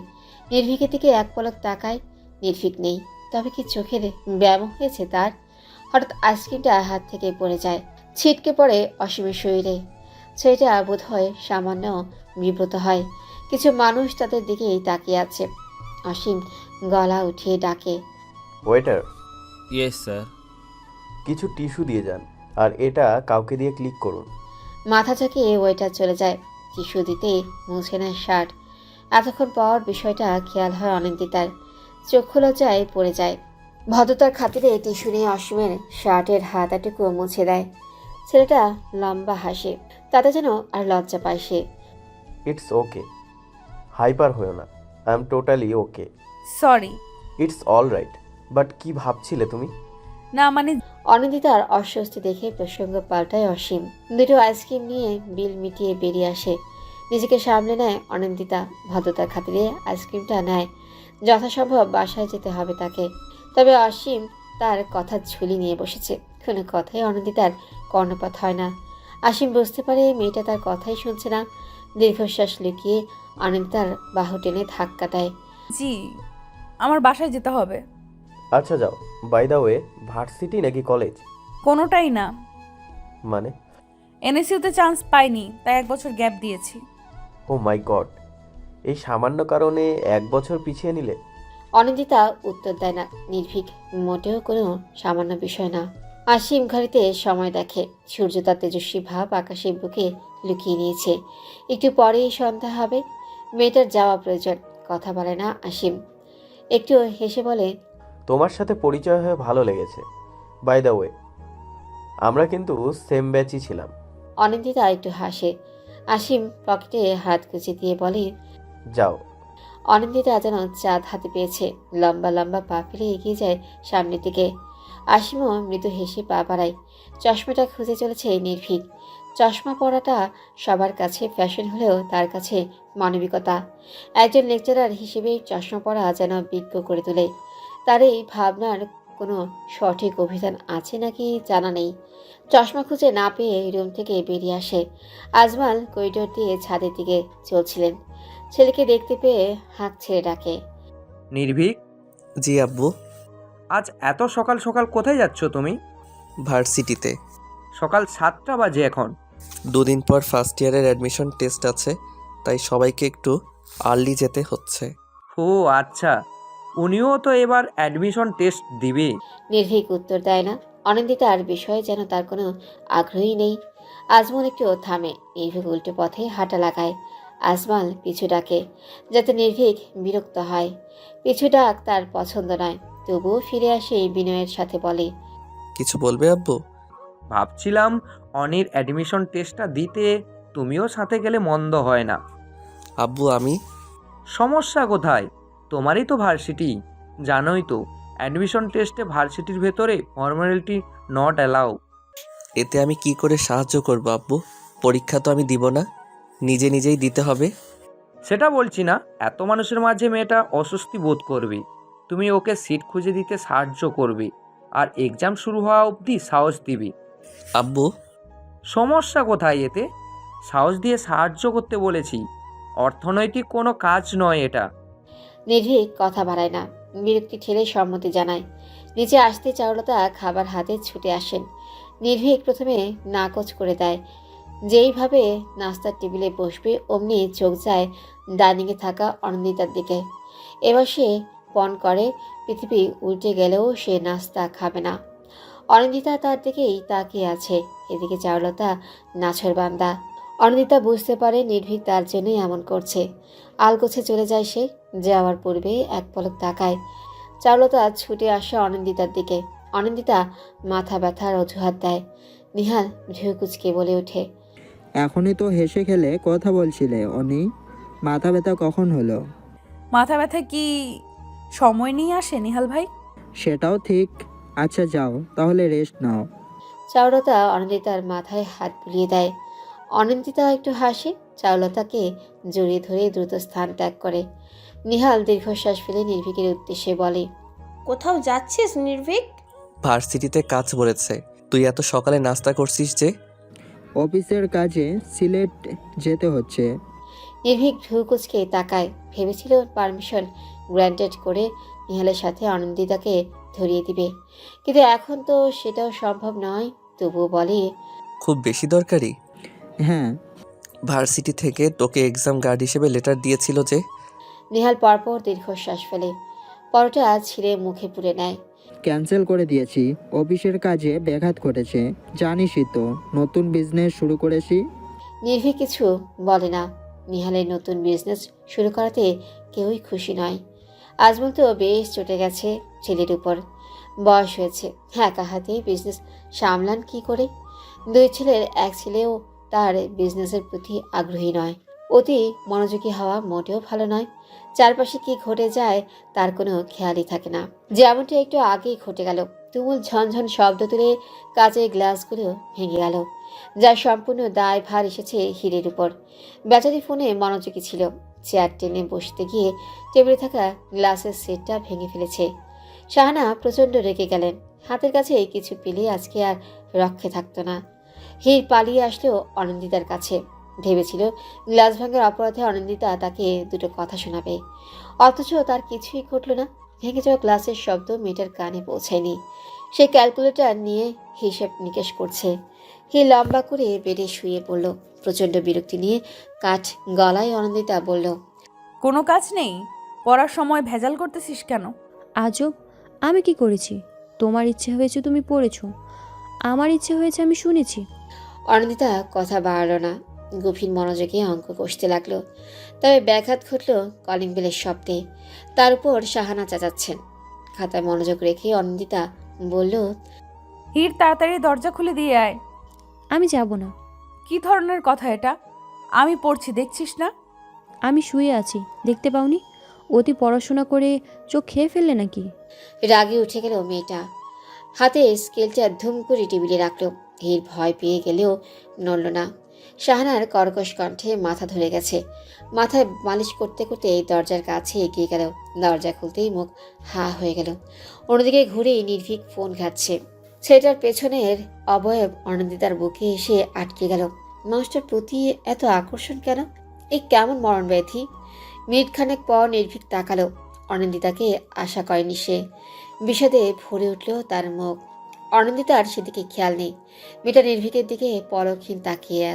নির্ভীকের দিকে এক পলক তাকায়। নির্ভীক নেই। তবে কি চোখের ব্যায়াম হয়েছে তার? হঠাৎ আইসক্রিমটা হাত থেকে পড়ে যায়, ছিটকে পড়ে অসীমের শরীরে। ছেলেটা বোধ হয় সামান্য বিব্রত হয়। কিছু মানুষ তাদের দিকেই তাকিয়ে আছে। অসীম গলা উঠিয়ে ডাকে, ওয়েটার। Yes sir. কিছু টিস্যু দিয়ে যান, আর এটা কাউকে দিয়ে ক্লিক করুন। মাথা ঝাঁকিয়ে ওয়েটার চলে যায়। টিস্যু দিতে মুছে নেয় শার্ট। এতক্ষণ পর বিষয়টা খেয়াল হয় অনিন্দিতার। চক্ষু লজ্জায় পড়ে যায়। ভদ্রতার খাতিরে টিস্যু নিয়ে অসীমের শার্টের হাতাটুকু মুছে দেয়। ছেলেটা লম্বা হাসে। তাতে যেন আর লজ্জা পায় সে। ইটস ওকে, হাইপার হয়েও না। I am totally okay. Sorry. It's all right. But কি ভাবছিলে তুমি? না মানে অনিন্দিতার অস্বস্তি দেখে প্রসঙ্গ পাল্টায় অসীম। দুটো আইসক্রিম নিয়ে বিল মিটিয়ে বেরিয়ে আসে। নিজেকে সামলে নেয় অনিন্দিতা, ভদ্রতার খাতিরে আইসক্রিমটা নেয়। যথাসম্ভব বাসায় যেতে হবে তাকে। তবে অসীম তার কথা ঝুলি নিয়ে বসেছে। কোনো কথাই অনিন্দিতার কর্ণপাত হয় না। অসীম বুঝতে পারে মেয়েটা তার কথাই শুনছে না। দীর্ঘশ্বাস লুকিয়ে অনিন্দিতার বাহু টেনে ধাক্কা দেয়। জি, আমার বাসায় যেতে হবে। আচ্ছা যাও। বাই দ্য ওয়ে, ভার্সিটি নাকি কলেজ? কোনোটাই না। মানে? এনএসইউতে চান্স পাইনি, তাই 1 বছর গ্যাপ দিয়েছি। ও মাই গড, এই সামান্য কারণে 1 বছর পিছিয়ে নিলে? অনিন্দিতা উত্তর দেয় না। নির্ভীক মোটেও কোনো সামান্য বিষয় না। অসীম ঘড়িতে সময় দেখে। সূর্য তার তেজস্বী ভাব আকাশের বুকে লুকিয়ে নিয়েছে। একটু পরেই সন্ধ্যা হবে। মেয়েটার যাওয়া প্রয়োজন। কথা বলে না অসীম। একটু হেসে বলে, তোমার সাথে পরিচয় হয়ে ভালো লেগেছে। বাই দ্য ওয়ে, আমরা কিন্তু সেম ব্যাচই ছিলাম। অনিন্দিতা একটু হাসে। অসীম পকেটে হাত গুজে দিয়ে বলে, যাও। অনিন্দিতা যেন চাঁদ হাতে পেয়েছে। লম্বা লম্বা পা ফেলে এগিয়ে যায় সামনের দিকে। অসীমও মৃদু হেসে পা বাড়ায়। চশমাটা খুঁজে চলেছে নির্ভীক। চশমা পরাটা সবার কাছে ফ্যাশন হলেও তার কাছে মানবিকতা। একজন লেকচারার হিসেবে চশমা পরা যেন বিজ্ঞ করে তোলে। তার এই ভাবনার কোনো সঠিক অভিধান আছে নাকি জানা নেই। চশমা খুঁজে না পেয়ে রুম থেকে বেরিয়ে আসে। আজমাল করিডোর দিয়ে ছাদের দিকে চলছিলেন। ছেলেকে দেখতে পেয়ে হাঁক ছেড়ে ডাকে, নির্ভীক, জি আব্বু। আজ এত সকাল সকাল কোথায় যাচ্ছ তুমি? ভার্সিটিতে। সকাল 7টা বাজে এখন। 2 দিন পর ফার্স্ট ইয়ারের অ্যাডমিশন টেস্ট আছে, তাই সবাইকে একটু আর্লি যেতে হচ্ছে। ও আচ্ছা, উনিও তো এবার অ্যাডমিশন টেস্ট দিবে। নির্ভীক উত্তর দেয় না। অনিন্দিতার বিষয়ে যেন তার কোনো আগ্রহই নেই। আজমল একটু থামে। নির্ভীক উল্টো পথে হাঁটা লাগায়। আজমাল পিছু ডাকে, যাতে নির্ভীক বিরক্ত হয়। পিছু ডাক তার পছন্দ নয়। তবুও ফিরে আসে বিনয়ের সাথে বলে, কিছু বলবে আব্বু? ভাবছিলাম অনির অ্যাডমিশন টেস্টটা দিতে তুমিও সাথে গেলে মন্দ হয় না। আব্বু আমি সমস্যা কোথায়? তোমারই তো ভার্সিটি। জানোই তো, অ্যাডমিশন টেস্টে ভার্সিটির ভেতরে ফর্মালিটি নট অ্যালাউ। এতে আমি কি করে সাহায্য করব আব্বু? পরীক্ষা তো আমি দিব না, নিজে নিজেই দিতে হবে। সেটা বলছি না, এত মানুষের মাঝে মেয়েটা অস্বস্তি বোধ করবে। তুমি ওকে সিট খুঁজে দিতে সাহায্য করবে, আর এক্সাম শুরু হওয়া অবধি সাহস দিবি। আব্বু সমস্যা কোথায় এতে? সাহস দিয়ে সাহায্য করতে বলেছি, অর্থনৈতিক কোনো কাজ নয় এটা। নির্ভীক কথা বাড়ায় না। বিরক্তি ঠেলে সম্মতি জানায়। নিচে আসতে চারুলতা খাবার হাতে ছুটে আসেন। নির্ভীক প্রথমে নাকচ করে দেয়। যেইভাবে নাস্তার টেবিলে বসবে অমনি চোখ যায় ডাইনিংয়ে থাকা অনিন্দিতার দিকে। এবার সে পণ করে পৃথিবী উল্টে গেলেও সে নাস্তা খাবে না। অনিন্দিতা তার দিকেই তাকিয়ে আছে। এদিকে চারুলতা নাছরবান্দা। অনিন্দিতা বুঝতে পারে নির্ভীক তার জন্যই এমন করছে। আলগোছে চলে যায় সে। যাওয়ার পূর্বে এক পলক তাকায়। চারুলতা ছুটে আসে অনিন্দিতার দিকে। অনিন্দিতা মাথা ব্যথার অজুহাত দেয়। নিহাল ভ্রু কুচকে বলে ওঠে, এখনই তো হেসে খেলে কথা বলছিলে অনি, মাথা ব্যথা কখন হলো? মাথা ব্যথা কি সময় নিয়ে আসে নিহাল ভাই? সেটাও ঠিক। আচ্ছা যাও তাহলে, রেস্ট নাও। চারুলতা অনিন্দিতার মাথায় হাত বুলিয়ে দেয়। অনিন্দিতা একটু হাসে। চারুলতাকে জড়িয়ে ধরে দ্রুত স্থান ত্যাগ করে। নিহাল দীর্ঘশ্বাস ফেলে নির্ভীকের উদ্দেশ্যে বলে, কোথাও যাচ্ছিস নির্ভীক? ভার্সিটিতে কাজ বলেছে। তুই এত সকালে নাস্তা করছিস যে? অফিসের কাজে সিলেট যেতে হচ্ছে। নির্ভীক ভ্রু কুচকে তাকায়। ভেবেছিল পারমিশন গ্র্যান্টেড করে নিহালের সাথে অনিন্দিতাকে ধরিয়ে দিবে, কিন্তু এখন তো সেটাও সম্ভব নয়। তবুও বলে, খুব বেশি দরকারি? হ্যাঁ। ভার্সিটি থেকে তোকে এক্সাম গার্ড হিসেবে লেটার দিয়েছিল যে? নিহাল পরপর দীর্ঘশ্বাস ফেলে। পরোটা ছিঁড়ে মুখে পুরে নেয়। ক্যান্সেল করে দিয়েছি, অফিসের কাজে ব্যাঘাত ঘটেছে। জানিসই তো, নতুন বিজনেস শুরু করেছি। নির্ভীক কিছু বলে না। নিহালের নতুন বিজনেস শুরু করাতে কেউই খুশি নয়। আজমল তো বেশ চটে গেছে ছেলের উপর। বয়স হয়েছে, একা হাতেই বিজনেস সামলান কি করে? 2 ছেলের এক ছেলেও তার বিজনেসের প্রতি আগ্রহী নয়। অতি মনোযোগী হওয়া মোটেও ভালো নয়। চারপাশে কি ঘটে যায় তার কোনো খেয়ালই থাকে না। যেমনটা একটু আগেই ঘটে গেল। তুমুল ঝনঝন শব্দ তুলে কাচের গ্লাসগুলো ভেঙে গেল, যার সম্পূর্ণ দায়ভার এসেছে হীরের উপর। বেচারি ফোনে মনোযোগী ছিল, চেয়ার টেনে বসতে গিয়ে টেবিলে থাকা গ্লাসের সেটটা ভেঙে ফেলেছে। শাহানা প্রচণ্ড রেগে গেলেন। হাতের কাছে কিছু পেলে আজকে আর রক্ষে থাকতো না। হীর পালিয়ে আসলো অনন্দিতার কাছে। ভেবেছিল গ্লাস ভাঙার অপরাধে অনন্দিতা তাকে দুটো কথা শোনাবে, অথচ তার কিছুই ঘটল না। ভেঙে যাওয়া গ্লাসের শব্দ মেয়েটার কানে পৌঁছায়নি। সে ক্যালকুলেটর নিয়ে হিসেব নিকেশ করছে। হীর লম্বা করে বেডে শুয়ে পড়ল। প্রচণ্ড বিরক্তি নিয়ে কাঠ গলায় অনন্দিতা বলল, কোনো কাজ নেই? পড়ার সময় ভেজাল করতেছিস কেন? আজব, আমি কি করেছি? তোমার ইচ্ছে হয়েছে তুমি পড়েছো, আমার ইচ্ছে হয়েছে আমি শুনেছি। অনন্দিতা কথা বাড়ল না, গভীর মনোযোগে অঙ্ক কষতে লাগলো। তবে ব্যাঘাত ঘটল কলিং বেলের শব্দে। তার উপর শাহানা চেঁচাচ্ছেন। খাতায় মনোযোগ রেখে অনন্দিতা বলল, হীর, তাড়াতাড়ি দরজা খুলে দিয়ে আয়। আমি যাব না। কি ধরনের কথা এটা? আমি পড়ছি, দেখছিস না? আমি শুয়ে আছি, দেখতে পাওনি? অতি পড়াশোনা করে চোখ খেয়ে ফেললে নাকি? রাগে উঠে গেল মেয়েটা। হাতে স্কেলটা ধুম করে টেবিলে রাখলো। হীর ভয় পেয়ে গেলেও নড়ল না। শাহানার কর্কশ কণ্ঠে মাথা ধরে গেছে। মাথায় মালিশ করতে করতে দরজার কাছে এগিয়ে গেল। দরজা খুলতেই মুখ হা হয়ে গেল। অন্যদিকে ঘুরেই নির্ভীক ফোন ঘাটছে। ছেলেটার পেছনের অবয়ব অনন্দিতার বুকে এসে আটকে গেল। মানুষটার প্রতি এত আকর্ষণ কেন? এই কেমন মরণ ব্যাধি? মিনিটখানেক পর নির্ভীক তাকালো। অনন্দিতাকে আশা করেনি সে। বিষাদে ভরে উঠল তার মুখ। অনন্দিতার সেদিকে খেয়াল নেই। মেয়েটা নির্ভীকের দিকে পলকহীন তাকিয়ে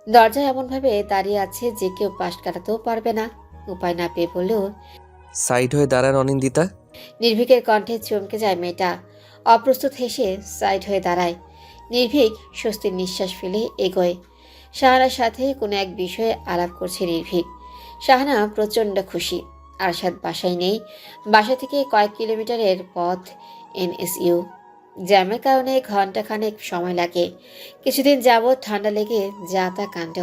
দরজায় এমনভাবে দাঁড়িয়ে আছে যে কেউ পাশ কাটাতেও পারবে না। উপায় না পেয়ে বললেও, সাইড হয়ে দাঁড়ান অনিন্দিতা। নির্ভীকের কণ্ঠে চমকে যায় মেয়েটা। অপ্রস্তুত হেসে সাইড হয়ে দাঁড়ায়। নির্ভীক স্বস্তির নিঃশ্বাস ফেলে এগোয়। শাহানার সাথে কোনো এক বিষয়ে আলাপ করছে নির্ভীক। শাহানা প্রচণ্ড খুশি। আরশাদ বাসায় নেই। বাসা থেকে কয়েক কিলোমিটারের পথ এনএসইউ। জ্যামের কারণে ঘন্টাখানেক সময় লাগে। কিছুদিন যাবৎ ঠান্ডা লেগে যা তা কাণ্ড।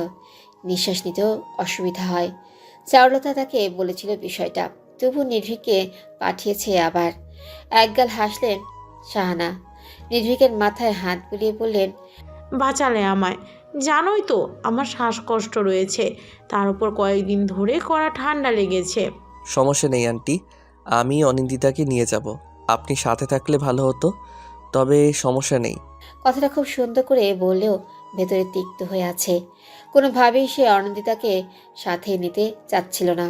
নিঃশ্বাস নিতেও অসুবিধা হয়। চারুলতা তাকে বলেছিল বিষয়টা, তবু নির্ভীককে পাঠিয়েছে আবার। একগাল হাসলেন শাহানা। নির্ভীকের মাথায় হাত বুলিয়ে বললেন, বাঁচালে আমায়। জানোই তো আমার শ্বাসকষ্ট রয়েছে, তার উপর কয়েকদিন ধরে কড়া ঠান্ডা লেগেছে। সমস্যা নেই আন্টি, আমি অনিন্দিতাকে নিয়ে যাব। আপনি সাথে থাকলে ভালো হতো, তবে সমস্যা নেই। কথাটা খুব সুন্দর করে বললেও ভেতরে তিক্ত হয়ে আছে। কোনোভাবেই সে অনন্দিতাকে সাথে নিতে চাচ্ছিল না।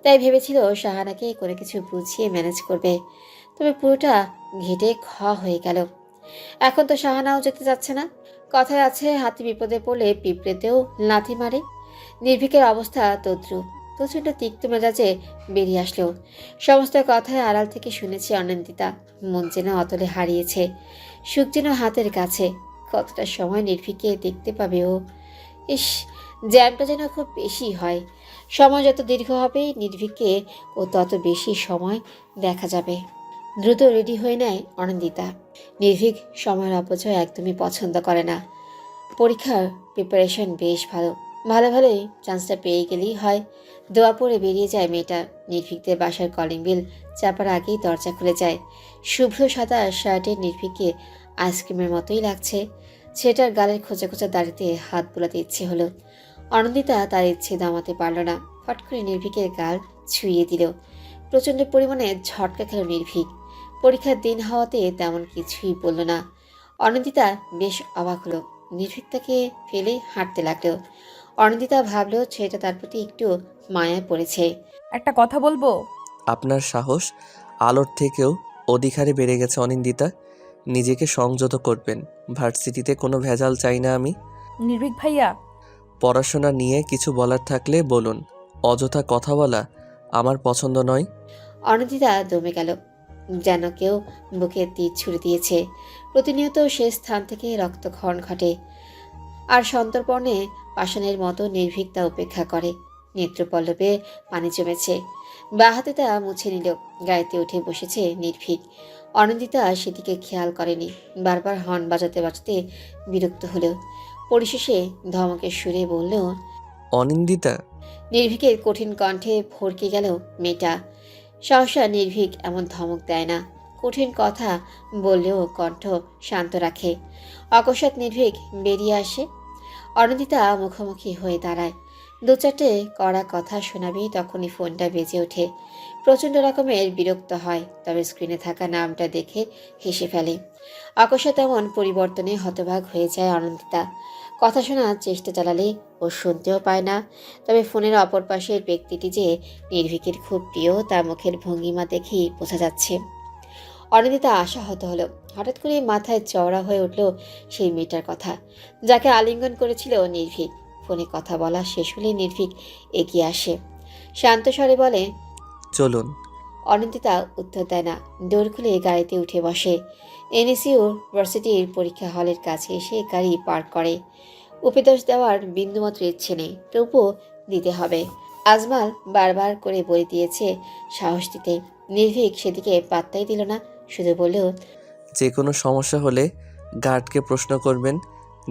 তাই ভেবেছিল শাহানাকে কোনো কিছু বুঝিয়ে ম্যানেজ করবে। তবে পুরোটা ঘেটে খ হয়ে গেল। এখন তো শাহানাও যেতে চাচ্ছে না। কথায় আছে, হাতি বিপদে পড়লে পিঁপড়েতেও লাথি মারে। নির্ভীকের অবস্থা তদ্রুপ। প্রচণ্ড তিক্ত মেজাজে বেরিয়ে আসলো। সমস্ত কথায় আড়াল থেকে শুনেছে অনন্দিতা। মন যেন অতলে হারিয়েছে, সুখ যেন হাতের কাছে। কতটা সময় নির্ভীককে দেখতে পাবে ও? ইস, জ্যামটা যেন খুব বেশি হয়। সময় যত দীর্ঘ হবে নির্ভীককে ও তত বেশি সময় দেখা যাবে। দ্রুত রেডি হয়ে নেয় অনন্দিতা। নির্ভীক সময়ের অপচয় একদমই পছন্দ করে না। পরীক্ষার প্রিপারেশন বেশ ভালো। ভালোই চান্সটা পেয়ে গেলেই হয়। দোয়া পড়ে বেরিয়ে যায় মেয়েটা। নির্ভীকদের বাসার কলিং বেল চাপার আগেই দরজা খুলে যায়। শুভ্র সাদা শার্টের নির্ভীককে আইসক্রিমের মতোই লাগছে। ছেলেটার গালের খোঁচা খোঁচা দাড়িতে হাত বোলাতে ইচ্ছে হলো। অনন্দিতা তার ইচ্ছে দমাতে পারল না। ফট করে নির্ভীকের গাল ছুঁয়ে দিল। প্রচণ্ড পরিমাণে ঝটকা খেল নির্ভীক। পরীক্ষার দিন হওয়াতে তেমন কিছুই বলল না। অনন্দিতা বেশ অবাক হলো। নির্ভীক তাকে ফেলে হাঁটতে লাগলো। অনন্দিতা ভাবলো ছেলেটা তার প্রতি একটু মায়া পড়েছে। একটা কথা বলবো? আপনার সাহস আলোর থেকেও অধিক হারে বেড়ে গেছে অনিন্দিতা। নিজেকে সংযত করবেন। ভার্সিটিতে কোনো ভেজাল চাই না আমি। নির্ভীক ভাইয়া, পড়াশোনা নিয়ে কিছু বলার থাকলে বলুন। অযথা কথা বলা আমার পছন্দ নয়। অনন্দিতা দমে গেল, যেন কেউ বুকে তীর ছুড়ে দিয়েছে। প্রতিনিয়ত সে স্থান থেকে রক্তক্ষরণ ঘটে। আর সন্তর্পণে পাষাণের মতো নির্ভীক তা উপেক্ষা করে। নেত্রপল্লবে পানি জমেছে। বা হাতে তা মুছে নিল। গাড়িতে উঠে বসেছে নির্ভীক। অনন্দিতা সেদিকে খেয়াল করেনি। বারবার হর্ন বাজাতে বাজাতে বিরক্ত হলো। পরিশেষে ধমকের সুরে বলল, অনিন্দিতা। নির্ভীকের কঠিন কণ্ঠে ভরকে গেল মেয়েটা। সহসা নির্ভীক এমন ধমক দেয় না। কঠিন কথা বললেও কণ্ঠ শান্ত রাখে। অকস্মাৎ নির্ভীক বেরিয়ে আসে। অনিন্দিতা মুখোমুখি হয়ে দাঁড়ায়। দু চারটে কড়া কথা শোনাবি, তখনই ফোনটা বেজে ওঠে। প্রচণ্ড রকমের বিরক্ত হয়, তবে স্ক্রিনে থাকা নামটা দেখে হেসে ফেলে। অকস্মাৎ এমন পরিবর্তনে হতবাক হয়ে যায় অনিন্দিতা। কথা শোনার চেষ্টা চালালে ও শুনতেও পায় না। তবে ফোনের অপর পাশের ব্যক্তিটি যে নির্ভীকের খুব প্রিয় তা মুখের ভঙ্গিমা দেখেই বোঝা যাচ্ছে। অনিন্দিতা আশাহত হলো। হঠাৎ করে মাথায় চওড়া হয়ে উঠল সেই মেয়েটার কথা, যাকে আলিঙ্গন করেছিল নির্ভীক। ফোনে কথা বলা শেষ হলে নির্ভীক এগিয়ে আসে, শান্ত স্বরে বলে, চলুন। অনিন্দিতা উত্তর দেয় না। ডোর খুলে গাড়িতে উঠে বসে। এনএসইউ ভার্সিটির পরীক্ষা হলের কাছে এসে গাড়ি পার্ক করে। উপদেশ দেওয়ার বিন্দুমাত্র ইচ্ছে নেই, তবুও দিতে হবে। আজমাল বারবার করে বলে দিয়েছে সাহস দিতে। নির্ভীক সেদিকে পাত্তাই দিল না, শুধু বলল, যে কোনো সমস্যা হলে গার্ডকে প্রশ্ন করবেন।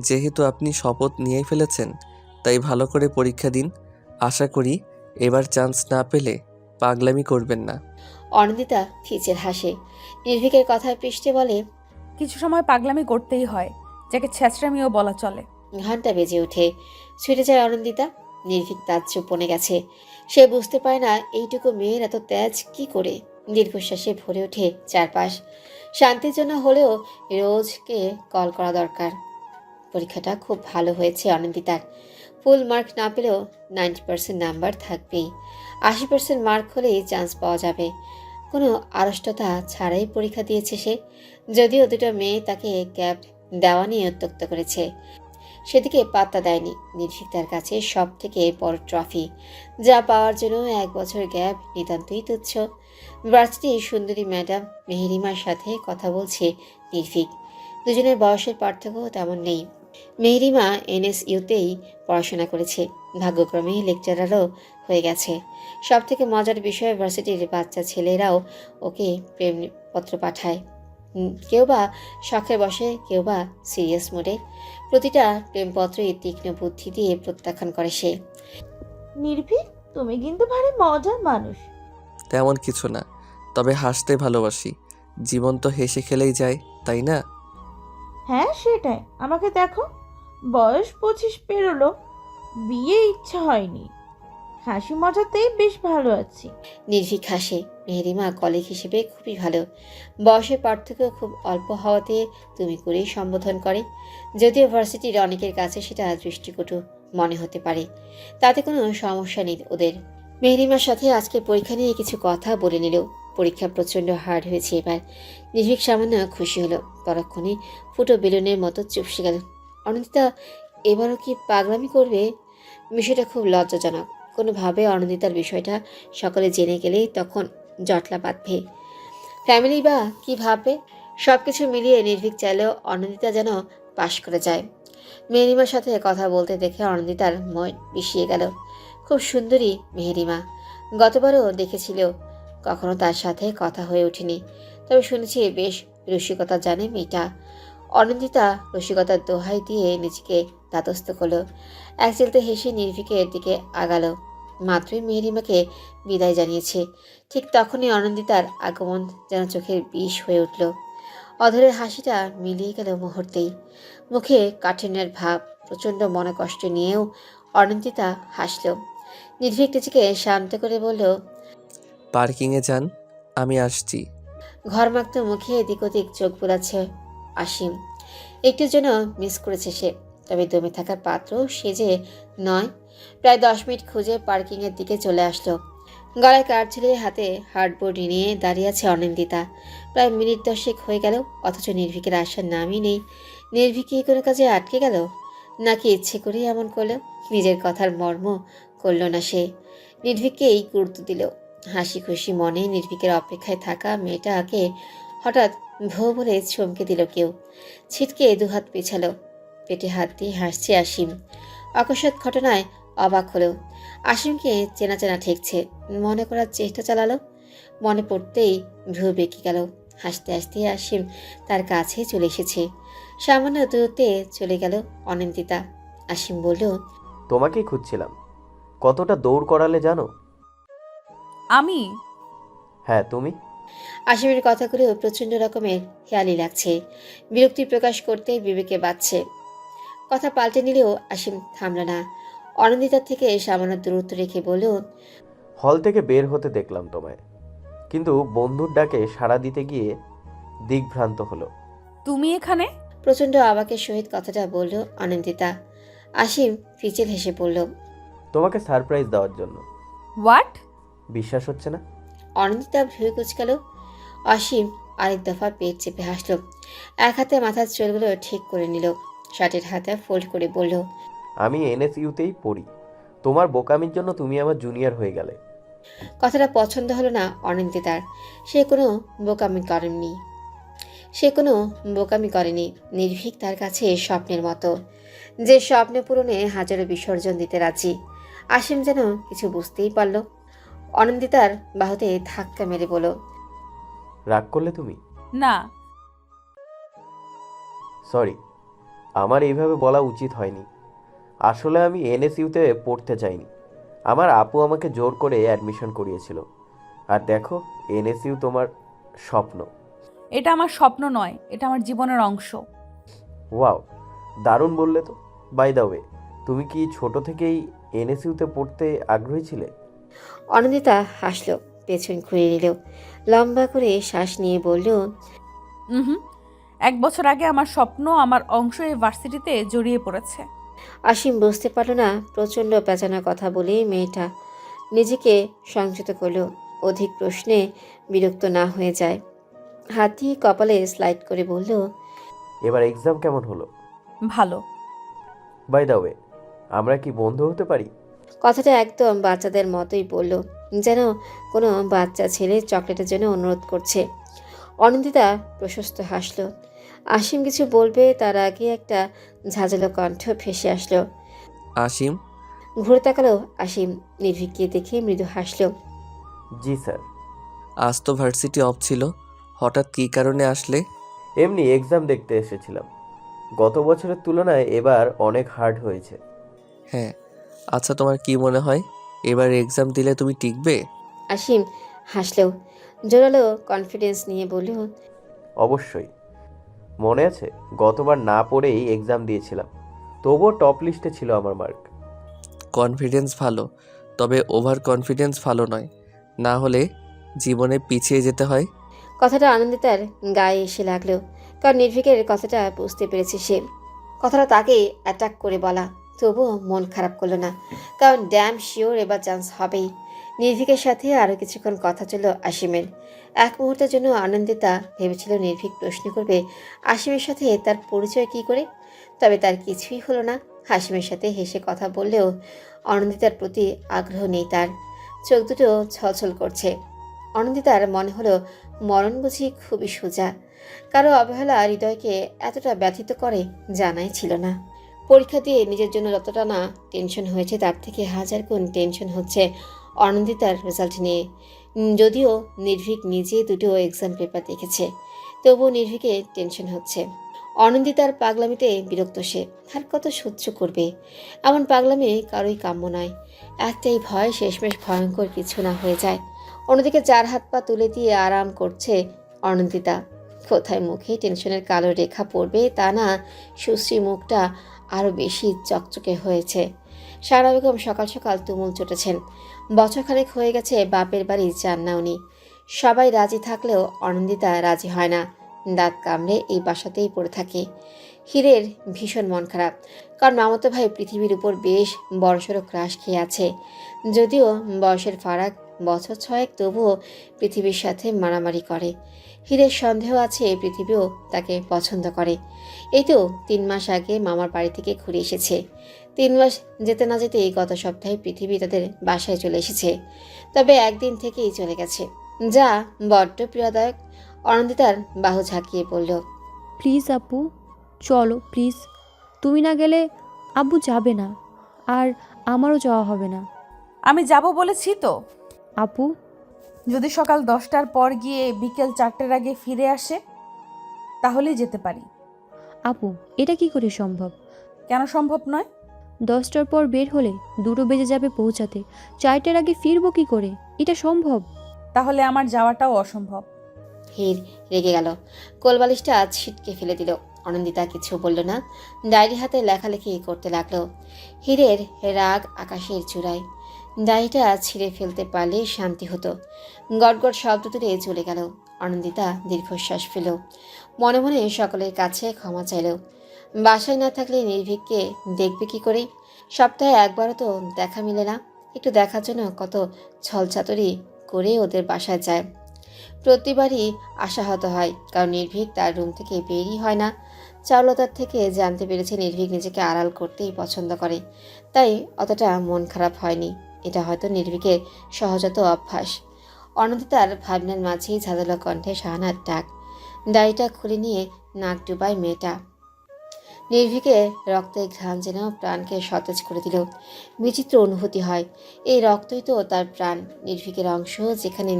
যেহেতু আপনি শপথ নিয়েই ফেলেছেন, তাই ভালো করে পরীক্ষা দিন। আশা করি এবার চান্স না পেলে পাগলামি করবেন না। অনিন্দিতা খিচের হাসে। নির্ভীকের কথায় পৃষ্ঠে বলে, কিছু সময় পাগলামি করতেই হয়, যাকে ছেঁচড়ামিও বলা চলে। ঘন্টা বেজে ওঠে। ছুটে যায় অনিন্দিতা। নির্ভীক তাজ্জব বনে গেছে। সে বুঝতে পারে না এইটুকু মেয়ের এত তেজ কি করে। দীর্ঘশ্বাসে ভরে ওঠে চারপাশ। শান্তির জন্য হলেও রোজকে কল করা দরকার। পরীক্ষাটা খুব ভালো হয়েছে অনিন্দিতার। ফুল মার্ক না পেলেও 90% নাম্বার থাকবেই। 80% মার্ক হলেই চান্স পাওয়া যাবে। কোনো আড়ষ্টতা ছাড়াই পরীক্ষা দিয়েছে সে। যদিও দুটো মেয়ে তাকে গ্যাপ দেওয়া নিয়ে উত্ত্যক্ত করেছে, সেদিকে পাত্তা দেয়নি। নির্ভীক তার কাছে সব থেকে বড় ট্রফি, যা পাওয়ার জন্য 1 বছর গ্যাপ নিতান্তই তুচ্ছ। ভার্সিটির সুন্দরী ম্যাডাম মেহেরিমার সাথে কথা বলছে নির্ভীক। দুজনের বয়সের পার্থক্য তেমন নেই। মেহেরিমা এনএসইউতেই পড়াশোনা করেছে, ভাগ্যক্রমে লেকচারারও হয়ে গেছে। সব থেকে মজার বিষয়, ভার্সিটির বাচ্চা ছেলেরাও ওকে প্রেমপত্র পাঠায়। কেউ বা শখের বসে, কেউ বা সিরিয়াস মোডে। প্রতিটা প্রেমপত্রই তীক্ষ্ণ বুদ্ধি দিয়ে প্রত্যাখ্যান করে সে। নির্ভীক, তুমি কিন্তু ভারী মজার মানুষ। তেমন কিছু না, তবে হাসতে ভালোবাসি। জীবন তো হেসে খেলেই যায়, তাই না? হ্যাঁ সেটাই। আমাকে দেখো, বয়স 25 পেরোলো, বিয়ে ইচ্ছা হয়নি, হাসি মজাতেই বেশ ভালো আছি। নির্ভীক হাসে। মেহেরিমা কলিগ হিসেবে খুবই ভালো। বয়সের পার্থক্য খুব অল্প হওয়াতে তুমি করেই সম্বোধন করে। যদিও ভার্সিটির অনেকের কাছে সেটা দৃষ্টিকটু মনে হতে পারে, তাতে কোনো সমস্যা নেই ওদের। মেহেরিমার সাথে আজকে পরীক্ষা নিয়ে কিছু কথা বলে নিল। পরীক্ষা প্রচণ্ড হার্ড হয়েছে এবার। নির্ভীক সামান্য খুশি হলো, পরক্ষণে ফুটো বেলুনের মতো চুপসে গেল। অনিন্দিতা এবারও কি পাগলামি করবে? বিষয়টা খুব লজ্জাজনক। কোনোভাবে অনিন্দিতার বিষয়টা সকলে জেনে গেলেই তখন জটলা বাঁধবে। ফ্যামিলি বা কি ভাববে? সব কিছু মিলিয়ে নির্ভীক চাইলেও অনিন্দিতা যেন পাশ করে যায়। মেহেরিমার সাথে কথা বলতে দেখে অনিন্দিতার মন বিষিয়ে গেল। খুব সুন্দরী মেহেরিমা। গতবারও দেখেছিল, কখনো তার সাথে কথা হয়ে ওঠেনি, তবে শুনেছি বেশ রসিকতা জানে মেয়েটা। অনিন্দিতা রসিকতার দোহাই দিয়ে নিজেকে তাতস্থ করলো। এক চিলতে হেসে নির্ভীকের দিকে আগালো। মাত্রই মেহেরিমাকে বিদায় জানিয়েছে, ঠিক তখনই অনিন্দিতার আগমন যেন চোখের বিষ হয়ে উঠল। অধরের হাসিটা মিলিয়ে গেল মুহূর্তেই। মুখে কাঠিন্যের ভাব। প্রচণ্ড মনকষ্ট নিয়েও অনিন্দিতা হাসল। নির্ভীক নিজেকে শান্ত করে বলল, পার্কিংয়ে যান, আমি আসছি। ঘরমাক্ত মুখে এদিক ওদিক চোখ বোলাচ্ছে আসিম। একটুর জন্য মিস করেছে সে, তবে দমে থাকার পাত্র সে যে নয়। প্রায় 10 মিনিট খুঁজে পার্কিংয়ের দিকে চলে আসলো। গলায় কাঠ ঝুলিয়ে হাতে হার্ডবোর্ড নিয়ে দাঁড়িয়ে আছে অনিন্দিতা। প্রায় মিনিট 10 হয়ে গেল, অথচ নির্ভীকের আসার নামই নেই। নির্ভীক কি কোনো কাজে আটকে গেল, নাকি ইচ্ছে করেই এমন করলো? নিজের কথার মর্ম করল না সে, নির্ভীককেই গুরুত্ব দিল। হাসি খুশি মনে নির্ভীকের অপেক্ষায় থাকা মেয়েটাকে হঠাৎ ভো বলে চমকে দিল কেউ। ছিটকে দুহাত পিছালো। পেটে হাত দিয়ে হাসছে আসিম। অকস্মাৎ ঘটনায় অবাক হলো। আসিমকে চেনা চেনা ঠেকছে, মনে করার চেষ্টা চালালো। মনে পড়তেই ভ্রু বেঁকে গেল। হাসতে হাসতে আসিম তার কাছে চলে এসেছে। সামান্য দূরত্বে চলে গেল অনিন্দিতা। আসিম বলল, তোমাকেই খুঁজছিলাম। কতটা দৌড় করালে জানো? আমি? হ্যাঁ তুমি। আসিমের কথাগুলো প্রচণ্ড রকমের হেয়ালি লাগছে। বিরক্তি প্রকাশ করতে বিবেকে বাজছে। কথা পাল্টে নিলেও আসিম থামল না। অনন্দিতার থেকে সামান্য দূরত্ব রেখে বলল, হল থেকে বের হতে দেখলাম তোমায়, কিন্তু বন্ধুর ডাকে সাড়া দিতে গিয়ে দিগ্ভ্রান্ত হলো। তুমি এখানে? প্রচণ্ড অবাকের সহিত কথাটা বলল অনন্দিতা। আসিম ফিচেল হেসে পড়ল। তোমাকে সারপ্রাইজ দেওয়ার জন্য। হোয়াট? বিশ্বাস হচ্ছে না? অনন্দিতা ভ্রু কুচকাল। অসীম আরেক দফা পেট চেপে হাসল। এক হাতে মাথার চুলগুলো ঠিক করে নিল, শার্টের হাতে ফোল্ড করে বলল, আমি এনএসইউতেই পড়ি। তোমার বোকামির জন্য তুমি আমার জুনিয়র হয়ে গেলে। কথাটা পছন্দ হলো না অনন্দিতার। সে কোনো বোকামি করেনি। নির্ভীক তার কাছে স্বপ্নের মতো, যে স্বপ্ন পূরণে হাজারো বিসর্জন দিতে রাজি। আসিম যেন কিছু বুঝতেই পারল। অনন্দিতার বাহুতে ধাক্কা মেরে বলল, রাগ করলে তুমি? না। সরি, আমার এইভাবে বলা উচিত হয়নি। আসলে আমি এনএসইউতে পড়তে চাইনি। আমার আপু আমাকে জোর করে অ্যাডমিশন করিয়েছিল। আর দেখো, এনএসইউ তোমার স্বপ্ন। এটা আমার স্বপ্ন নয়, এটা আমার জীবনের অংশ। ওয়াও, দারুণ বললে তো। বাই দ্য ওয়ে, তুমি কি ছোট থেকেই এনএসইউতে পড়তে আগ্রহী ছিলে? অনন্দিতা হাসল, পেছন ঘুরে নিল, লম্বা করে শ্বাস নিয়ে বলল, হুম, 1 বছর আগে আমার স্বপ্ন, আমার অংশ এই ভার্সিটিতে জড়িয়ে পড়েছে। আসিম বুঝতে পারল না প্রচণ্ড পেঁচানো কথা বলে মেয়েটা নিজেকে সংযত করল, অধিক প্রশ্নে বিরক্ত না হয়ে যায়। হাত দিয়ে কপালে স্লাইড করে বলল, এবার এক্সাম কেমন হলো? ভালো। বাই দ্য ওয়ে, আমরা কি বন্ধু হতে পারি? কথাটা একদম বাচ্চাদের মতোই বলল, যেন কোনো বাচ্চা ছেলে চকলেটের জন্য অনুরোধ করছে। অনন্দিতা প্রশস্ত হাসল। আসিম কিছু বলবে তার আগে একটা ঝাঁঝালো কণ্ঠ ভেসে আসলো। আসিম। ঘুরে তাকালো আসিম, নির্ভীককে দেখে মৃদু হাসল। জি স্যার। আজ তো ভার্সিটি অফ ছিল, হঠাৎ কী কারণে আসলে? এমনি এক্সাম দেখতে এসেছিলাম। গত বছরের তুলনায় এবার অনেক হার্ড হয়েছে। হ্যাঁ। আচ্ছা, তোমার কি মনে হয় এবার এক্সাম দিলে তুমি টিকবে? আসিম হাসলেও জোরালো কনফিডেন্স নিয়ে বলল, অবশ্যই। মনে আছে গতবার না পড়েই এক্সাম দিয়েছিলাম, তবুও টপ লিস্টে ছিল আমার মার্ক। কনফিডেন্স ভালো, তবে ওভার কনফিডেন্স ভালো নয়, না হলে জীবনে পিছিয়ে যেতে হয়। কথাটা আনন্দিতার গায়ে এসে লাগলো, কারণ নির্ভীকের কথাটা বুঝতে পেরেছে সে। কথাটা তাকে অ্যাটাক করে বলা, তবুও মন খারাপ করলো না, কারণ ড্যাম শিওর এবার চান্স হবেই। নির্ভীকের সাথে আরও কিছুক্ষণ কথা ছিল আসিমের। এক মুহূর্তের জন্য আনন্দিতা ভেবেছিল নির্ভীক প্রশ্ন করবে আসিমের সাথে তার পরিচয় কী করে, তবে তার কিছুই হলো না। হাসিমের সাথে হেসে কথা বললেও অনন্দিতার প্রতি আগ্রহ নেই তার। চোখ দুটো ছলছল করছে। অনন্দিতার মনে হলো মরণ বুঝি খুবই সোজা। কারো অবহেলা হৃদয়কে এতটা ব্যথিত করে জানাই ছিল না। পরীক্ষা দিয়ে নিজের জন্য যতটা না টেনশন হয়েছে তার থেকে 1000 গুণ টেনশন হচ্ছে অনন্দিতার রেজাল্ট নিয়ে। যদিও নির্ভীক নিজে দুটো এক্সাম পেপার দেখেছে, তবুও নির্ভীকে টেনশন হচ্ছে। অনন্দিতার পাগলামিতে বিরক্ত সে। আর কত সহ্য করবে? এমন পাগলামি কারোই কাম্য নয়। একটাই ভয়, শেষমেশ ভয়ঙ্কর কিছু না হয়ে যায়। অন্যদিকে 4 হাত পা তুলে দিয়ে আরাম করছে অনন্দিতা। কোথায় মুখে টেনশনের কালো রেখা পড়বে তা না, সুশ্রী মুখটা আরও বেশি চকচকে হয়েছে। সারা বেগম সকাল সকাল তুমুল চটেছেন। বছরখানেক হয়ে গেছে বাপের বাড়ি যান না উনি। সবাই রাজি থাকলেও অনন্দিতা রাজি হয় না। দাঁত কামড়ে এই বাসাতেই পড়ে থাকে। হীরের ভীষণ মন খারাপ, কারণ মামাতো ভাই পৃথিবীর উপর বেশ বড়সড় ক্রাশ খেয়ে আছে। যদিও বয়সের ফারাক বছর 6, তবুও পৃথিবীর সাথে মারামারি করে। হীরের সন্দেহ আছে পৃথিবীও তাকে পছন্দ করে। এই তো 3 মাস আগে মামার বাড়ি থেকে ঘুরে এসেছে। 3 মাস যেতে না যেতেই গত সপ্তাহে পৃথিবী তাদের বাসায় চলে এসেছে, তবে একদিন থেকেই চলে গেছে, যা বড্ড পীড়াদায়ক। অনন্দিতার বাহু ঝাঁকিয়ে বলল, প্লিজ আপু, চলো প্লিজ। তুমি না গেলে আব্বু যাবে না, আর আমারও যাওয়া হবে না। আমি যাব বলেছি তো। আপু, যদি সকাল 10টার পর গিয়ে বিকেল 4টার আগে ফিরে আসে তাহলেই যেতে পারি। আপু, এটা কি করে সম্ভব? কেন সম্ভব নয়? 10টার পর বের হলে 2টো বেজে যাবে পৌঁছাতে। 4টার আগে ফিরবো কি করে? এটা সম্ভব? তাহলে আমার যাওয়াটাও অসম্ভব। হীর রেগে গেল, কোলবালিশটা ছিটকে ফেলে দিল। অনন্দিতা কিছু বলল না, ডায়েরি হাতে লেখালেখি করতে লাগলো। হীরের রাগ আকাশের চূড়ায়। ডায়েরিটা ছিঁড়ে ফেলতে পারলে শান্তি হতো। গড়গড় শব্দ তুলে চলে গেল। অনন্দিতা দীর্ঘশ্বাস ফেল, মনে মনে সকলের কাছে ক্ষমা চাইল। বাসায় না থাকলে নির্ভীককে দেখবে কি করে? সপ্তাহে একবারও তো দেখা মিলে না। একটু দেখার জন্য কত ছলচাতুরি করে ওদের বাসায় যায়। প্রতিবারই আশাহত হয়, কারণ নির্ভীক তার রুম থেকে বেরই হয় না। চারুলতার থেকে জানতে পেরেছে নির্ভীক নিজেকে আড়াল করতেই পছন্দ করে, তাই অতটা মন খারাপ হয়নি। এটা হয়তো নির্ভীকের সহজাত অভ্যাস। অনন্দিতার ভাবনার মাঝেই ঝাঁঝালো কণ্ঠে শাহানার ডাক। ডায়েরিটা খুলে নিয়ে নাক ডুবায় মেয়েটা। নির্ভীকের রক্তের ঘ্রাণ যেন প্রাণকে সতেজ করে দিল। বিচিত্র অনুভূতি হয়, এই রক্তই তো তার প্রাণ, নির্ভীকের অংশ। যেখানে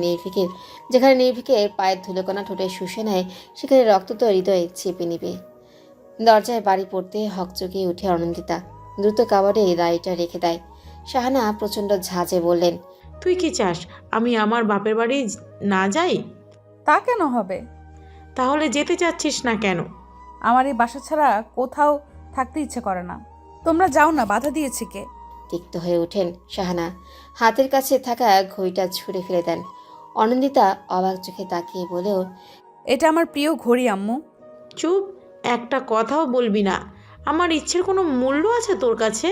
নির্ভীকের পায়ের ধুলোকণা ঠোঁটে শুষে নেয়, সেখানে রক্ত তো হৃদয়ে চেপে নিবে। দরজায় বাড়ি পড়তে হকচকিয়ে উঠে অনন্দিতা, দ্রুত কাবারে ডায়েরিটা রেখে দেয়। শাহানা প্রচণ্ড ঝাঁজে বললেন, তুই কি চাস আমি আমার বাপের বাড়ি না যাই? তা কেন হবে? তাহলে যেতে চাচ্ছিস না কেন? আমার এই বাসা ছাড়া কোথাও থাকতে ইচ্ছে করে না। তোমরা যাও না, বাধা দিয়েছে কে? তিক্ত হয়ে ওঠেন শাহানা, হাতের কাছে থাকা ঘড়িটা ছুঁড়ে ফেলে দেন। অনন্দিতা অবাক চোখে তাকিয়ে বলেও, এটা আমার প্রিয় ঘড়ি আম্মু। চুপ, একটা কথাও বলবি না। আমার ইচ্ছের কোনো মূল্য আছে তোর কাছে?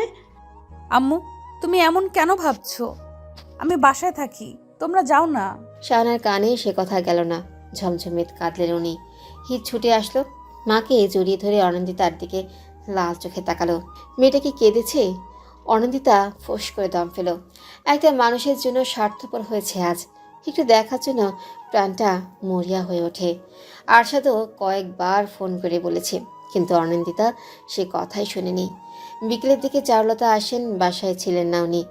আম্মু, তুমি এমন কেন ভাবছো? আমি বাসায় থাকি, তোমরা যাও না। শাহানার কানে সে কথা গেল না। ঝমঝমিত কাঁদলেন উনি। হিত ছুটে আসলো, মাকে জড়িয়ে ধরে অনন্দিতার দিকে লাল চোখে তাকালো। মেয়েটা কি কেঁদেছে? অনন্দিতা ফোঁস করে দম ফেল। একটা মানুষের জন্য স্বার্থপর হয়েছে আজ। একটু দেখার জন্য প্রাণটা মরিয়া হয়ে ওঠে। আরশাদও কয়েকবার ফোন করে বলেছে, কিন্তু অনন্দিতা সে কথাই শোনেনি। বিকেলের দিকে চারুলতা আসেন, বাসায় ছিলেন না উনি।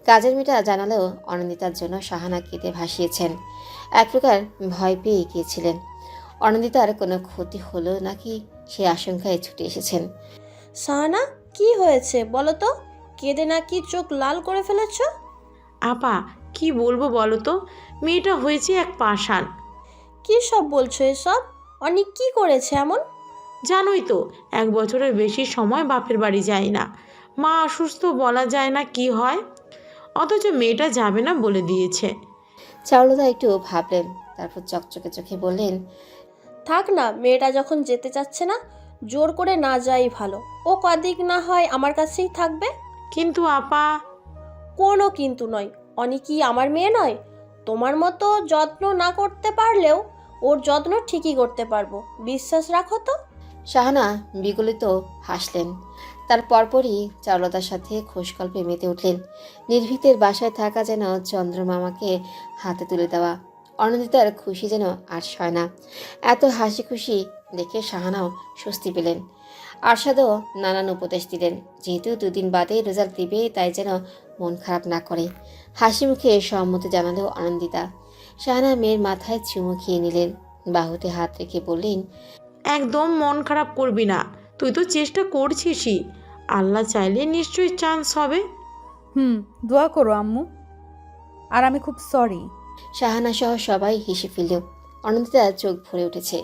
কাজের মেয়েটা জানালেও অনন্দিতার জন্য শাহানা কেঁদে ভাসিয়েছেন। এক প্রকার ভয় পেয়ে গিয়েছিলেন অনন্দিতার কোনো ক্ষতি হলো নাকি, সে আশঙ্কায় ছুটে এসেছেন। শাহানা, কি হয়েছে বলো তো? কেঁদে নাকি চোখ লাল করে ফেলেছ? আপা, কি বলবো বলো তো, মেয়েটা হয়েছে এক পাষাণ। কি সব বলছো এসব? অনেক কি করেছে এমন? জানোই তো, 1 বছরের বেশি সময় বাপের বাড়ি যায় না। মা অসুস্থ, বলা যায় না কি হয়, অথচ মেয়েটা যাবে না বলে দিয়েছে। চারুলতা একটু ভাবলেন, তারপর চকচকে চোখে বললেন, থাক না, মেয়েটা যখন যেতে চাচ্ছে না, জোর করে না যাই ভালো। ও কদিক না হয় আমার কাছেই থাকবে। কিন্তু আপা। কোনো কিন্তু নয়। অনেক কি আমার মেয়ে নয়? তোমার মতো যত্ন না করতে পারলেও ওর যত্ন ঠিকই করতে পারবো, বিশ্বাস রাখো তো। শাহানা বিগলিত হাসলেন। তার পরপরই চারুলতার সাথে খোশগল্পে মেতে উঠলেন। নির্ভীকের বাসায় থাকা যেন চন্দ্রমামাকে হাতে তুলে দেওয়া। অনন্দিতার খুশি যেন আর সয় না। এত হাসি খুশি দেখে শাহানাও স্বস্তি পেলেন। আরশাদও নানান উপদেশ দিলেন, যেহেতু 2 দিন বাদে রেজাল্ট দিবে, তাই যেন মন খারাপ না করে। হাসি মুখে সম্মতি জানালো অনন্দিতা। শাহানা মেয়ের মাথায় চুমু খেয়ে নিলেন, বাহুতে হাত রেখে বললেন, একদম মন খারাপ করবি না, তুই তো চেষ্টা করছিসই। আল্লাহ চাইলে নিশ্চয়ই চান্স হবে। দোয়া করো আম্মু। আর আমি খুব সরি। শাহানা সহ সবাই হেসে ফেলল। অনন্দিতার চোখ ভরে উঠেছে,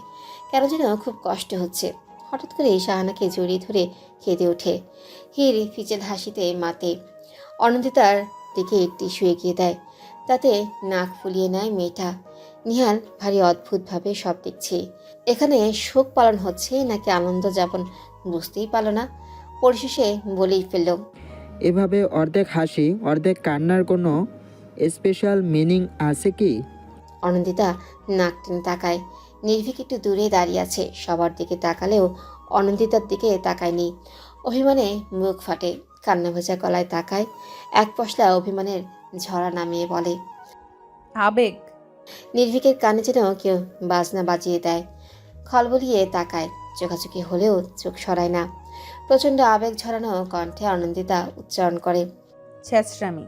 কেন যেন খুব কষ্ট হচ্ছে। হঠাৎ করে শাহানাকে জড়িয়ে ধরে কেঁদে ওঠে। হির ফিচেল হাসিতে মাতে। অনন্দিতার দিকে টিস্যু এগিয়ে দেয়, তাতে নাক ফুলিয়ে নেয় মেয়েটা। নিহাল ভারী অদ্ভুতভাবে সব দেখছে। এখানে শোক পালন হচ্ছে নাকি আনন্দ যাপন বুঝতেই পারল না। পরিশেষে বলেই ফেলল, এভাবে অর্ধেক হাসি অর্ধেক কান্নার কোনো স্পেশাল মিনিং আছে কি? অনন্দিতা নাক টেনে তাকায়। নির্ভীক একটু দূরে দাঁড়িয়ে আছে, সবার দিকে তাকালেও অনন্দিতার দিকে তাকায়নি। অভিমানে মুখ ফাটে, কান্না ভেজা গলায় তাকায়। এক পশলা অভিমানের ঝরা নামিয়ে বলে, আবেগ। নির্ভীকের কানে যেন কেউ বাজনা বাজিয়ে দেয়। খলবলিয়ে তাকায়, চোখাচোখি হলেও চোখ সরায় না। প্রচণ্ড আবেগ ঝরানো কণ্ঠে অনন্দিতা উচ্চারণ করে, ছেঁচড়ামি।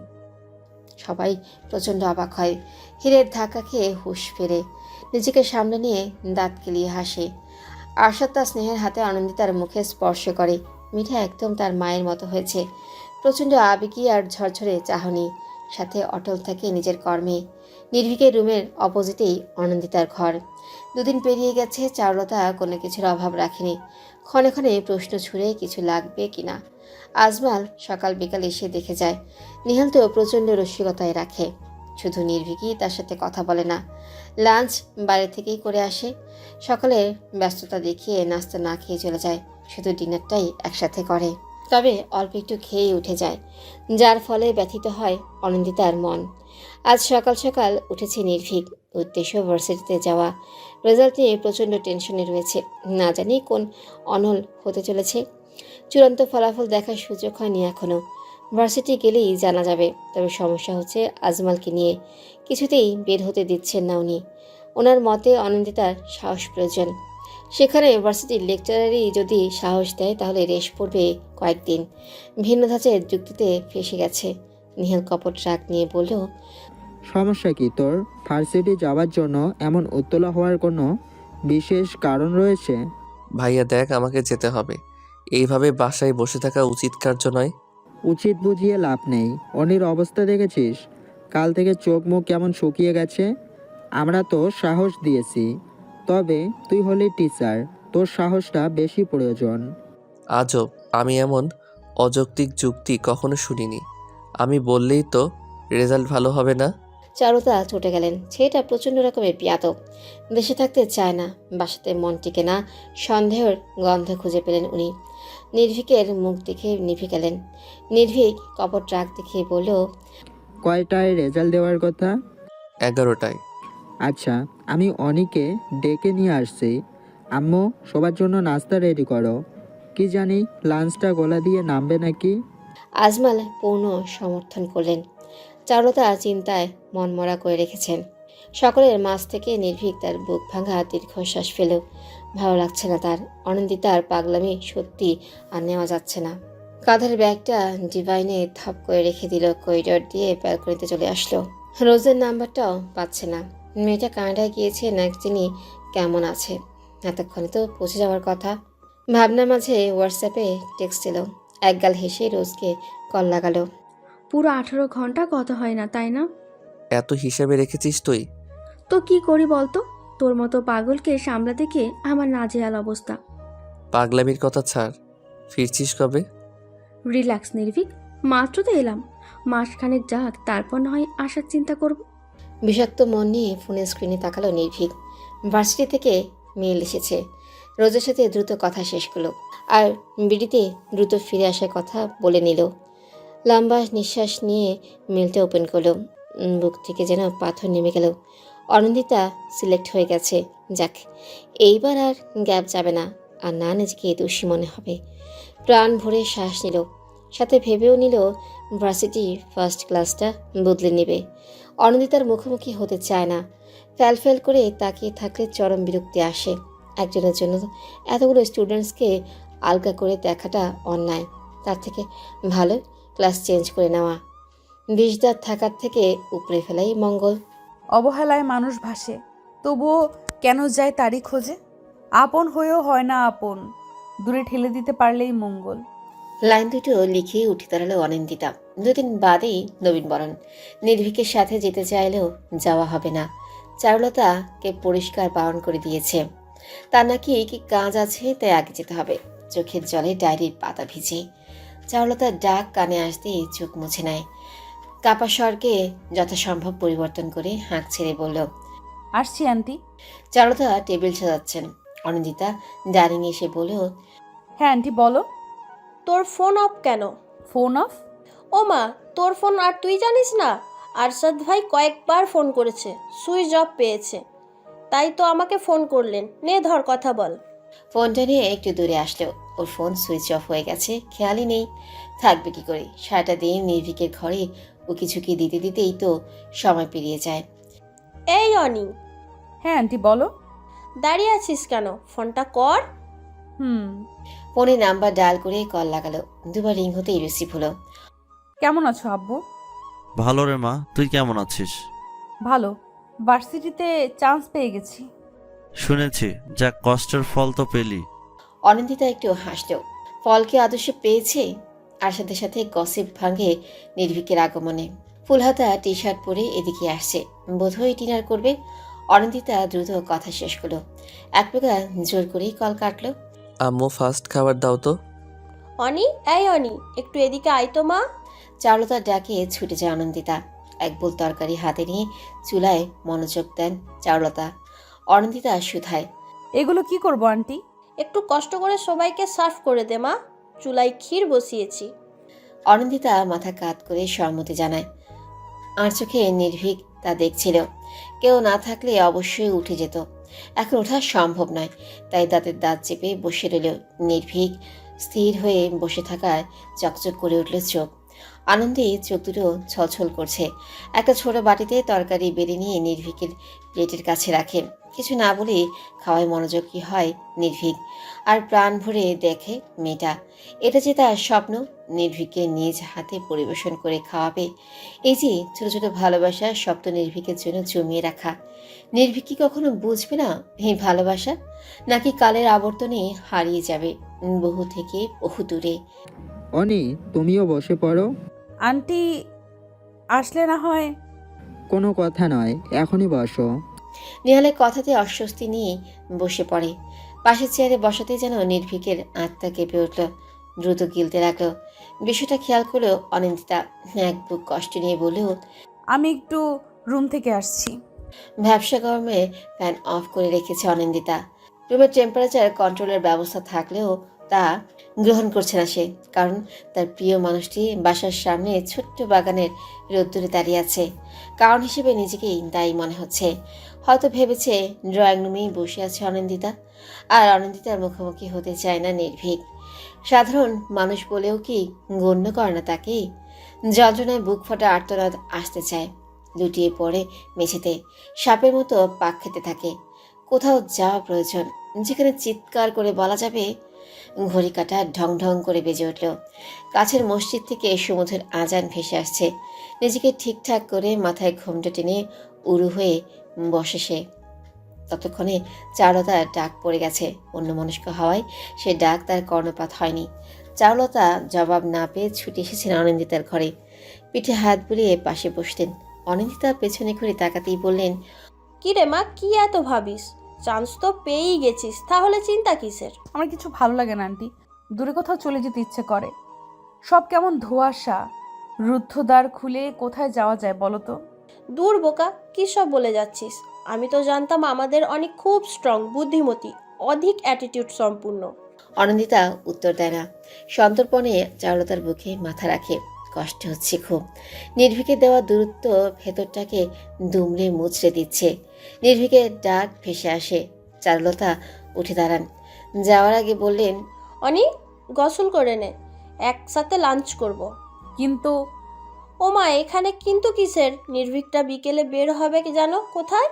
সবাই প্রচণ্ড অবাক হয়। হীরের ধাক্কা খেয়ে হুঁশ ফেরে, নিজেকে সামনে নিয়ে দাঁত কেলিয়ে হাসে। আরশাদ তার স্নেহের হাতে অনন্দিতার মুখে স্পর্শ করে। মিঠা একদম তার মায়ের মতো হয়েছে। প্রচণ্ড আবেগী আর ঝরঝরে চাহনি, সাথে অটল থাকে নিজের কর্মে। নির্ভীকের রুমের অপোজিটেই অনন্দিতার ঘর। দুদিন পেরিয়ে গেছে, চারুলতা কোনো কিছুর অভাব রাখেনি। ক্ষণে ক্ষণে প্রশ্ন ছুড়ে কিছু লাগবে কিনা। আজমাল সকাল বিকাল এসে দেখে যায়। নিহাল তো প্রচণ্ড রসিকতায় রাখে, শুধু নির্ভীকই তার সাথে কথা বলে না। লাঞ্চ বাইরে থেকেই করে আসে। সকালের ব্যস্ততা দেখিয়ে নাস্তা না খেয়ে চলে যায়, শুধু ডিনারটাই একসাথে করে। তবে অল্প একটু খেয়ে উঠে যায়, যার ফলে ব্যথিত হয় অনন্দিতার মন। আজ সকাল সকাল উঠেছে নির্ভীক, উদ্দেশ্য ভার্সিটিতে যাওয়া। রেজাল্ট নিয়ে প্রচণ্ড টেনশনে রয়েছে, না জানি কোন অনল হতে চলেছে। চূড়ান্ত ফলাফল দেখার সুযোগ হয়নি এখনও। ভার্সিটি গেলেই জানা যাবে। তবে সমস্যা হচ্ছে আজমালকে নিয়ে, কিছুতেই বের হতে দিচ্ছেন না উনি। ওনার মতে অনন্দিতার সাহস প্রয়োজন। সেখানে ভার্সিটির লেকচারারই যদি সাহস দেয় তাহলে রেশ পড়বে কয়েকদিন। ভিন্ন ধাঁচের যুক্তিতে ফেসে গেছে। নিহাল কপট রাগ নিয়ে বলল, সমস্যা কি তোর? ভার্সিটি যাওয়ার জন্য এমন উত্তেলা হওয়ার কোনো বিশেষ কারণ রয়েছে? ভাইয়া দেখ, আমাকে যেতে হবে। এইভাবে বাসায় বসে থাকা উচিত কার্য নয়। উচিত বুঝিয়ে লাভ নেই। অনির অবস্থা দেখেছিস? কাল থেকে চোখ মুখ কেমন শুকিয়ে গেছে। আমরা তো সাহস দিয়েছি, তবে তুই হলি টিচার, তোর সাহসটা বেশি প্রয়োজন। আজব, আমি এমন অযৌক্তিক যুক্তি কখনো শুনিনি। আমি বললেই তো রেজাল্ট ভালো হবে না। চারুতা ছুটে গেলেন। ছেলেটা প্রচণ্ড রকমের বিয়াদব, দেশে থাকতে চায় না, বাসাতে মন টিকে না। সন্দেহের গন্ধ খুঁজে পেলেন উনি। নির্ভীকের মুখ দেখে নিভে গেলেন। নির্ভীক কপট রাগ দেখে বলল, কয়টায় রেজাল্ট দেওয়ার কথা? 11টায়। আচ্ছা, আমি অনিকে ডেকে নিয়ে আসছি। আম্মু, সবার জন্য নাস্তা রেডি করো। কি জানি লাঞ্চটা গলা দিয়ে নামবে নাকি। আজমাল পূর্ণ সমর্থন করলেন। চারুতা চিন্তায় মনমরা করে রেখেছেন। সকলের মাঝ থেকে নির্ভীক তার বুক ভাঙা দীর্ঘশ্বাস ফেলেও ভালো লাগছে না তার। অনন্দিতার পাগলামি সত্যি আর নেওয়া যাচ্ছে না। কাঁধের ব্যাগটা ডিভাইনে থাপ করে রেখে দিল। করিডর দিয়ে ব্যালকনিতে চলে আসলো। রোজের নাম্বারটাও পাচ্ছে না। মেয়েটা কানাডায় গিয়েছে না যিনি কেমন আছে, এতক্ষণে তো পৌঁছে যাওয়ার কথা। ভাবনার মাঝে হোয়াটসঅ্যাপে টেক্সট এলো। একগাল হেসে রোজকে কল লাগালো। পুরো 18 ঘন্টা কথা হয় না, তাই না? এত হিসাবে রেখেছিস তুই? তো কি করি বলতো? তোর মতো পাগলকে সামলাতে গিয়ে আমার নাজেহাল অবস্থা। পাগলামির কথা ছাড়, ফিরছিস কবে? রিল্যাক্স নির্ভীক, মাত্র তো এলাম। মাসখানেক যাক, তারপর না হয় আসার চিন্তা করব। বিষাক্ত মন নিয়ে ফোনের স্ক্রিনে তাকালো নির্ভীক। ভার্সিটি থেকে মেল এসেছে। রোজের সাথে দ্রুত কথা শেষ করলো, আর বিডিতে দ্রুত ফিরে আসার কথা বলে নিল। লম্বা নিঃশ্বাস নিয়ে মেলটা ওপেন করলো। বুক থেকে যেন পাথর নেমে গেল। অনন্দিতা সিলেক্ট হয়ে গেছে। যাক, এইবার আর গ্যাপ যাবে না, আর না নিজেকে দোষী মনে হবে। প্রাণ ভরে শ্বাস নিল, সাথে ভেবেও নিল ভার্সিটি ফার্স্ট ক্লাসটা বদলে নেবে। অনন্দিতার মুখোমুখি হতে চায় না। ফ্যাল করে তাকিয়ে থাকলে চরম বিরক্তি আসে। একজনের জন্য এতগুলো স্টুডেন্টসকে আলগা করে দেখাটা অন্যায়। তার থেকে ভালো ক্লাস চেঞ্জ করে নেওয়া। বিষদার থাকার থেকে উপরে ফেলাই মঙ্গল। অবহেলায় মানুষ ভাসে, তবুও কেন যায় তারই খোঁজে। আপন হয়েও হয় না আপন, দূরে ঠেলে দিতে পারলেই মঙ্গল। লাইন দুটো লিখে উঠে দাঁড়ালো অনিন্দিতা। দুদিন বাদেই নবীনবরণ। নির্ভীকের সাথে যেতে চাইলেও যাওয়া হবে না। চারুলতাকে পরিষ্কার বারণ করে দিয়েছে। তার নাকি কি কাজ আছে, তাই আগে যেতে হবে। চোখের জলে ডায়েরির পাতা ভিজে। চারুলতার ডাক কানে আসতেই চোখ মুছে নেয়। কাপা স্বরকে যথাসম্ভব পরিবর্তন করে হাঁক ছেড়ে বলল, আসছি আন্টি। চারুলতা টেবিল সাজাচ্ছেন। অনিন্দিতা ডাইনিং এসে বলল, হ্যাঁ আন্টি বলো। তোর ফোন অফ কেন? Phone off? ও মা, তোর ফোন আর তুই জানিস না? আরশাদ ভাই কয়েকবার ফোন করেছে, সুইচ অফ পেয়েছে, তাই তো আমাকে ফোন করলেন। নে ধর, কথা বল। ফোনটা নিয়ে একটু দূরে আসলো। ওর ফোন সুইচ অফ হয়ে গেছে, খেয়ালই নেই। থাকবে কি করে? সারাটা দিন নির্ভীকের ঘরে উকি ঝুঁকি দিতে দিতেই তো সময় পেরিয়ে যায়। এই অনি। হ্যাঁ আন্টি বলো। দাঁড়িয়ে আছিস কেন? ফোনটা কর। ফোনে নাম্বার ডায়াল করে কল লাগালো। দুবার রিং হতেই রিসিভ হলো। কেমন আছো আব্বু? ভালো রে মা, তুই কেমন আছিস? ভালো, ভার্সিটিতে চান্স পেয়ে গেছি। শুনেছি, যা কষ্টের ফল তো পেলি। অনিন্দিতা একটু হাসলো। ফলকে আদর্শে পেয়েছে। আর সাথে সাথে গসিপ ভাঙে নির্ভীকের আগমনে। ফুলহাতা টি শার্ট পরে এদিকে আসছে। বোধহয় ডিনার করবে। অনিন্দিতা দ্রুত কথা শেষ করলো। এক প্রকার জোর করেই কল কাটলো। আম্মু ফার্স্ট খাবার দাও তো। অনি, এই অনি, একটু এদিকে আয় তো মা। চারুলতার ডাকে ছুটে যায় অনিন্দিতা। এক বোল তরকারি হাতে নিয়ে চুলায় মনোযোগ দেন চারুলতা। অনিন্দিতা শুধায়, এগুলো কি করব আন্টি? একটু কষ্ট করে সবাইকে সার্ভ করে দে মা, চুলায় ক্ষীর বসিয়েছি। অনিন্দিতা মাথা কাত করে সম্মতি জানায়। আর চোখে নির্ভীক তা দেখছিল। কেউ না থাকলে অবশ্যই উঠে যেত। এখন ওঠা সম্ভব নয়, তাই দাঁতের দাঁত চেপে বসে রইল নির্ভীক। স্থির হয়ে বসে থাকায় চকচক করে উঠল চোখ। আনন্দে চোখ দুটো ছলছল করছে। একটা ছোট বাটিতে তরকারি বেড়ে নিয়ে নির্ভীকের প্লেটের কাছে রাখে। কিছু না বলে খাওয়ায় মনোযোগী হয় নির্ভীক। আর প্রাণ ভরে দেখে মেয়েটা। এটা যে তার স্বপ্ন, নির্ভীককে নিজ হাতে পরিবেশন করে খাওয়াবে। এই যে ছোট ছোট ভালোবাসা স্বপ্ন নির্ভীকের জন্য জমিয়ে রাখা। নির্ভীক কি কখনো বুঝবে না এই ভালোবাসা? নাকি কালের আবর্তনে হারিয়ে যাবে বহু থেকে বহু দূরে? অনি, তুমিও বসে পড়ো। আন্টি আসলে না হয়। কোনো কথা নয়, এখনই বসো। নেহালের কথাতে অস্বস্তি নিয়ে বসে পড়ে। পাশের চেয়ারে বসাতে যেন নির্ভীকের আত্মা কেঁপে উঠল। দ্রুত গিলতে রাখলো। বিষয়টা খেয়াল করলেও অনিন্দিতা এক বুক কষ্ট নিয়ে বললেও, আমি একটু রুম থেকে আসছি। ব্যবসা গরমে ফ্যান অফ করে রেখেছে অনিন্দিতা। রুমের টেম্পারেচার কন্ট্রোলের ব্যবস্থা থাকলেও তা গ্রহণ করছে না সে। কারণ তার প্রিয় মানুষটি বাসার সামনে ছোট্ট বাগানের রোদ্দুরে দাঁড়িয়ে আছে। কারণ হিসেবে নিজেকেই দায়ী মনে হচ্ছে। হয়তো ভেবেছে ড্রয়িং রুমেই বসে আছে অনিন্দিতা। আর অনিন্দিতার মুখোমুখি হতে চায় না নির্ভীক। সাধারণ মানুষ বলেও কি গণ্য করে না তাকে? যন্ত্রণায় বুক ফাটা আর্তনাদ আসতে চায়। লুটিয়ে পড়ে মেঝেতে, সাপের মতো পাক খেতে থাকে। কোথাও যাওয়া প্রয়োজন, যেখানে চিৎকার করে বলা যাবে। ঘড়ি কাঁটা ঢং ঢং করে বেজে উঠল। কাছের মসজিদ থেকে সমুদ্রের আজান ভেসে আসছে। নিজেকে ঠিকঠাক করে মাথায় ঘোমটা টেনে উরু হয়ে বসে সে। ততক্ষণে চারুলতার ডাক পড়ে গেছে। অন্যমনস্ক হওয়ায় সে ডাক তার কর্ণপাত হয়নি। চারুলতা জবাব না পেয়ে ছুটে এসেছেন অনিন্দিতার ঘরে। পিঠে হাত বুলিয়ে পাশে বসতেন। অনিন্দিতা পেছনে ঘুরে তাকাতেই বললেন, কি রে মা, কি এত ভাবিস? চান্স তো পেয়েই গেছিস, তাহলে চিন্তা কিসের? আমার কিছু ভালো লাগে না আন্টি। দূরে কোথাও চলে যেতে ইচ্ছে করে। সব কেমন ধোঁয়াশা। রুদ্ধদ্বার খুলে কোথায় যাওয়া যায় বলো তো? দূর বোকা, কী সব বলে যাচ্ছিস? আমি তো জানতাম আমাদের অনেক খুব স্ট্রং, বুদ্ধিমতী, অধিক অ্যাটিটিউড সম্পূর্ণ। অনিন্দিতা উত্তর দেয় না। সন্তর্পণে চারুলতার বুকে মাথা রাখে। কষ্ট হচ্ছে খুব। নির্ভীকের দেওয়া দূরত্ব ভেতরটাকে দুমড়ে মুচড়ে দিচ্ছে। নির্ভীকের ডাক ভেসে আসে। চারুলতা উঠে দাঁড়ান। যাওয়ার আগে বললেন, অনি, গোসল করে নে, একসাথে লাঞ্চ করব। কিন্তু ও মা, এখানে কিন্তু কিসের? নির্ভীকটা বিকেলে বের হবে কি জানো কোথায়?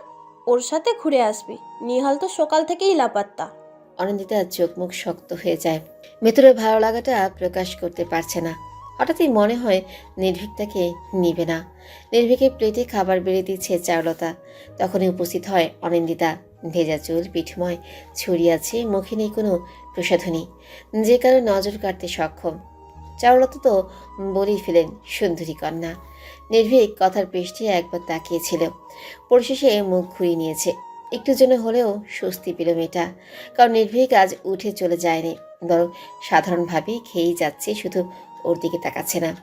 ওর সাথে ঘুরে আসবি। নিহাল তো সকাল থেকেই লাপাত্তা। অনিন্দিতার চোখ মুখ শক্ত হয়ে যায়। ভেতরের ভালো লাগাটা প্রকাশ করতে পারছে না। হঠাৎই মনে হয় নির্ভীক তাকে নিবে না। নির্ভীকের প্লেটে খাবার বেড়ে দিচ্ছে চারুলতা। তখনই উপস্থিত হয় অনিন্দিতা। ভেজা চুল পিঠময় ছড়িয়ে আছে, মুখে নেই কোনো প্রসাধনী, যে কারো নজর কাটতে সক্ষম। চারুলতা তো বলেই ফেলেন সুন্দরী কন্যা। নির্ভীক কথার পৃষ্ঠে একবার তাকিয়েছিল, পরিশেষে মুখ ঘুরিয়ে নিয়েছে। একটু জন্য হলেও স্বস্তি পেল মেয়েটা। কারণ নির্ভীক আজ উঠে চলে যায়নি, বরং সাধারণভাবেই খেয়েই যাচ্ছে, শুধু ওর দিকে তাকাচ্ছে না।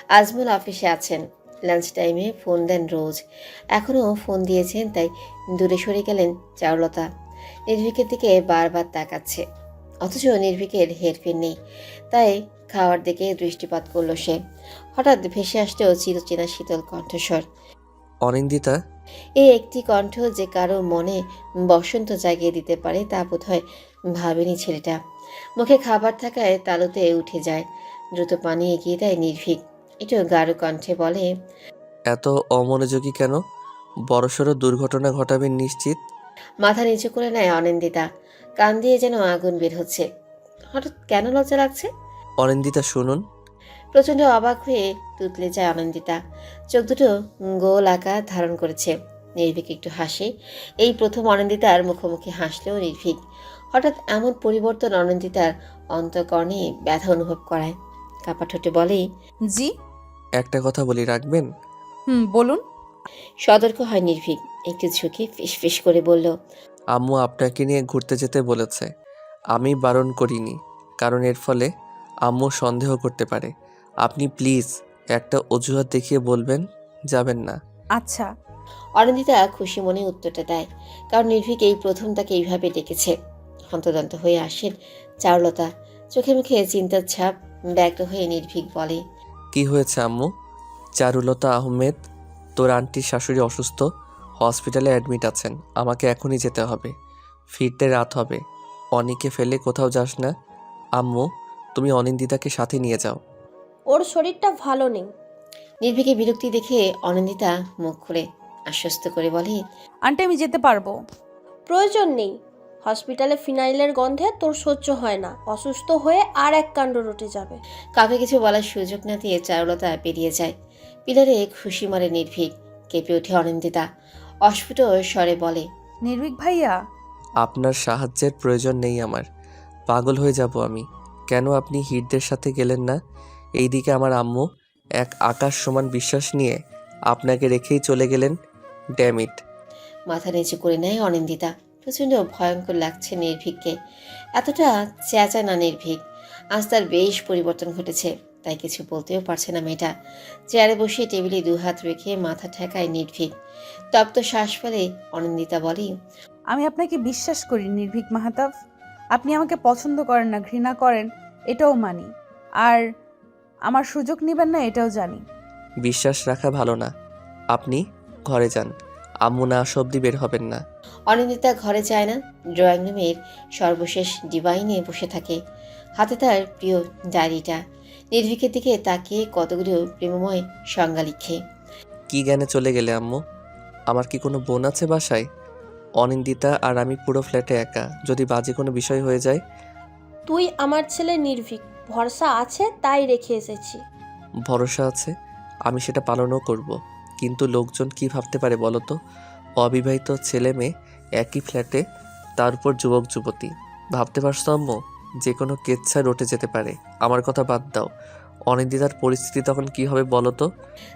আজমল অফিসে আছেন। লাঞ্চ টাইমে ফোন দেন রোজ। এখনও ফোন দিয়েছেন, তাই দূরে সরে গেলেন চারুলতা। নির্ভীকের দিকে বারবার তাকাচ্ছে, অথচ নির্ভীকের হেরফের নেই। তাই খাওয়ার দিকে দৃষ্টিপাত করল সে। হঠাৎ ভেসে আসলেও চিরচেনা শীতল কণ্ঠস্বর। অনিন্দিতা। এই একটি কণ্ঠ যে কারো মনে বসন্ত জাগিয়ে দিতে পারে তা বোধহয় ভাবেনি ছেলেটা। মুখে খাবার থাকায় তালুতে উঠে যায়। দ্রুত পানি এগিয়ে দেয় নির্ভীক। একটু গাঢ় কণ্ঠে বলে, এত অমনোযোগী কেন? বড়সড় দুর্ঘটনা ঘটাবে নিশ্চিত। মাথা নিচু করে নেয় অনিন্দিতা। কান দিয়ে যেন আগুন বের হচ্ছে। হঠাৎ কেন লজ্জা লাগছে? অনিন্দিতা শুনুন। প্রচণ্ড অবাক হয়ে তুতলে যায় অনিন্দিতা। চোখ দুটো গোল আকার ধারণ করেছে। নির্ভীক একটু হাসে। এই প্রথম অনিন্দিতার মুখোমুখি হাসলেও নির্ভীক। হঠাৎ এমন পরিবর্তন অনিন্দিতার অন্তঃকরণে ব্যথা অনুভব করায়। কাপা ঠোঁটে বলে, জি। একটা কথা বলি, রাখবেন? বলুন। সতর্ক হয় নির্ভীক, একটু ঝুঁকে ফিসফিস করে বলল, আম্মু আপনাকে নিয়ে ঘুরতে যেতে বলেছে। আমি বারণ করিনি, কারণ এর ফলে আম্মু সন্দেহ করতে পারে। আপনি প্লিজ একটা অজুহাত দেখিয়ে বলবেন যাবেন না। আচ্ছা। অনিন্দিতা খুশি মনে উত্তরটা দেয়, কারণ নির্ভীক এই প্রথম তাকে এইভাবে ডেকেছে। হন্তদন্ত হয়ে আসেন চারুলতা, চোখে মুখে চিন্তার ছাপ ব্যক্ত হয়ে নির্ভীক বলে, কি হয়েছে আম্মু? চারুলতা আহমেদ, তোর আন্টির শাশুড়ি অসুস্থ, হসপিটালে অ্যাডমিট আছেন। আমাকে এখনই যেতে হবে, ফিরতে রাত হবে। অনিকে ফেলে কোথাও যাস না। আম্মু, তুমি অনিন্দিতাকে সাথে নিয়ে যাও। ওর শরীরটা ভালো নেই। নির্ভীকে বিরক্তি দেখে অনিন্দিতা মুখ খুলে আশ্বস্ত করে বলে, আন্টি আমি যেতে পারবো। প্রয়োজন নেই। হসপিটালে ফিনাইলের গন্ধে তোর সহ্য হয় না, অসুস্থ হয়ে আর এক কাণ্ড রটে যাবে। কাউকে কিছু বলার সুযোগ না দিয়ে চারুলতা বেরিয়ে যায়। পিলারে খুশি মারে নির্ভীক, কেঁপে ওঠে অনিন্দিতা, অস্ফুট স্বরে বলে, নির্ভীক ভাইয়া। আপনার সাহায্যের প্রয়োজন নেই আমার। পাগল হয়ে যাব আমি। কেন আপনি হিটদের সাথে গেলেন না? এইদিকে আমার আম্মু এক আকাশ সমান বিশ্বাস নিয়ে আপনাকে রেখেই চলে গেলেন। ড্যামিট। মাথা নিচু করে নেয় অনিন্দিতা। প্রচণ্ড ভয়ঙ্কর লাগছে নির্ভীককে। এতটা চেঁচায় না নির্ভীক। আজ তার বেশ পরিবর্তন ঘটেছে, তাই কিছু বলতেও পারছে না মেয়েটা। চেয়ারে বসে টেবিলে দুহাত রেখে মাথা ঠেকায় নির্ভীক। তপ্ত শ্বাস ফেলে অনিন্দিতা বলে, আমি আপনাকে বিশ্বাস করি নির্ভীক মাহাতাব। আপনি আমাকে পছন্দ করেন না, ঘৃণা করেন, এটাও মানি। আর আমার সুযোগ নেবেন না এটাও জানি। বিশ্বাস রাখা ভালো না। আপনি ঘরে যান। আম্মু না আসা অবধি বের হবেন না। অনিন্দিতা ঘরে যায় না, ড্রয়িং রুমের সর্বশেষ ডিভাইনে বসে থাকে। হাতে তার প্রিয় ডায়েরিটা। নির্ভীকের দিকে তাকিয়ে কতগুলো প্রেমময় সংজ্ঞা লিখে। কি জ্ঞানে চলে গেলে আম্মু? আমার কি কোনো বোন আছে বাসায়? অনিন্দিতা আর আমি পুরো ফ্ল্যাটে একা। যদি বাজে কোনো বিষয় হয়ে যায়? তুই আমার ছেলে নির্ভীক, ভরসা আছে তাই রেখে এসেছি। ভরসা আছে, আমি সেটা পালনও করব। কিন্তু লোকজন কি ভাবতে পারে বলো তো? অবিবাহিত ছেলে মেয়ে একই ফ্ল্যাটে, তার উপর যুবক যুবতী। ভাবতে পারছো আম্মু? যে কোনো কেচ্ছা রটে যেতে পারে। আমার কথা বাদ দাও, অনিন্দিতার পরিস্থিতি তখন কি হবে বলো তো?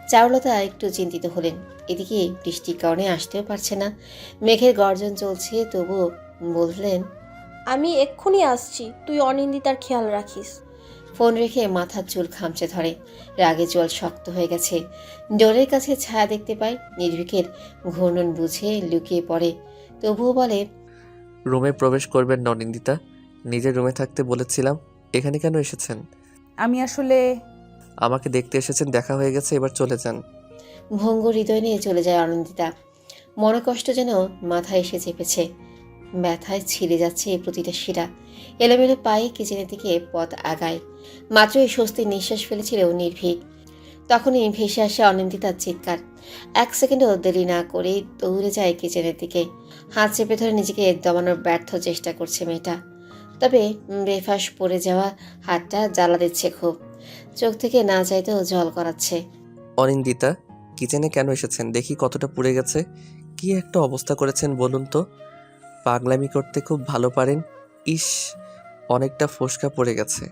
চারুলতা একটু চিন্তিত হলেন। এদিকে বৃষ্টির কারণে আসতেও পারছে না। মেঘের গর্জন চলছে, তবুও বললেন, আমি এক্ষুনি আসছি, তুই অনিন্দিতার খেয়াল রাখিস। ফোন রেখে মাথার চুল খামচে ধরে। রাগে জল শক্ত হয়ে গেছে। ডোরের কাছে ছায়া দেখতে পায়। নির্ভীকের ঘূর্ণন বুঝে লুকিয়ে পড়ে, তবুও বলে, রুমে প্রবেশ করবেন না অনিন্দিতা। নিজের রুমে থাকতে বলেছিলাম। এখানে কেন এসেছেন? আমি আসলে আমাকে দেখতে এসেছেন, দেখা হয়ে গেছে, এবার চলে যান। ভঙ্গুর হৃদয় নিয়ে চলে যায় অনিন্দিতা। মনে কষ্ট যেন মাথায় এসে চেপেছে। ব্যথায় ছিঁড়ে যাচ্ছে প্রতিটা শিরা। এলোমেলো পায়ে কিচেনের দিকে পথ আগায়। মাত্রই স্বস্তির নিঃশ্বাস ফেলেছিল নির্ভীক। তখনই ভেসে আসে অনিন্দিতার চিৎকার। এক সেকেন্ডও দেরি না করে দৌড়ে যায় কিচেনের দিকে। হাত চেপে ধরে নিজেকে দমানোর ব্যর্থ চেষ্টা করছে মেয়েটা। তবে বেফাস পড়ে যাওয়া হাতটা জ্বালা দিচ্ছে খুব। চোখ থেকে না চাইতেও জল করাচ্ছে। অনিন্দিতা, কিচেনে কেন এসেছেন? দেখি কতটা পুড়ে গেছে। কি একটা অবস্থা করেছেন বলুন তো? পাগলামি করতে খুব ভালো পারেন। ইস, অনেকটা ফোসকা পড়ে গেছে।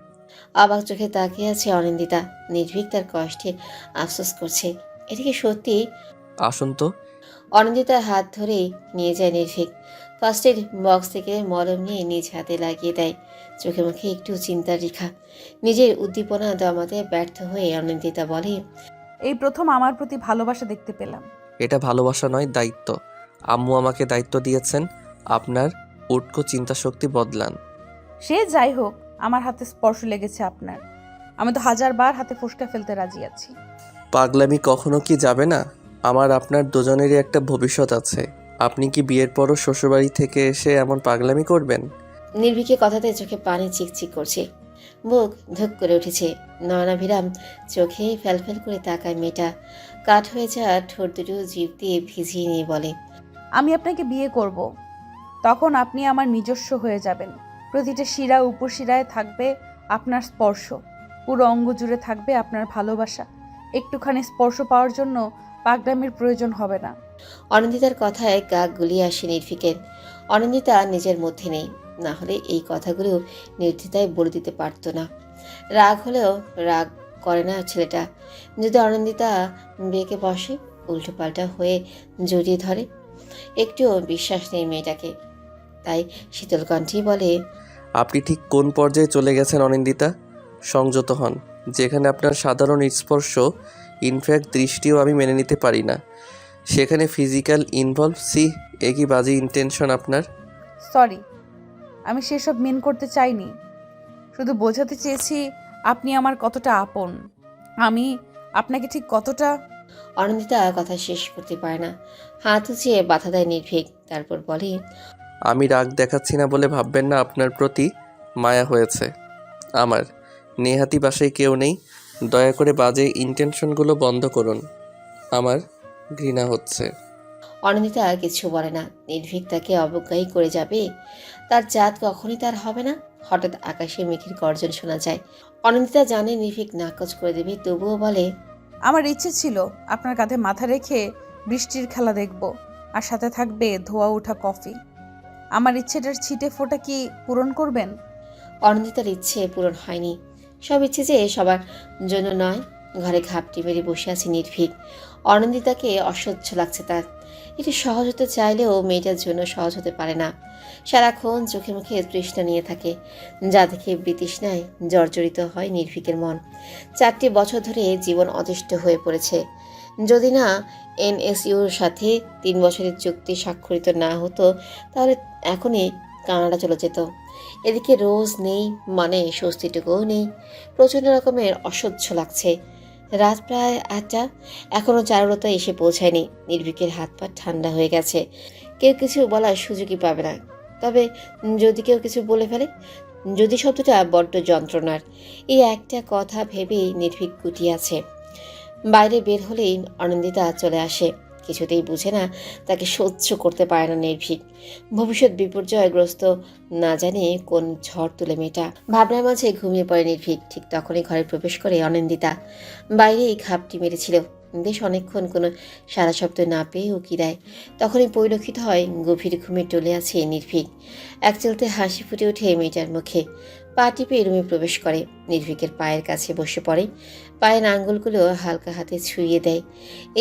অবাক চোখে তাকিয়ে আছে অনিন্দিতা। নির্ভীক তার কষ্টে আফসোস করছে। এদিকে সত্যি আসুন তো। অনিন্দিতার হাত ধরেই নিয়ে যায় নির্ভীক। ফার্স্ট এড বক্স থেকে মলম নিয়ে নিজ হাতে লাগিয়ে দেয়। চোখে মুখে একটু চিন্তার রেখা। নিজের উদ্দীপনা দমাতে ব্যর্থ হয়ে অনিন্দিতা বলে, এই প্রথম আমার প্রতি ভালোবাসা দেখতে পেলাম। এটা ভালোবাসা নয়, দায়িত্ব। আম্মু আমাকে দায়িত্ব দিয়েছেন। আপনার উটকো চিন্তা শক্তি বদলান। সে যাই হোক, আমার হাতে স্পর্শ লেগেছে আপনার। আমি তো 1000 বার হাতে ফোসকা ফেলতে রাজি আছি। পাগলামি কখনো কি যাবে না? আমার আপনার দুজনেরই একটা ভবিষ্যৎ আছে। আপনি কি বিয়ের পরও শ্বশুরবাড়ি থেকে এসে এমন পাগলামি করবেন? নির্ভীকের কথাতে চোখে পানি চিকচিক করছে। বুক ধুক করে উঠেছে। নয়নাভিরাম চোখে ফেলফেল করে তাকায় মেয়েটা। কাঠ হয়ে যাওয়া ঠোঁট দুটো জিভ দিয়ে ভিজিয়ে নিয়ে বলে, আমি আপনাকে বিয়ে করব। তখন আপনি আমার নিজস্ব হয়ে যাবেন। প্রতিটা শিরা উপশিরায় থাকবে আপনার স্পর্শ। পুরো অঙ্গ জুড়ে থাকবে আপনার ভালোবাসা। একটুখানি স্পর্শ পাওয়ার জন্য পাগলামির প্রয়োজন হবে না। অনিন্দিতার কথায় গা গুলিয়ে আসে নির্ভীকের। অনিন্দিতা নিজের মধ্যে নেই, না হলে এই কথাগুলো নির্দ্বিধায় বলে দিতে পারতো না। রাগ হলেও রাগ করে না ছেলেটা। যদি অনিন্দিতা বিয়েকে বসে উল্টোপাল্টা হয়ে জড়িয়ে ধরে। একটুও বিশ্বাস নেই মেয়েটাকে, তাই শীতল কণ্ঠেই বলে, আপনি ঠিক কোন পর্যায়ে চলে গেছেন অনিন্দিতা? সংযত হন। যেখানে আপনার সাধারণ স্পর্শ, ইনফ্যাক্ট দৃষ্টিও আমি মেনে নিতে পারি না, সেখানে ফিজিক্যাল ইনভলভ, একই বাজে ইন্টেনশন আপনার। সরি, আমি সেসব মিন করতে চাইনি। শুধু বোঝাতে চেয়েছি আপনি আমার কতটা আপন, আমি আপনাকে ঠিক কতটা। অনিন্দিতা কথা শেষ করতে পারে না, হাত উঁচিয়ে বাধা দেয় নির্ভীক। তারপর বলে, আমি রাগ দেখাচ্ছি না বলে ভাববেন না, আপনার প্রতি মায়া হয়েছে আমার। নেহাতি বাসায় কেউ নেই, দয়া করে বাজে ইন্টেনশনগুলো বন্ধ করুন, আমার ঘৃণা হচ্ছে। অনিন্দিতা কিছু বলে না। নির্ভীক তাকে অবজ্ঞাই করে যাবে, তার জাত কখনই তার হবে না। হঠাৎ আকাশে মেঘের গর্জন শোনা যায়। অনিন্দিতা জানে নির্ভীক নাকচ করে দেবে, তবুও বলে, আমার ইচ্ছে ছিল আপনার কাঁধে মাথা রেখে বৃষ্টির খেলা দেখব, আর সাথে থাকবে ধোয়া ওঠা কফি। আমার ইচ্ছেটার ছিটে ফোঁটা কি পূরণ করবেন? অনিন্দিতার ইচ্ছে পূরণ হয়নি। সব ইচ্ছে যে সবার জন্য নয়। ঘরে ঘাপটি মেরে বসে আছে নির্ভীক। অনিন্দিতাকে অসহ্য লাগছে তার। এটি সহজ হতে চাইলেও মেয়েটার জন্য সহজ হতে পারে না। সারাক্ষণ চোখে মুখে তৃষ্ণা নিয়ে থাকে, যা দেখে বিতৃষ্ণায় জর্জরিত হয় নির্ভীকের মন। 4টি বছর ধরে জীবন অতিষ্ঠ হয়ে পড়েছে। যদি না এনএসইউর সাথে 3 বছরের চুক্তি স্বাক্ষরিত না হতো, তাহলে এখনই কানাডা চলে যেত। এদিকে রোজ নেই, মানে স্বস্তিটুকুও নেই। প্রচণ্ড রকমের অসহ্য লাগছে। রাত প্রায় 8টা, এখনও চারুলতা এসে পৌঁছায়নি। নির্ভীকের হাত পা ঠান্ডা হয়ে গেছে। কেউ কিছু বলার সুযোগই পাবে না। তবে যদি কেউ কিছু বলে ফেলে, যদি শব্দটা বড্ড যন্ত্রণার, এই একটা কথা ভেবেই নির্ভীক গুটিয়ে আছে। বাইরে বের হলেই অনিন্দিতা চলে আসে। কিছুতেই বুঝে না, তাকে সহ্য করতে পারে না নির্ভীক। ভবিষ্যৎ বিপর্যয়গ্রস্ত, না জানে কোন ঝড় তুলে মেয়েটা। ভাবনার মাঝে ঘুমিয়ে পড়ে নির্ভীক। ঠিক তখনই ঘরে প্রবেশ করে অনিন্দিতা। বাইরেই ঘাপটি মেরেছিল, বেশ অনেকক্ষণ কোনো সারা শব্দ না পেয়ে উকি দেয়। তখনই পরিলক্ষিত হয় গভীর ঘুমে টলে আছে নির্ভীক। এক চলতে হাসি ফুটে ওঠে মেয়েটার মুখে। পা টিপে রুমে প্রবেশ করে, নির্ভীকের পায়ের কাছে বসে পড়ে। পায়ের আঙ্গুলগুলো হালকা হাতে ছুঁয়ে দেয়।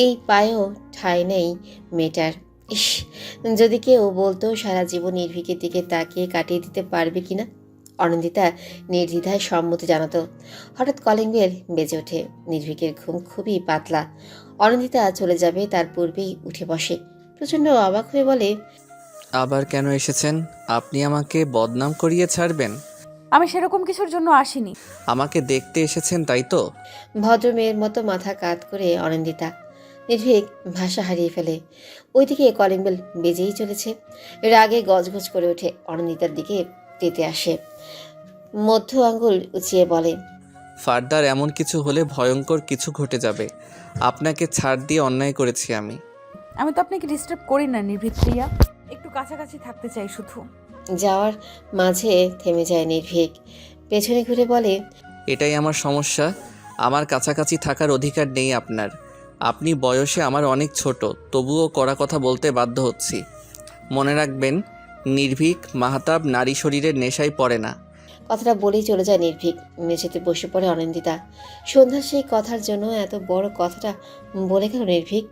এই পায়েও ঠাঁই নেই মেয়েটার। ইস, যদি কেউ বলতো সারা জীবন নির্ভীকের দিকে তাকিয়ে কাটিয়ে দিতে পারবে কিনা। অনিন্দিতা নির্দ্বিধায় সম্মতি জানাতো। হঠাৎ কলিং বেল বেজে ওঠে। নির্ভীকের ঘুম খুবই পাতলা। অনিন্দিতা চলে যাবে তার পূর্বেই উঠে বসে। প্রচণ্ড অবাক হয়ে বলে, আবার কেন এসেছেন? আপনি আমাকে বদনাম করিয়ে ছাড়বেন? আমি সেরকম কিছুর জন্য আসিনি। আমাকে দেখতে এসেছেন তাই তো? ভদ্র মেয়ের মতো মাথা কাত করে অনিন্দিতা। নির্ভীক ভাষা হারিয়ে ফেলে। ওইদিকে কলিং বেল বেজেই চলেছে। রাগে গজগজ করে ওঠে। অনিন্দিতার দিকে তেতে আসে, মধ্য আঙ্গুল উঁচিয়ে বলে, ফার্দার এমন কিছু হলে ভয়ঙ্কর কিছু ঘটে যাবে। আপনাকে ছাড় দিয়ে অন্যায় করেছি আমি। আমি তো আপনাকে ডিস্টার্ব করি না নির্ভীক প্রিয়া, একটু কাছাকাছি থাকতে চাই শুধু। যাওয়ার মাঝে থেমে যায় নির্ভীক। পেছনে ঘুরে বলে, এটাই আমার সমস্যা, আমার কাছাকাছি থাকার অধিকার নেই আপনার। আপনি বয়সে আমার অনেক ছোট, তবুও কড়া কথা বলতে বাধ্য হচ্ছি। মনে রাখবেন, নির্ভীক মাহতাব নারী শরীরের নেশায় পড়ে না। কথাটা বলেই চলে যায় নির্ভীক। মেঝেতে বসে পড়ে অনিন্দিতা। সন্ধ্যার সেই কথার জন্য এত বড় কথাটা বলে গেল নির্ভীক।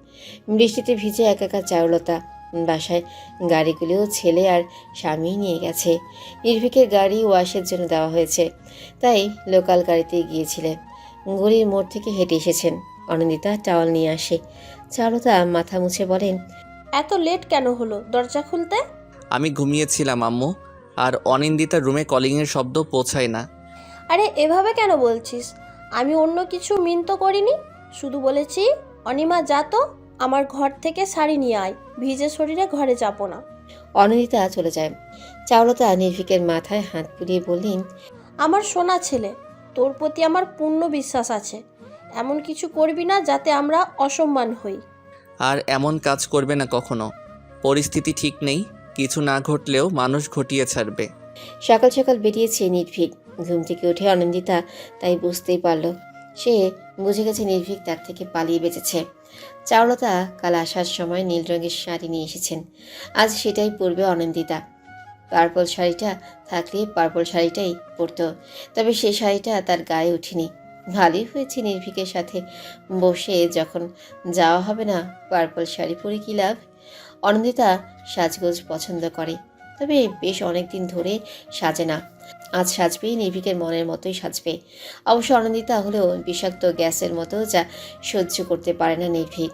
বৃষ্টিতে ভিজে একাকার চারুলতা। বাসায় গাড়িগুলিও ছেলে আর স্বামী নিয়ে গেছে। নির্ভীকের গাড়ি ওয়াশের জন্য দেওয়া হয়েছে, তাই লোকাল গাড়িতে গিয়েছিলেন। গলির মোড় থেকে হেঁটে এসেছেন। অনিন্দিতা টাওয়াল নিয়ে আসে। চারুলতা মাথা মুছে বলেন, এত লেট কেন হলো দরজা খুলতে? আমি ঘুমিয়েছিলাম আম্মু, আর অনিন্দিতার রুমে কলিংয়ের শব্দ পৌঁছায় না। আরে এভাবে কেন বলছিস? আমি অন্য কিছু মিন তো করিনি, শুধু বলেছি অনিমা যা তো আমার ঘর থেকে শাড়ি নিয়ে আয়, ভিজে শরীরে ঘরে যাবো না। অনিন্দিতা চলে যায়। চারুলতা নির্ভীকের মাথায় হাত বুলিয়ে বললেন, আমার সোনা ছেলে, তোর প্রতি আমার পূর্ণ বিশ্বাস আছে। এমন কিছু করবি না যাতে আমরা অসম্মান হই। আর এমন কাজ করবে না কখনো। পরিস্থিতি ঠিক নেই, কিছু না ঘটলেও মানুষ ঘটিয়ে ছাড়বে। সকাল সকাল বেরিয়েছে নির্ভীক। ঘুম থেকে উঠে অনিন্দিতা তাই বুঝতেই পারল। সে বুঝে গেছে নির্ভীক তার থেকে পালিয়ে বেঁচেছে। চারুলতা কাল আসার সময় নীল রঙের শাড়ি নিয়ে এসেছেন। আজ সেটাই পরবে অনিন্দিতা। পার্পল শাড়িটা থাকলে পার্পল শাড়িটাই পরতো, তবে সেই শাড়িটা তার গায়ে ওঠেনি। ভালোই হয়েছে নির্ভীকের সাথে বসে যখন যাওয়া হবে না পার্পল শাড়ি পরে কি লাভ। অনন্দিতা সাজগোজ পছন্দ করে, তবে বেশ অনেক দিন ধরে সাজে না। আজ সাজবেই, নির্ভীকের মনের মতোই সাজবে। অবশ্য অনন্দিতা হলেও বিষাক্ত গ্যাসের মতো, যা সহ্য করতে পারে না নির্ভীক।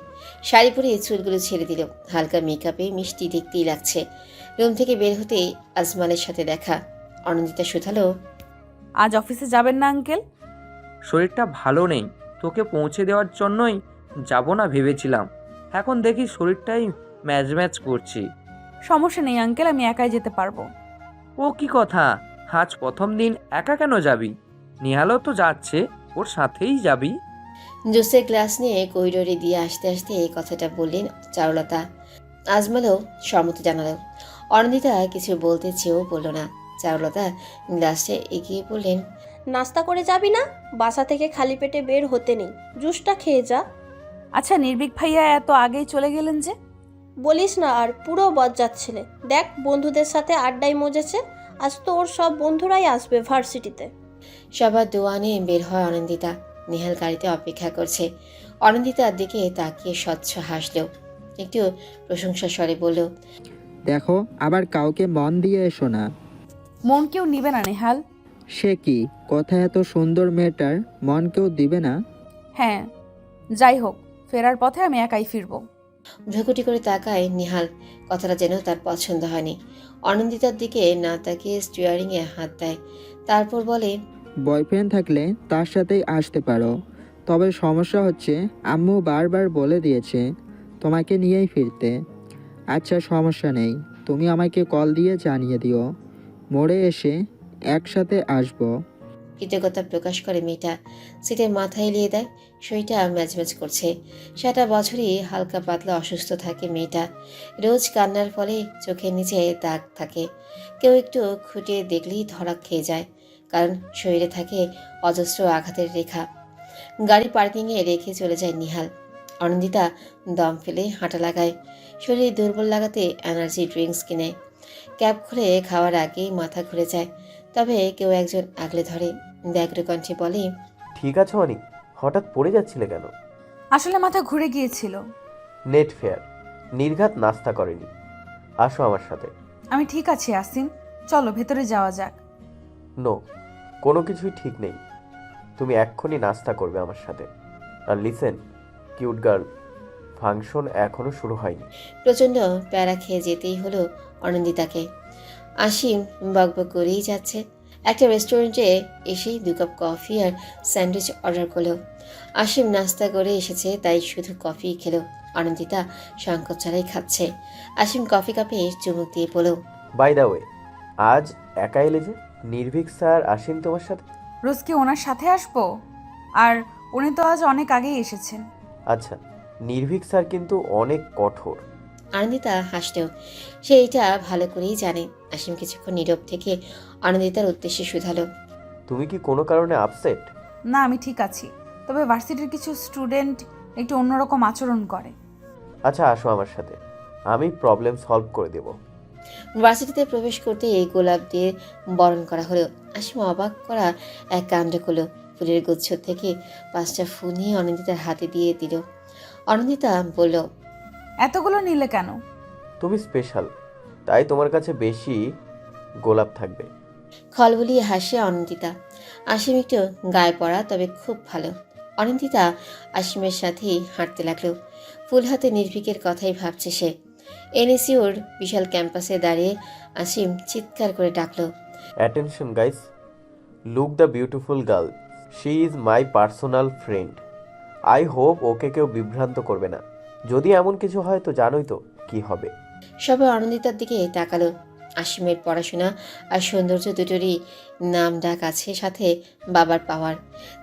শাড়ি পরে চুলগুলো ছেড়ে দিল, হালকা মেকআপে মিষ্টি দেখতেই লাগছে। রুম থেকে বের হতেই আজমালের সাথে দেখা। অনন্দিতা শুধালো, আজ অফিসে যাবেন না আঙ্কেল? শরীরটা ভালো নেই, তোকে পৌঁছে দেওয়ার জন্যই যাব না ভেবেছিলাম। এখন দেখি শরীরটাই ম্যাচ ম্যাচ করছি। সমস্যা নেই আঙ্কেল, আমি একাই যেতে পারবো। ও কি কথা, আজ প্রথম দিন একা কেন যাবি? নিহালও তো যাচ্ছে, ওর সাথেই যাবি। জুসের গ্লাস নিয়ে করিডোরে দিয়ে আসতে আসতে এই কথাটা বললেন চারুলতা। আজমালও সম্মত জানালো। অনন্দিতা কিছু বলতে চেয়েও বলল না। চারুলতা গ্লাসে এগিয়ে বললেন, নাস্তা করে যাবি না? বাসা থেকে খালি পেটে বের হতে নেই, জুসটা খেয়ে যা। আচ্ছা, নির্ভীক ভাইয়া এত আগেই চলে গেলেন যে? বলিস না আর, পুরো বজ্জাত ছেলে। দেখ, বন্ধুদের সাথে আড্ডায় মজেছে। আজ তো ওর সব বন্ধুরাই আসবে ভার্সিটিতে। সবার দোয়া নিয়ে বের হয় অনন্দিতা। নিহাল গাড়িতে অপেক্ষা করছে। অনন্দিতার দিকে তাকিয়ে স্বচ্ছ হাসলেও একটু প্রশংসা স্বরে বলল, দেখো, আবার কাউকে মন দিয়ে এসো না। মন কেউ নিবে না নেহাল। সে কি কথা, এত সুন্দর মেয়েটার মন কেউ দিবে না? হ্যাঁ, যাই হোক, ফেরার পথে আমি একাই ফিরবো। ভ্রুকুটি করে তাকায় নিহাল। কথাটা যেন তার পছন্দ হয়নি। অনন্দিতার দিকে না তাকিয়ে স্টিয়ারিংয়ে হাত দেয়। তারপর বলে, বয়ফ্রেন্ড থাকলে তার সাথেই আসতে পারো, তবে সমস্যা হচ্ছে আম্মু বারবার বলে দিয়েছে তোমাকে নিয়েই ফিরতে। আচ্ছা, সমস্যা নেই, তুমি আমাকে কল দিয়ে জানিয়ে দিও, মোড়ে এসে একসাথে আসবো। কৃতজ্ঞতা প্রকাশ করে মেয়েটা। সিটে মাথা এলিয়ে দেয়। শরীরটা ম্যাজম্যাজ করছে। সারা বছরই হালকা পাতলা অসুস্থ থাকে মেয়েটা। রোজ কান্নার ফলে চোখের নিচে দাগ থাকে। কেউ একটু খুঁটিয়ে দেখলেই ধরা খেয়ে যায়, কারণ শরীরে থাকে অজস্র আঘাতের রেখা। গাড়ি পার্কিংয়ে রেখে চলে যায় নিহাল। অনন্দিতা দম ফেলে হাঁটা লাগায়। শরীর দুর্বল লাগাতে এনার্জি ড্রিঙ্কস কিনে। ক্যাব খুলে খাওয়ার আগেই মাথা ঘুরে যায়, তবে কেউ একজন আগলে ধরে। ব্যগ্র কণ্ঠে বলে, ঠিক আছে অনিক, হঠাৎ পড়ে যাচ্ছিলে কেন? আসলে মাথা ঘুরে গিয়েছিল। নেট ফেয়ার, নির্ঘাত নাস্তা করেনি। আসো আমার সাথে। আমি ঠিক আছি আসিন, চলো ভেতরে যাওয়া যাক। নো, কোনো কিছুই ঠিক নেই। তুমি এক্ষুনি নাস্তা করবে আমার সাথে। আর লিসেন, কিউট গার্ল, ফাংশন এখনো শুরু হয়নি। প্রচণ্ড প্যারা খেয়ে যেতেই হলো অনন্দিতাকে। আসিম বকবক করেই যাচ্ছে। একটা রেস্টুরেন্টে এসেই 2 কাপ কফি আর স্যান্ডউইচ অর্ডার করলো। আসিম নাস্তা করে এসেছে, তাই শুধু কফি খেলো। অনন্দিতা সংকোচ ছাড়াই খাচ্ছে। আসিম কফি কাপে চুমুক দিয়ে বলল, বাই দ্য ওয়ে, আজ একা এলে যে? নির্ভীক স্যার আসেন তোমার সাথে? রোজ কি ওনার সাথে আসবো? আর উনি তো আজ অনেক আগেই এসেছেন। আচ্ছা, নির্ভীক স্যার কিন্তু অনেক কঠোর। আনন্দিতা হাসলেও সে এটা ভালো করেই জানে। আসিম কিছুক্ষণ নীরব থেকে আনন্দিতার উদ্দেশ্যে শুধালো, তুমি কি কোনো কারণে আপসেট? না, আমি ঠিক আছি, তবে ভার্সিটির কিছু স্টুডেন্ট একটু অন্যরকম আচরণ করে। আচ্ছা, আসো আমার সাথে, আমি প্রবলেম সলভ করে দেব। ভার্সিটিতে প্রবেশ করতে এই গোলাপ দিয়ে বরণ করা হলো। আসিম অবাক করা এক কাণ্ড করলো। ফুলের গুচ্ছ থেকে 5টা ফুল নিয়ে অনন্দিতার হাতে দিয়ে দিল। অনন্দিতা বলল, এতগুলো নিলে কেন? তুমি স্পেশাল, তাই তোমার কাছে বেশি গোলাপ থাকবে। খলবলিয়ে হাসে অনন্দিতা। আসিম একটু গায়ে পড়া, তবে খুব ভালো। অনন্দিতা আসিমের সাথেই হাঁটতে লাগলো। ফুল হাতে নির্ভীকের কথাই ভাবছে সে। এনএসইউর বিশাল ক্যাম্পাসে দাঁড়িয়ে আসিম চিৎকার করে ডাকলো, attention guys, look the beautiful girl, she is my personal friend. I hope ওকে কেউ বিভ্রান্ত করবে না। যদি এমন কিছু হয় তো জানোই তো কি হবে। সবাই আনন্দিতার দিকে তাকালো। আসিমের পড়াশোনা আর সৌন্দর্য দুটোরই নাম ডাক আছে, সাথে বাবার পাওয়ার।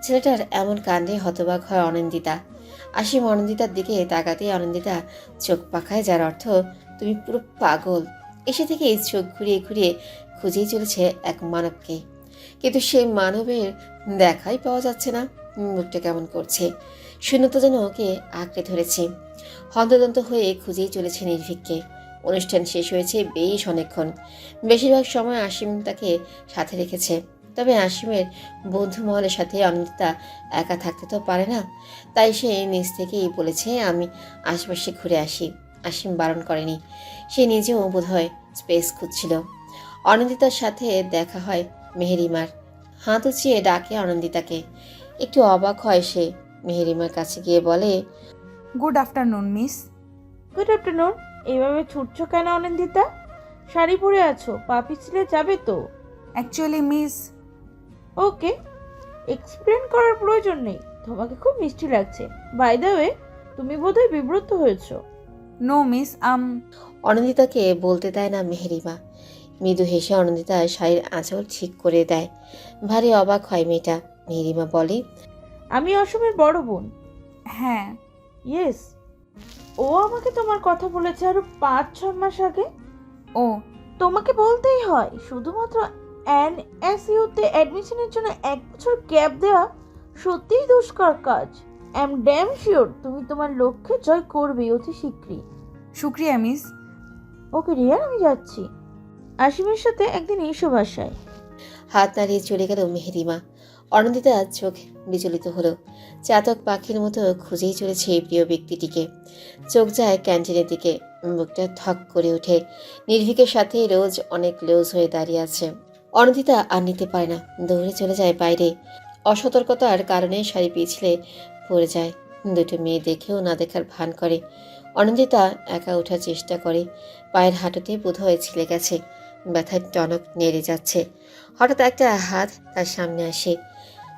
ছেলেটার এমন কাণ্ডে হতবাক হয় অনন্দিতা। আসিম অনন্দিতার দিকে তাকাতেই অনন্দিতা চোখ পাখায়, যার অর্থ তুমি পুরো পাগল। এসে থেকে চোখ ঘুরিয়ে ঘুরিয়ে খুঁজেই চলেছে এক মানবকে, কিন্তু সেই মানবের দেখাই পাওয়া যাচ্ছে না। মুখটা কেমন করছে, শূন্যতা যেন ওকে আঁকড়ে ধরেছে। হন্তদন্ত হয়ে খুঁজেই চলেছে নির্ভীককে। অনুষ্ঠান শেষ হয়েছে বেশ অনেকক্ষণ। বেশিরভাগ সময় আসিম তাকে সাথে রেখেছে। তবে আসিমের বন্ধু মহলের সাথে অনিন্দিতা একা থাকতে তো পারে না, তাই সে নিজ থেকেই বলেছে আমি আশেপাশে ঘুরে আসি। আসিম বারণ করেনি, সে নিজেও বোধহয় স্পেস খুঁজছিল। অনিন্দিতার সাথে দেখা হয় মেহেরিমার, হাত উঁচিয়ে ডাকে অনিন্দিতাকে। একটু অবাক হয় সে, মেহেরিমার কাছে গিয়ে বলে, good afternoon miss. Good afternoon. এইভাবে ছুটছো কেন অনিন্দিতা? শাড়ি পরে আছো, পা পিছলে যাবে তো। অ্যাকচুয়ালি মিস, ওকে, এক্সপ্লেন করার প্রয়োজন নেই। তোমাকে খুব মিষ্টি লাগছে। বাই দ্য ওয়ে, তুমি বোধহয় বিব্রত হয়েছো। নো মিস, অনিন্দিতাকে বলতে দেয় না মেহেরিমা। মৃদু হেসে অনিন্দিতা শাড়ির আঁচল ঠিক করে দেয়। ভারী অবাক হয় মেয়েটা। মেহেরিমা বলে, আমি অসমের বড় বোন। হ্যাঁ। ইয়েস, ও আমাকে তোমার কথা বলেছে আরো 5-6 মাস আগে। ও, তোমাকে বলতেই হয়, শুধুমাত্র এনএসইউতে অ্যাডমিশনের জন্য 1 বছর গ্যাপ দেওয়া সত্যিই দুষ্কর কাজ। আই এম ড্যাম শিওর তুমি তোমার লক্ষ্যে জয় করবে অতি শীঘ্রই। শুক্রিয়া মিস। ওকে রিয়ার, আমি যাচ্ছি। আসিমের সাথে একদিন এসো বাসায়। হাত নাড়িয়ে চলে গেল মেহেরিমা। অনিন্দিতা চোখ বিচলিত হলো। চাতক পাখির মতো খুঁজেই চলেছে এই প্রিয় ব্যক্তিটিকে। চোখ যায় ক্যান্টিনের দিকে, মুখটা থক করে ওঠে। নির্ভীকের সাথে রোজ অনেক ক্লোজ হয়ে দাঁড়িয়ে আছে। অনিন্দিতা আর নিতে পারে না, দৌড়ে চলে যায় বাইরে। অসতর্কতার কারণে শাড়ি পিছলে পড়ে যায়। দুটো মেয়ে দেখেও না দেখার ভান করে। অনিন্দিতা একা ওঠার চেষ্টা করে। পায়ের হাঁটুতে বোধহয় ছিলে গেছে, ব্যথার টনক নেড়ে যাচ্ছে। হঠাৎ একটা হাত তার সামনে আসে,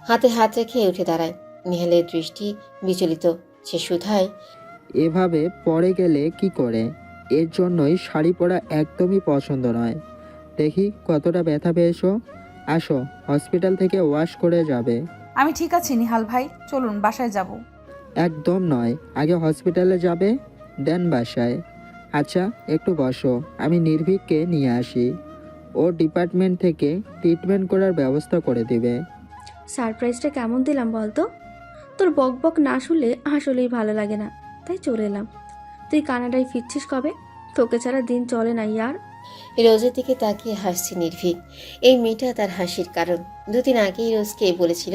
হাতে হাত রেখে উঠে দাঁড়ায়। নিহালের দৃষ্টি বিচলিত। সে শুধায়, এভাবে পরে গেলে কি করে? এর জন্যই শাড়ি পরা একদমই পছন্দ নয়। দেখি কতটা ব্যথা পেয়েছো। আসো, হসপিটাল থেকে ওয়াশ করে যাবে। আমি ঠিক আছি নিহাল ভাই, চলুন বাসায় যাব। একদম নয়, আগে হসপিটালে যাবে, দেন বাসায়। আচ্ছা, একটু বসো, আমি নির্ভীককে নিয়ে আসি। ও ডিপার্টমেন্ট থেকে ট্রিটমেন্ট করার ব্যবস্থা করে দিবে। সারপ্রাইজটা কেমন দিলাম বলতো? তোর বক বক না শুনলে আসলেই ভালো লাগে না, তাই চলে এলাম। তুই কানাডায় ফিরছিস কবে? তোকে ছাড়া দিন চলে না ইয়ার। রোজের দিকে তাকিয়ে হাসছে নির্ভীক। এই মেয়েটা তার হাসির কারণ। 2 দিন আগেই রোজকে বলেছিল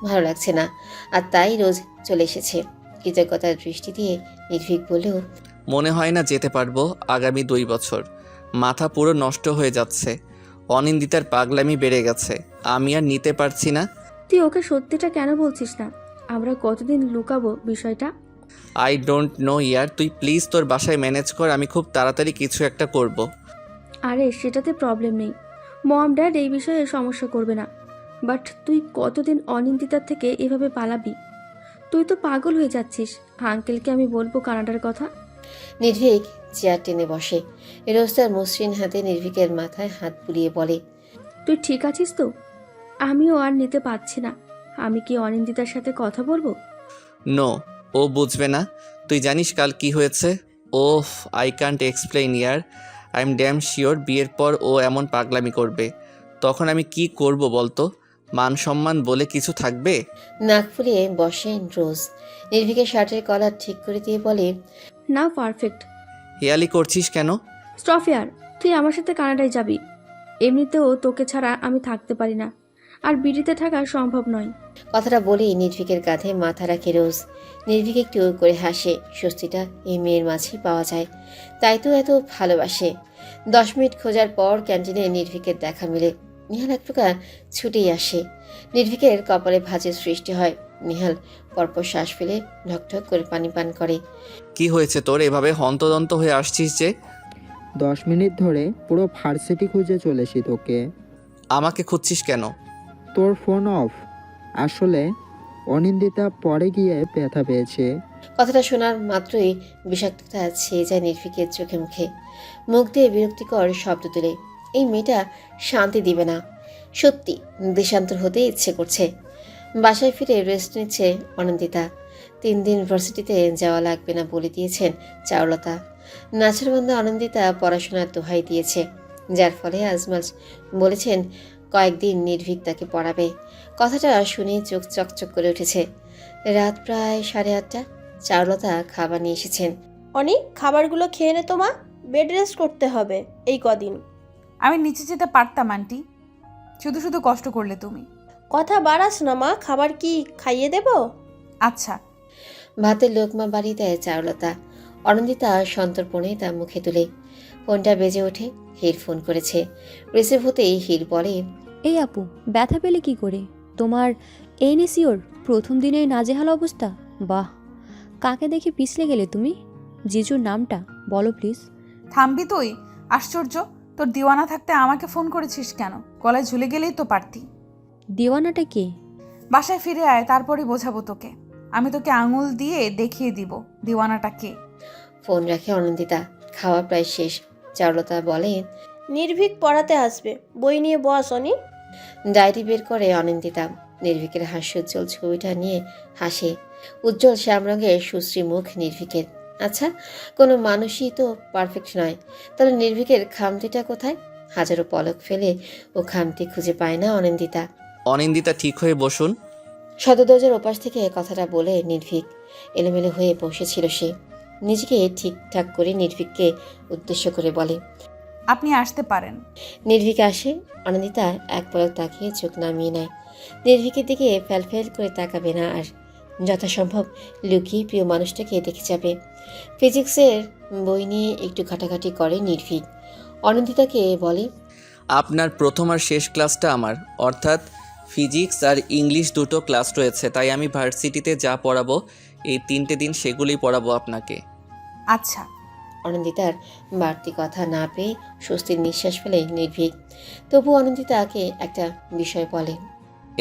ভালো লাগছে না, আর তাই রোজ চলে এসেছে। কৃতজ্ঞতার দৃষ্টি দিয়ে নির্ভীক বলল, মনে হয় না যেতে পারবো আগামী 2 বছর। মাথা পুরো নষ্ট হয়ে যাচ্ছে। অনিন্দিতার পাগলামি বেড়ে গেছে, আমি আর নিতে পারছি না। তুই ওকে সত্যিটা কেন বলছিস না? আমরা কতদিন লুকাবো বিষয়টা? আই ডোন্ট নো ইয়ার, তুই প্লিজ তোর বাসায় ম্যানেজ কর, আমি খুব তাড়াতাড়ি কিছু একটা করব। আরে সেটাতে প্রবলেম নেই, মম ড্যাড এই বিষয়ে সমস্যা করবে না। বাট তুই কতদিন অনিন্দিতার থেকে এভাবে পালাবি? তুই তো পাগল হয়ে যাচ্ছিস। আঙ্কেলকে আমি বলবো কানাডার কথা। নির্ভীক চেয়ার টেনে বসে। রোজ তার মসৃণ হাতে নির্ভীকের মাথায় হাত বুলিয়ে বলে, তুই ঠিক আছিস তো? আমিও আর নিতে পারছি না। আমি কি অনিন্দিতার সাথে কথা বলবো? নো, ও বুঝবে না। তুই জানিস কাল কি হয়েছে? ওফ, আই ক্যান্ট এক্সপ্লেইন ইয়ার। আই এম ড্যাম শিওর বিয়ের পর ও এমন পাগলামি করবে। তখন আমি কি করব বলতো? মান সম্মান বলে কিছু থাকবে? নাক ফুলিয়ে বসে রোজ। নির্ভীকের শার্টের কলার ঠিক করে দিয়ে বলে, না পারফেক্ট। হেয়ালি করছিস কেন? স্টফিয়ার, তুই আমার সাথে কানাডায় যাবি। এমনিতেও তোকে ছাড়া আমি থাকতে পারি না, আর বিড়িতে থাকা সম্ভব নয়। কথাটা বলেই নির্ভীকের কাঁধে মাথা রাখে রোজ। নির্ভীক একটু করে হাসে। স্বস্তিটা এই মেয়ের মাঝেই পাওয়া যায়, তাই তো এত ভালোবাসে। 10 মিনিট খোঁজার পর ক্যান্টিনে নির্ভীকের দেখা মিলে। নিহাল এক প্রকার ছুটেই আসে। নির্ভীকের কপালে ভাঁজের সৃষ্টি হয়। নিহাল পরপর শ্বাস ফেলে ঢকঢক করে পানি পান করে। কি হয়েছে তোর, এভাবে হন্তদন্ত হয়ে আসছিস যে? 10 মিনিট ধরে পুরো ভার্সিটি খুঁজে চলেছি তোকে। আমাকে খুঁজছিস কেন? তোর ফোন অফ। আসলে অনিন্দিতা পরে গিয়ে ব্যথা পেয়েছে। কথাটা শোনার মাত্রই বিষাক্ততা ছেয়ে যায় নির্ভীকের চোখে মুখে। মুখ দিয়ে বিরক্তিকর শব্দ তুলে। এই মেয়েটা শান্তি দিবে না। সত্যি দেশান্তর হতে ইচ্ছে করছে। বাসায় ফিরে রেস্ট নিচ্ছে অনিন্দিতা। 3 দিন ইউনিভার্সিটিতে যাওয়া লাগবে না বলে দিয়েছেন চারুলতা। নাছরবন্ধা আনন্দিতা পড়াশোনার দোহাই দিয়েছে, যার ফলে আজমাল বলেছেন কয়েকদিন নির্ভীক তাকে পড়াবে। কথাটা শুনে চোখ চকচক করে উঠেছে। রাত প্রায় 8:30। চারুলতা খাবার নিয়ে এসেছেন। অনেক খাবারগুলো খেয়ে নে তোমা, বেড রেস্ট করতে হবে এই কদিন। আমি নিচে যেতে পারতাম আন্টি। শুধু শুধু কষ্ট করলে তুমি। কথা বাড়াস না মা, খাবার কি খাইয়ে দেবো? আচ্ছা। ভাতের লোকমা বাড়ি দেয় চারুলতা। অনন্দিতা সন্তর্পণে তার মুখে তুলে। ফোনটা বেজে ওঠে। হির ফোন করেছে। রিসিভ হতেই হির বলে, এই আপু, ব্যথা পেলে কি করে? তোমার এনএসিওর প্রথম দিনের নাজেহাল অবস্থা? বাহ, কাকে দেখে পিছলে গেলে তুমি? জিজুর নামটা বলো প্লিজ। থামবি তুই? আশ্চর্য, তোর দিওয়ানা থাকতে আমাকে ফোন করেছিস কেন? গলায় ঝুলে গেলেই তো পারতি। দিওয়ানাটা কে? বাসায় ফিরে আয়, তারপরই বোঝাবো তোকে। আমি তোকে আঙুল দিয়ে দেখিয়ে দিব দিওয়ানাটা কে। ফোন রাখে অনন্দিতা। খাওয়া প্রায় শেষ। চারুলতা বলে, নির্ভীক পড়াতে আসবে, বই নিয়ে বস অনি। ডায়েরি বের করে অনিন্দিতা। নির্ভীকের হাস্যোজ্জ্বল ছবিটা নিয়ে হাসে। উজ্জ্বল শ্যাম রঙের সুশ্রী মুখ নির্ভীকের। আচ্ছা, কোনো মানুষই তো পারফেক্ট নয়, তাহলে নির্ভীকের খামতিটা কোথায়? হাজারো পলক ফেলে ও খামতি খুঁজে পায় না অনিন্দিতা। অনিন্দিতা ঠিক হয়ে বসুন। সদরদরজার ওপাশ থেকে কথাটা বলে নির্ভীক এলোমেলো হয়ে বসেছিল সে। নিজেকে ঠিকঠাক করে নির্ভীককে উদ্দেশ্য করে বলে, আপনি আসতে পারেন। নির্ভীক আসে। অনন্দিতা এক পলক তাকিয়ে চোখ নামিয়ে নেয়। নির্ভীকের দিকে ফ্যাল করে তাকাবে না আর। যথাসম্ভব লুকিয়ে প্রিয় মানুষটাকে দেখে যাবে। ফিজিক্সের বই নিয়ে একটু ঘাটাঘাটি করে নির্ভীক। অনন্দিতাকে বলে, আপনার প্রথম আর শেষ ক্লাসটা আমার, অর্থাৎ ফিজিক্স আর ইংলিশ দুটো ক্লাস রয়েছে, তাই আমি ভার্সিটিতে যা পড়াবো এই 3টে দিন সেগুলোই পড়াবো আপনাকে। আচ্ছা। অনন্দিতার বাড়তি কথা না পেয়ে স্বস্তির নিঃশ্বাস ফেলে নির্ভীক। তবু অনন্দিতাকে একটা বিষয় বলে,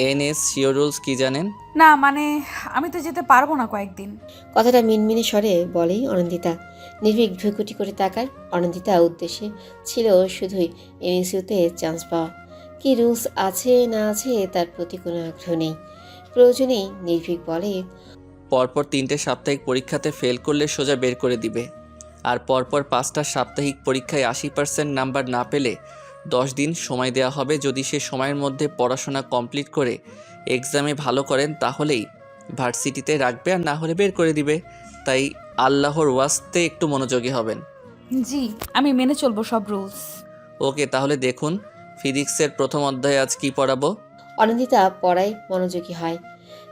এনএসসিও রুলস কি জানেন? না মানে, আমি তো যেতে পারবো না কয়েকদিন। কথাটা মিনমিনে স্বরে বলেই অনন্দিতা। নির্ভীক ভ্রুকুটি করে তাকার। অনন্দিতা উদ্দেশ্যে ছিল শুধুই এনএসইউতে চান্স পাওয়া। কি রুলস আছে না আছে তার প্রতি কোনো আগ্রহ নেই। প্রয়োজনেই নির্ভীক বলে, পরপর 3টে সাপ্তাহিক পরীক্ষাতে ফেল করলে সোজা বের করে দিবে, আর পরপর 5টা সাপ্তাহিক পরীক্ষায় 80% নাম্বার না পেলে 10 দিন সময় দেওয়া হবে। যদি সে সময়ের মধ্যে পড়াশোনা কমপ্লিট করে এক্সামে ভালো করেন তাহলেই ভার্সিটিতে রাখবে, আর না হলে বের করে দিবে। তাই আল্লাহর ওয়াস্তে একটু মনোযোগী হবেন। জি, আমি মেনে চলবো সব রুলস। ওকে, তাহলে দেখুন ফিজিক্সের প্রথম অধ্যায়ে আজ কি পড়াবো। অনন্দিতা পড়ায় মনোযোগী হয়।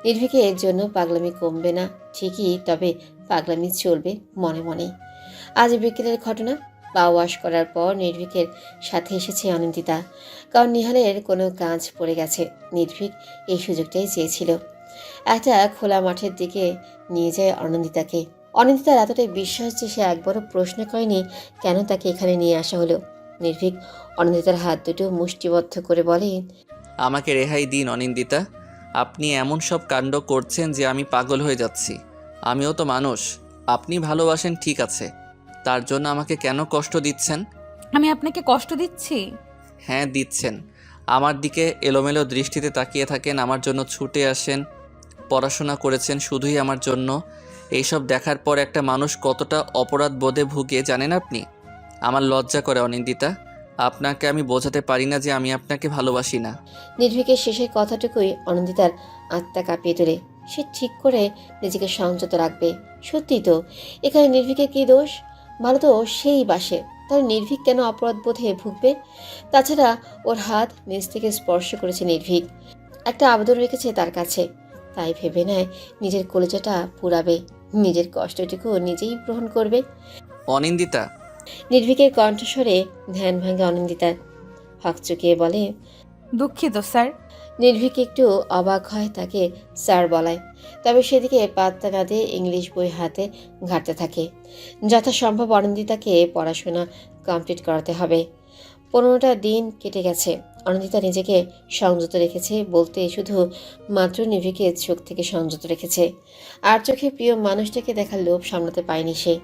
নির্ভীকের জন্য পাগলামি কমবে না ঠিকই, তবে পাগলামি চলবে মনে মনে। আজ বিকেলের ঘটনা। পা ওয়াশ করার পর নির্ভীকের সাথে এসেছে অনন্দিতা, কারণ নিহালের কোনো কাজ পড়ে গেছে। নির্ভীক এই সুযোগটাই চেয়েছিল। একটা খোলা মাঠের দিকে নিয়ে যায় অনন্দিতাকে। অনন্দিতার এতটাই বিশ্বাস যে সে একবারও প্রশ্ন করেনি কেন তাকে এখানে নিয়ে আসা হলো। নির্ভীক অনন্দিতার হাত দুটো মুষ্টিবদ্ধ করে বলে, আমাকে রেহাই দিন অনিন্দিতা, আপনি এমন সব কাণ্ড করছেন যে আমি পাগল হয়ে যাচ্ছি। আমিও তো মানুষ। আপনি ভালোবাসেন ঠিক আছে, তার জন্য আমাকে কেন কষ্ট দিচ্ছেন? আমি আপনাকে কষ্ট দিচ্ছি? হ্যাঁ দিচ্ছেন। আমার দিকে এলোমেলো দৃষ্টিতে তাকিয়ে থাকেন, আমার জন্য ছুটে আসেন, পড়াশোনা করেছেন শুধুই আমার জন্য। এইসব দেখার পর একটা মানুষ কতটা অপরাধ বোধে ভুগে জানেন আপনি? আমার লজ্জা করে অনিন্দিতা, আপনাকে আমি বোঝাতে পারি না যে আমি আপনাকে ভালোবাসি না। নির্ভীকের শেষের কথাটুকুই অনন্দিতার আত্মা কাঁপিয়ে তোলে। সে ঠিক করে নিজেকে সংযত রাখবে। সত্যি তো, এখানে নির্ভীকের কী দোষ? ভালো তো সেই বাসে, তাহলে নির্ভীক কেন অপরাধ বোধে ভুগবে? তাছাড়া ওর হাত নিজ থেকে স্পর্শ করেছে নির্ভীক, একটা আবেদন রেখেছে তার কাছে, তাই ভেবে নেয় নিজের কলেজাটা পুরাবে, নিজের কষ্টটুকু নিজেই গ্রহণ করবে। অনিন্দিতা। নির্ভীকের কণ্ঠস্বরে ধ্যান ভাঙে অনন্দিতার। হক চুকিয়ে বলে, দুঃখিত স্যার। নির্ভীক একটু অবাক হয় তাকে স্যার বলায়, তবে সেদিকে পাত্তা না দিয়ে ইংলিশ বই হাতে ঘাঁটতে থাকে। যথাসম্ভব অনন্দিতাকে পড়াশোনা কমপ্লিট করাতে হবে। 15টা দিন কেটে গেছে। অনন্দিতা নিজেকে সংযত রেখেছে বলতে শুধু মাত্র নির্ভীকের চোখ থেকে সংযত রেখেছে। আর চোখে প্রিয় মানুষটাকে দেখার লোভ সামলাতে পায়নি সে।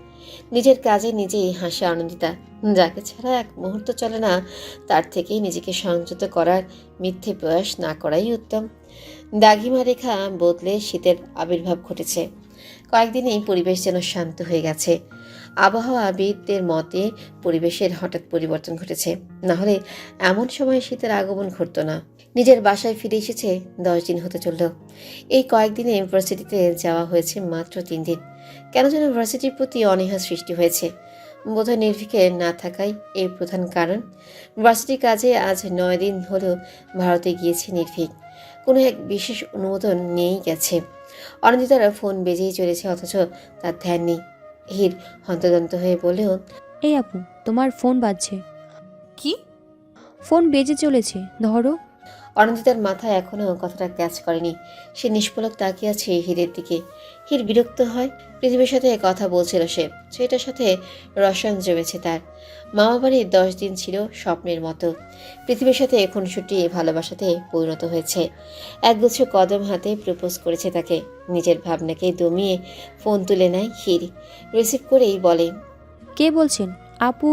নিজের কাজে নিজেই হাসে অনন্দিতা। যাকে ছাড়া এক মুহূর্ত চলে না, তার থেকেই নিজেকে সংযত করার মিথ্যে প্রয়াস না করাই উত্তম। দাগিমা রেখা বদলে শীতের আবির্ভাব ঘটেছে। কয়েকদিনেই পরিবেশ যেন শান্ত হয়ে গেছে। আবহাওয়াবিদদের মতে পরিবেশের হঠাৎ পরিবর্তন ঘটেছে, না হলে এমন সময় শীতের আগমন ঘটত না। নিজের বাসায় ফিরে এসেছে 10 দিন হতে চলল। এই কয়েকদিনে ইউনিভার্সিটিতে যাওয়া হয়েছে মাত্র 3 দিন। কেন যেন ইউনিভার্সিটির প্রতি অনীহা সৃষ্টি হয়েছে। বোধহয় নির্ভীকে না থাকাই এর প্রধান কারণ। ভার্সিটি কাজে আজ 9 দিন হলেও ভারতে গিয়েছে নির্ভীক। কোনো এক বিশেষ অনুমোদন নিয়েই গেছে। অনিন্দিতার ফোন বেজেই চলেছে, অথচ তার ধ্যান নেই। হির হন্তদন্ত হয়ে বলেও, এই আপু, তোমার ফোন বাজছে। কি? ফোন বেজে চলেছে, ধরো। অনিন্দিতার মাথায় এখনও কথাটা ক্যাচ করেনি। সে নিষ্পলক তাকিয়ে আছে হীরের দিকে। হীর বিরক্ত হয়। পৃথিবীর সাথে কথা বলছিল সে, সেটার সাথে রসায়ন জমেছে তার। মামা বাড়ির 10 দিন ছিল স্বপ্নের মতো। পৃথিবীর সাথে খুনসুটি ভালোবাসাতে পরিণত হয়েছে। একগুচ্ছ কদম হাতে প্রপোজ করেছে তাকে। নিজের ভাবনাকে দমিয়ে ফোন তুলে নেয় হীর। রিসিভ করেই বলে, কে বলছেন? আপু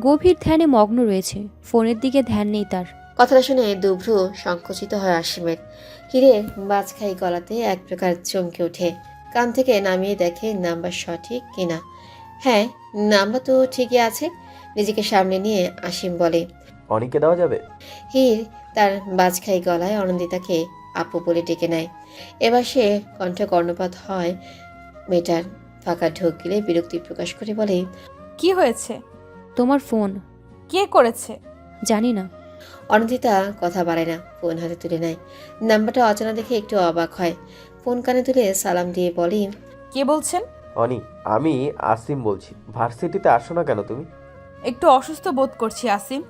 গভীর ধ্যানে মগ্ন রয়েছে, ফোনের দিকে ধ্যান নেই তার। কথাটা শুনে দুভ্রু সংকুচিত হয় আসিমের। হীরের বাজখাই গলাতে এক প্রকার চমকে ওঠে। কান থেকে নামিয়ে দেখে নাম্বার সঠিক কিনা। হ্যাঁ, নাম্বার তো ঠিকই আছে। নিজেকে সামনে নিয়ে আসিম বলে, অনিকে দেওয়া যাবে? হীর তার বাজখাই গলায় অনন্দিতাকে আপু বলে ডেকে নেয়। এবার সে কণ্ঠ কর্ণপাত হয় মেয়েটার। ফাঁকা ঢোক গিলে বিরক্তি প্রকাশ করে বলে, কি হয়েছে? তোমার ফোন। কে করেছে? জানি না। অনন্দিতা কথা বাড়ায় না, ফোন হাতে তুলে নেয়। নাম্বারটা অচেনা দেখে একটু অবাক হয়। ফোন কানে তুলে সালাম দিয়ে বলি, কে বলছেন? অনি, আমি আসিম বলছি। ভার্সিটিতে আসো না কেন তুমি? একটু অসুস্থ বোধ করছি আসিম।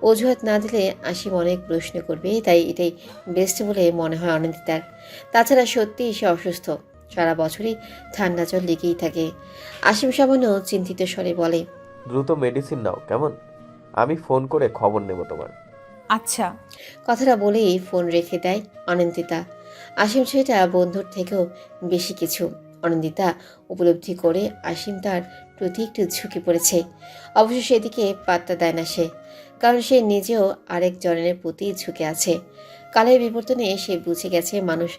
অজুহাত না দিলে আসিম অনেক প্রশ্ন করবে, তাই এটাই বেস্ট বলে মনে হয় অনন্দিতার। তাছাড়া সত্যিই সে অসুস্থ। সারা বছরই ঠান্ডা জল লেগেই থাকে। আসিম সামান্য চিন্তিত স্বরে বলে, দ্রুত মেডিসিন নাও কেমন? আমি ফোন করে খবর নেব তোমার। আচ্ছা। কথাটা বলেই ফোন রেখে দেয় অনন্দিতা। আসিম সেটা বন্ধুর থেকেও বেশি কিছু। অনন্দিতা উপলব্ধি করে আসিম তার প্রতি একটু ঝুঁকে পড়েছে। অবশ্য সেদিকে পাত্তা দেয় না সে, কারণ সে নিজেও আরেক জনের প্রতি ঝুঁকে আছে। কালের বিবর্তনে সে বুঝে গেছে মানুষ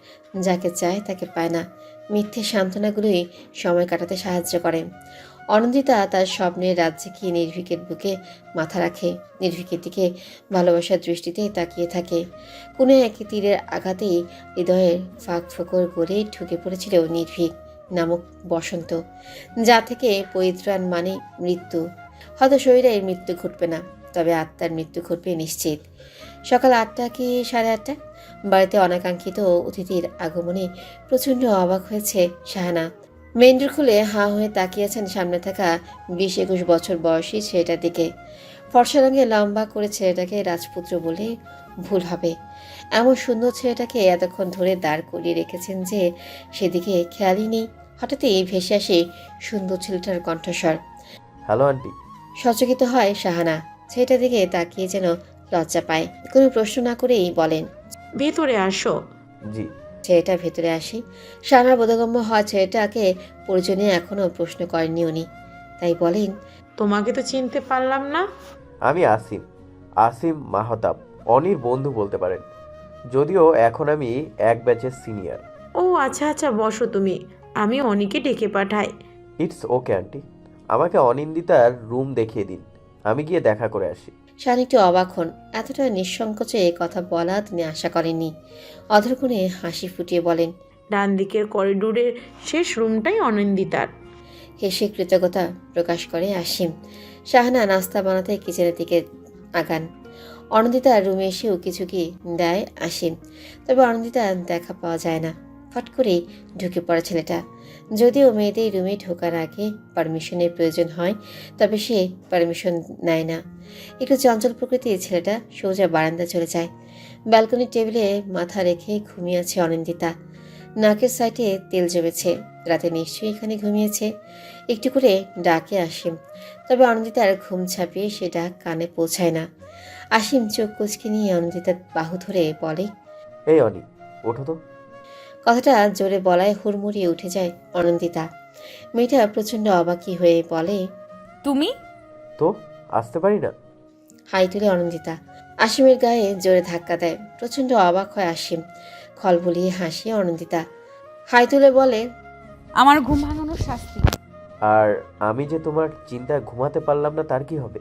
যাকে চায় তাকে পায় না। মিথ্যে সান্ত্বনাগুলোই সময় কাটাতে সাহায্য করে। অনন্দিতা তার স্বপ্নের রাজ্যে গিয়ে নির্ভীকের বুকে মাথা রাখে। নির্ভীকের দিকে ভালোবাসার দৃষ্টিতে তাকিয়ে থাকে। কোনো এক তীরের আঘাতেই হৃদয়ের ফাঁক ফোকর করে ঢুকে পড়েছিল নির্ভীক নামক বসন্ত, যা থেকে পরিত্রাণ মানে মৃত্যু। হয়তো শরীরের মৃত্যু ঘটবে না, তবে আত্মার মৃত্যু ঘটবে নিশ্চিত। সকাল 8টা কি 8:30, বাড়িতে অনাকাঙ্ক্ষিত অতিথির আগমনে প্রচণ্ড অবাক হয়েছে শাহানা। মেইন ডোর খুলে হাঁ হয়ে তাকিয়েছেন সামনে থাকা 20-21 বছর বয়সী ছেলেটার দিকে। ফর্সা রঙে লম্বা করে ছেলেটাকে রাজপুত্র বলে ভুল হবে। এমন সুন্দর ছেলেটাকে এতক্ষণ ধরে দাঁড় করিয়ে রেখেছেন যে সেদিকে খেয়ালই নেই। হঠাৎই ভেসে আসে সুন্দর ছেলেটার কণ্ঠস্বর। Hello aunty. সচকিত হয় শাহানা। ছেলেটার দিকে তাকিয়ে যেন লজ্জা পায়। কোনো প্রশ্ন না করেই বলেন, ভেতরে আসো। জি। ছেলেটা ভেতরে আসে। শাহানার বোধগম্য হয় ছেলেটাকে পরিচয় নিয়ে এখনও প্রশ্ন করেননি উনি, তাই বলেন, তোমাকে তো চিনতে পারলাম না। আমি আসিম, আসিম মাহতাব, অনির বন্ধু বলতে পারেন। যদিও এখন আমি এক ব্যাচের সিনিয়র। ও আচ্ছা আচ্ছা, বসো তুমি, আমি অনিকে ডেকে পাঠাই। ইটস ওকে আন্টি, আমাকে অনিন্দিতার রুম দেখিয়ে দিন, আমি গিয়ে দেখা করে আসি। শান একটু অবাক হন। এতটা নিঃসংকোচে কথা বলা তিনি আশা করেননি। অধরকোণে হাসি ফুটিয়ে বলেন, ডান দিকের করিডোরের শেষ রুমটাই অনিন্দিতার। হেসে কৃতজ্ঞতা প্রকাশ করে আসিম। শাহানা নাস্তা বানাতে কিচেনের দিকে আগান। অনন্দিতার রুমে এসেও কিছু কি দেয় আসিম, তবে অনন্দিতার দেখা পাওয়া যায় না। ফট করেই ঢুকে পড়ে ছেলেটা। যদিও মেয়েদের রুমে ঢোকার আগে পারমিশনের প্রয়োজন হয়, তবে সে পারমিশন নেয় না। একটু চঞ্চল প্রকৃতির ছেলেটা সোজা বারান্দা চলে যায়। ব্যালকনির টেবিলে মাথা রেখে ঘুমিয়ে আছে অনিন্দিতা। নাকের সাইডে তেল জমেছে। রাতে নিশ্চয়ই এখানে ঘুমিয়েছে। একটু করে ডাকে আসিম, তবে অনিন্দিতার ঘুম ছাপিয়ে সে ডাক কানে পৌঁছায় না। আসিম চোখ কুচকে নিয়ে অনিন্দিতার বাহু ধরে বলে, এই অনি, ওঠো তো। কথাটা জোরে বলায় হুড়মুড়িয়ে উঠে যায় অনন্দিতা। মেয়েটা প্রচণ্ড অবাকি হয়ে বলে, তুমি? তো আসতে পারি না? হাই তুলে অনন্দিতা। আসিমের গায়ে জোরে ধাক্কা দেয়। প্রচণ্ড অবাক হয় আসিম। খলবলিয়ে হাসিয়ে অনন্দিতা হাই তুলে বলে, আমার ঘুম ভাঙানোর শাস্তি। আর আমি যে তোমার চিন্তায় ঘুমাতে পারলাম না, তার কি হবে?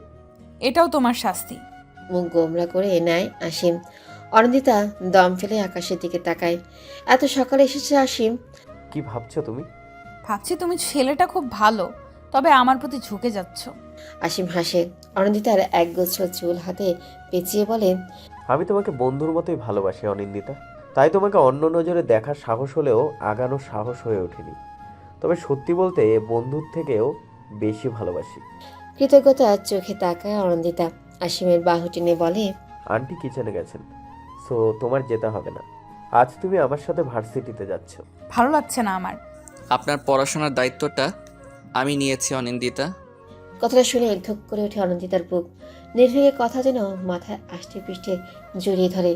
এটাও তোমার শাস্তি। মুখ গোমরা করে নেয় আসিম। অনন্দিতা দম ফেলে আকাশের দিকে তাকায়। এত সকালে এসেছে আসিম। কি ভাবছো তুমি? ভাবছি তুমি ছেলেটা খুব ভালো, তবে আমার প্রতি ঝুঁকে যাচ্ছ। আসিম হাসে। অনিন্দিতার একগুচ্ছ চুল হাতে পেঁচিয়ে বলেন, আমি তোমাকে বন্ধুর মতোই ভালোবাসি অনিন্দিতা, তাই তোমাকে অন্য নজরে দেখার সাহস হলেও আগানোর সাহস হয়ে ওঠেনি। তবে সত্যি বলতে বন্ধুর থেকেও বেশি ভালোবাসি। কৃতজ্ঞতার চোখে তাকায় অনিন্দিতা। আসিমের বাহু টেনে বলে, আন্টি কিচেনে গেছেন, সো তোমার যেতে হবে না। আজ তুমি আমার সাথে ভার্সিটিতে যাচ্ছ। ভালো লাগছে না আমার। আপনার পড়াশোনার দায়িত্বটা আমি নিয়েছি অনিন্দিতা। কথাটা শুনে ধুক করে ওঠে অনিন্দিতার বুক। নির্ভীকের কথা যেন মাথায় আষ্টে পৃষ্ঠে জড়িয়ে ধরে।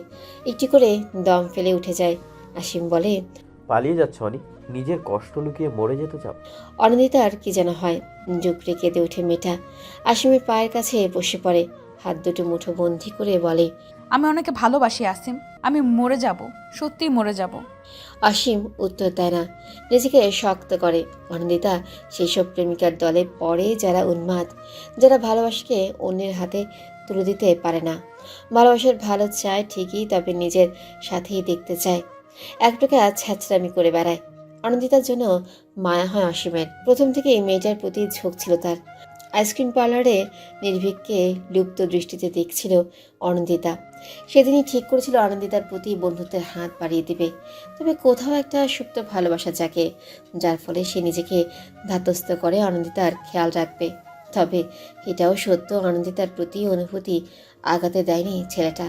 একটি করে দম ফেলে উঠে যায়। আসিম বলে, পালিয়ে যাচ্ছ অনি? নিজের কষ্ট লুকিয়ে মরে যেতে চাও? অনিন্দিতার কি যেন হয়, জুকড়ে কেঁদে ওঠে মেয়েটা। আসিমের পায়ের কাছে বসে পড়ে, হাত দুটো মুঠো বন্দি করে বলে, আমি অনেকে ভালোবাসি আসিম, আমি মরে যাব, সত্যিই মরে যাব। আসিম উত্তর দেয় না, নিজেকে শক্ত করে। অনিন্দিতা সেই সব প্রেমিকার দলে পড়ে যারা উন্মাদ, যারা ভালোবাসাকে অন্যের হাতে তুলে দিতে পারে না। ভালোবাসার ভালো চায় ঠিকই, তবে নিজের সাথেই দেখতে চায়। এক প্রকার ছ্যাঁচড়ামি করে বেড়ায়। অনিন্দিতার জন্য মায়া হয় অসীমের। প্রথম থেকেই মেয়েটার প্রতি ঝোঁক ছিল তার। আইসক্রিম পার্লারে নির্ভীককে লুপ্ত দৃষ্টিতে দেখছিল অনিন্দিতা। সেদিনই ঠিক করেছিল অনিন্দিতার প্রতি বন্ধুত্বের হাত বাড়িয়ে দিবে। তবে কোথাও একটা সুপ্ত ভালোবাসা জাগে, যার ফলে সে নিজেকে ধাতস্থ করে অনিন্দিতার খেয়াল রাখবে। তবে এটাও সত্য, অনিন্দিতার প্রতি অনুভূতি আঘাতে দেয়নি ছেলেটা।